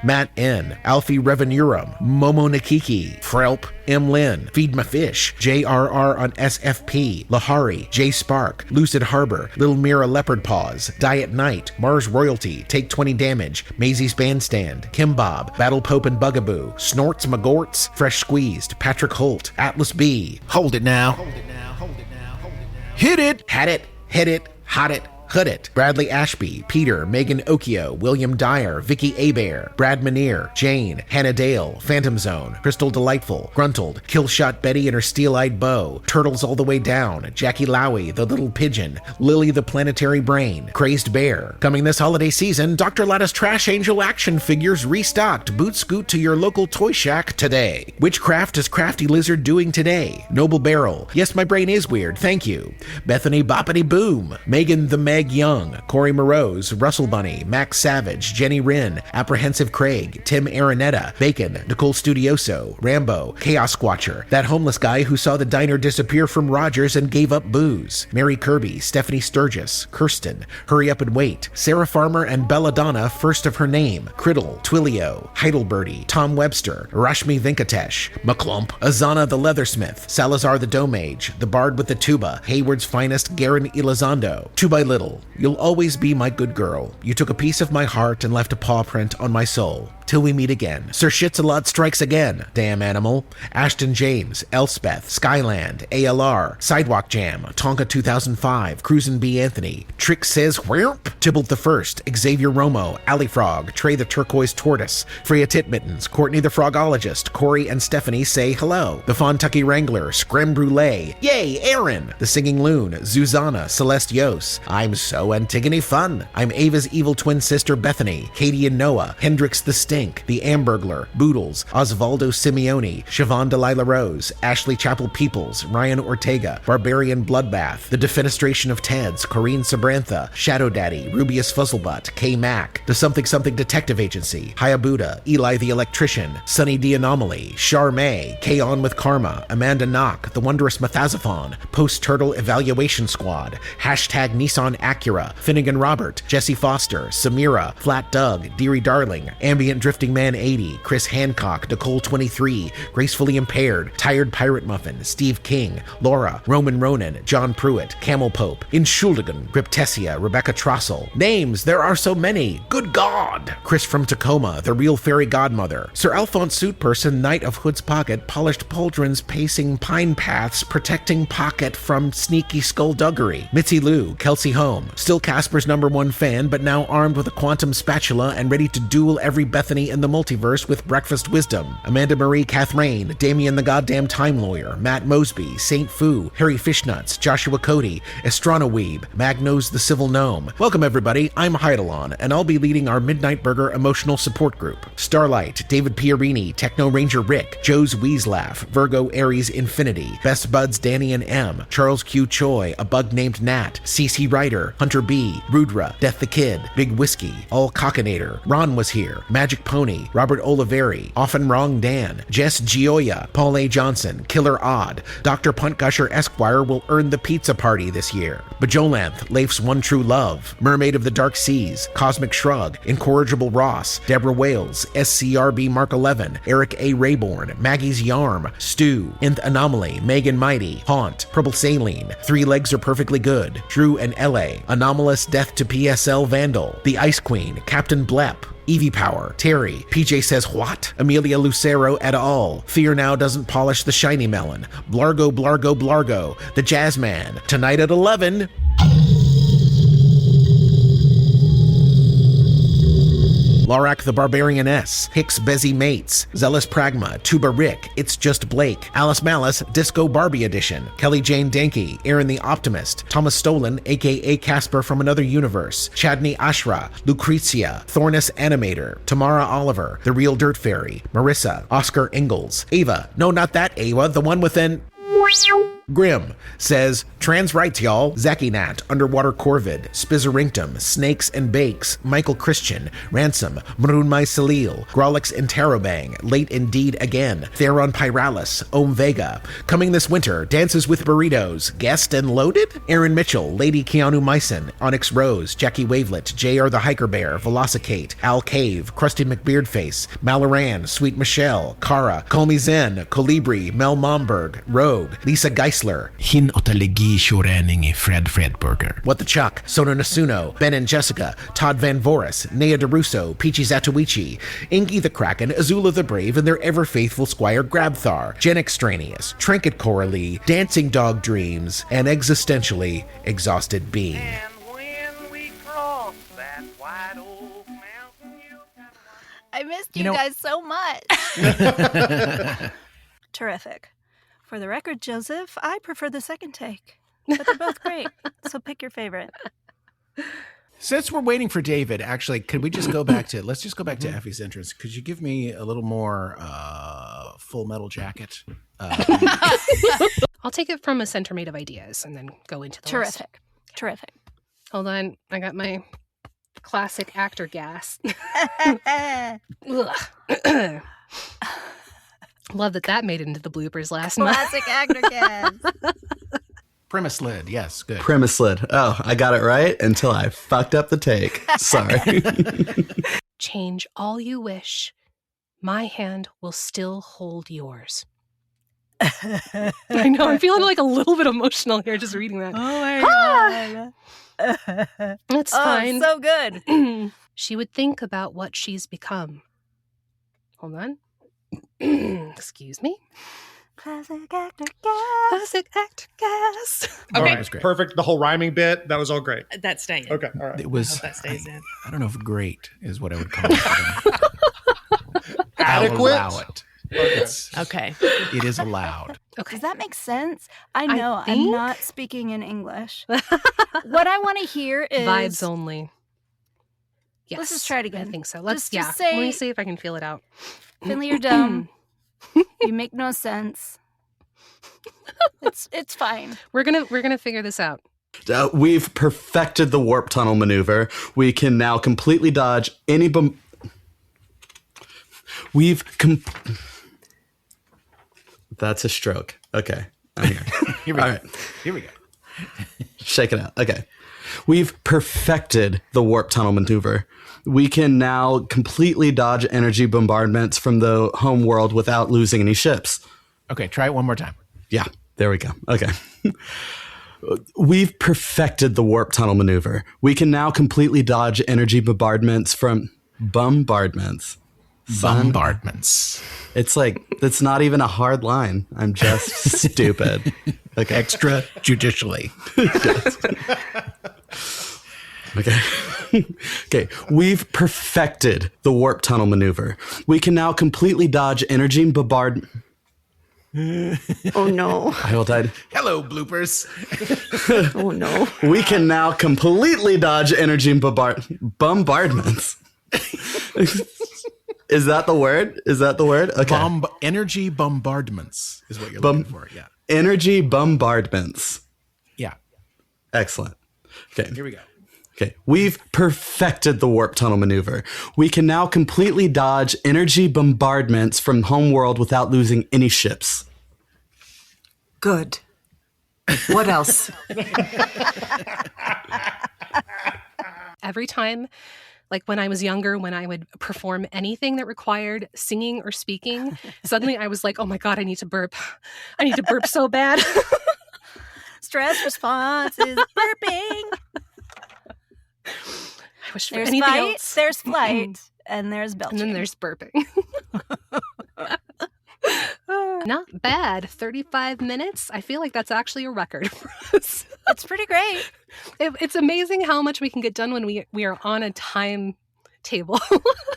Matt N, Alfie Revenurum, Momo Nikiki, Frelp, M. Lynn, Feed My Fish, JRR on SFP, Lahari, J Spark, Lucid Harbor, Little Mira Leopard Paws, Diet Night, Mars Royalty, Take 20 Damage, Maisie's Bandstand, Kim Bob, Battle Pope and Bugaboo, Snorts Magorts, Fresh Squeezed, Patrick Holt, Atlas B, Hold It Now, Hit It, Had It, Hit It, Hot It, Hood It, Bradley Ashby, Peter, Megan Okio, William Dyer, Vicky Abair, Brad Manier, Jane, Hannah Dale, Phantom Zone, Crystal Delightful, Gruntled, Killshot Betty and her Steel-Eyed Bow, Turtles All the Way Down, Jackie Lowy, The Little Pigeon, Lily the Planetary Brain, Crazed Bear. Coming this holiday season, Dr. Latta's Trash Angel action figures restocked. Boot scoot to your local toy shack today. Witchcraft is Crafty Lizard doing today? Noble Barrel, Yes My Brain Is Weird, thank you. Bethany Boppity Boom, Megan the Meg Young, Corey Morose, Russell Bunny, Max Savage, Jenny Wren, Apprehensive Craig, Tim Aranetta, Bacon, Nicole Studioso, Rambo, Chaos Squatcher, that homeless guy who saw the diner disappear from Rogers and gave up booze, Mary Kirby, Stephanie Sturgis, Kirsten, Hurry Up and Wait, Sarah Farmer and Belladonna, first of her name, Criddle, Twilio, Heidelberty, Tom Webster, Rashmi Venkatesh, McClump, Azana the Leathersmith, Salazar the Domage, the Bard with the Tuba, Hayward's Finest, Garen Elizondo, Two by Little, You'll always be my good girl. You took a piece of my heart and left a paw print on my soul. Till we meet again. Sir Shitsalot strikes again. Damn Animal. Ashton James, Elspeth, Skyland, ALR, Sidewalk Jam, Tonka 2005, Cruisin' B. Anthony, Trick Says Wherp, Tybalt the First, Xavier Romo, Alley Frog, Trey the Turquoise Tortoise, Freya Titmittens, Courtney the Frogologist, Corey and Stephanie say hello, the Fontucky Wrangler, Screme Brulee, Yay, Aaron, the Singing Loon, Zuzana, Celeste Yos, I'm so Antigone fun. I'm Ava's evil twin sister Bethany, Katie and Noah, Hendrix the Sting, Sink, The Ambergler, Boodles, Osvaldo Simeone, Siobhan Delilah Rose, Ashley Chapel Peoples, Ryan Ortega, Barbarian Bloodbath, The Defenestration of Teds, Corinne Sabrantha, Shadow Daddy, Rubius Fuzzlebutt, K. Mac, The Something Something Detective Agency, Hayabuda, Eli the Electrician, Sunny D. Anomaly, Char May, K. On with Karma, Amanda Knock, The Wondrous Methazophon, Post Turtle Evaluation Squad, hashtag Nissan Acura, Finnegan Robert, Jesse Foster, Samira, Flat Doug, Deary Darling, Ambient Drifting Man 80, Chris Hancock, Nicole 23, Gracefully Impaired, Tired Pirate Muffin, Steve King, Laura, Roman Ronan, John Pruitt, Camel Pope, Inschuldigen, Griptessia, Rebecca Trossel. Names, there are so many. Good God! Chris from Tacoma, The Real Fairy Godmother, Sir Alphonse Suit Person, Knight of Hood's Pocket, Polished Pauldrons, Pacing Pine Paths, Protecting Pocket from Sneaky Skullduggery, Mitzi Lou, Kelsey Home, still Casper's #1 fan, but now armed with a quantum spatula and ready to duel every Bethany in the multiverse with breakfast wisdom, Amanda Marie Catherine, Damien the Goddamn Time Lawyer, Matt Mosby, Saint Fu, Harry Fishnuts, Joshua Cody, Astronoweeb, Magnos the Civil Gnome. Welcome everybody, I'm Heidelon, and I'll be leading our Midnight Burger emotional support group. Starlight, David Pierini, Techno Ranger Rick, Joe's Weaslaugh, Virgo Aries Infinity, Best Buds Danny and M, Charles Q Choi, A Bug Named Nat, CC Ryder, Hunter B, Rudra, Death the Kid, Big Whiskey, All Cockinator, Ron was here, Magic Pony, Robert Oliveri, Often Wrong Dan, Jess Gioia, Paul A. Johnson, Killer Odd, Dr. Puntgusher Esquire will earn the pizza party this year, Bajolanth, Leif's One True Love, Mermaid of the Dark Seas, Cosmic Shrug, Incorrigible Ross, Deborah Wales, SCRB Mark 11, Eric A. Rayborn, Maggie's Yarm, Stu, Nth Anomaly, Megan Mighty, Haunt, Purple Saline, Three Legs Are Perfectly Good, Drew and LA, Anomalous Death to PSL Vandal, The Ice Queen, Captain Blep, Evie Power, Terry, PJ Says What? Amelia Lucero et al. Fear Now Doesn't Polish the Shiny Melon, Blargo Blargo Blargo, The Jazzman, Tonight at 11. Lorak the Barbarianess, Hicks Bezzy Mates, Zealous Pragma, Tuba Rick, It's Just Blake, Alice Malice, Disco Barbie Edition, Kelly Jane Danke, Aaron the Optimist, Thomas Stolen, aka Casper from Another Universe, Chadney Ashra, Lucrezia, Thornus Animator, Tamara Oliver, The Real Dirt Fairy, Marissa, Oscar Ingalls, Ava, no not that Ava, the one with an... Grim says, trans rights, y'all. Zacky Nat, Underwater Corvid, Spizzerinctum, Snakes and Bakes, Michael Christian, Ransom, Mrunmai Salil, Grolix and Tarobang, Late Indeed Again, Theron Pyralis, Om Vega, Coming This Winter, Dances with Burritos, Guest and Loaded? Aaron Mitchell, Lady Keanu Myson, Onyx Rose, Jackie Wavelet, JR the Hiker Bear, Velocicate, Al Cave, Krusty McBeardface, Malaran, Sweet Michelle, Kara, Colmy Zen, Colibri, Mel Momberg, Rogue, Lisa Geisler, Hin Otalegi Shorening Fred Fredburger. What the Chuck, Sono Nasuno, Ben and Jessica, Todd Van Voris, Nea DeRusso, Peachy Zatoichi, Inky the Kraken, Azula the Brave, and their ever-faithful Squire Grabthar, Jen Extraneous, Trinket Coralie, Dancing Dog Dreams, and existentially exhausted being. I missed you guys so much. Terrific. For the record, Joseph, I prefer the second take, but they're both great, so pick your favorite. Since we're waiting for David, actually, could we just go back to, let's just go back to Effie's entrance. Could you give me a little more Full Metal Jacket? I'll take it from a center made of ideas and then go into the list. Terrific. Hold on, I got my classic actor gas. Love that made it into the bloopers last month. Classic actor gas. Premise lid, yes, good. Premise lid. Oh, I got it right until I fucked up the take. Sorry. Change all you wish. My hand will still hold yours. I know, I'm feeling like a little bit emotional here just reading that. Oh my God. That's fine. So good. She would think about what she's become. Hold on. Excuse me. Classic actor gas. Classic actor gas. Okay, that was great. Perfect. The whole rhyming bit, that was all great. That's staying. Okay, all right. It was, that stays in. I don't know if great is what I would call it. Adequate? I'll allow it. Okay. It is allowed. Okay. Does that make sense? I know I'm not speaking in English. What I want to hear is... Vibes only. Yes. Let's just try it again. I think so. Let's just say, let me see if I can feel it out. Finlay, you're dumb. You make no sense. It's fine. We're gonna figure this out. We've perfected the warp tunnel maneuver. We can now completely dodge any That's a stroke. Okay. I'm here. Here we go. Shake it out. Okay. We've perfected the warp tunnel maneuver. We can now completely dodge energy bombardments from the home world without losing any ships. Okay, try it one more time. Yeah, there we go. Okay. We've perfected the warp tunnel maneuver. We can now completely dodge energy bombardments from bombardments. Bombardments. It's like, it's not even a hard line. I'm just stupid. Okay. Extra judicially. Okay. Okay. We've perfected the warp tunnel maneuver. We can now completely dodge energy bombardment. Oh no. I all died. Hello, bloopers. Oh no. We can now completely dodge energy bombardments. Is that the word? Okay. Energy bombardments is what you're looking for. Yeah. Energy bombardments. Yeah. Excellent. Okay. Here we go. Okay. We've perfected the warp tunnel maneuver. We can now completely dodge energy bombardments from homeworld without losing any ships. Good. What else? Every time, like when I was younger, when I would perform anything that required singing or speaking, suddenly I was like, oh my God, I need to burp. I need to burp so bad. Stress response is burping. I wish for there's anything fight, else. There's flight, and there's belching. And then there's burping. Not bad. 35 minutes. I feel like that's actually a record for us. It's pretty great. It's amazing how much we can get done when we are on a time table.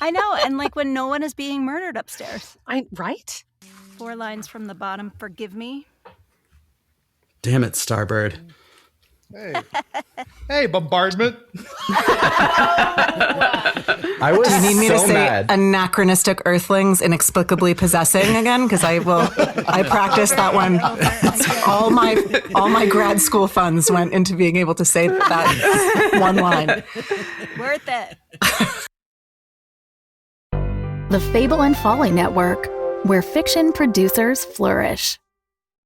I know, and like when no one is being murdered upstairs. Right? 4 lines from the bottom. Forgive me. Damn it, Starbird. Hey, bombardment. I was Do you need me to say mad. anachronistic earthlings inexplicably possessing again? Because I practiced that one. All my grad school funds went into being able to say that one line. Worth it. The Fable and Folly Network, where fiction producers flourish.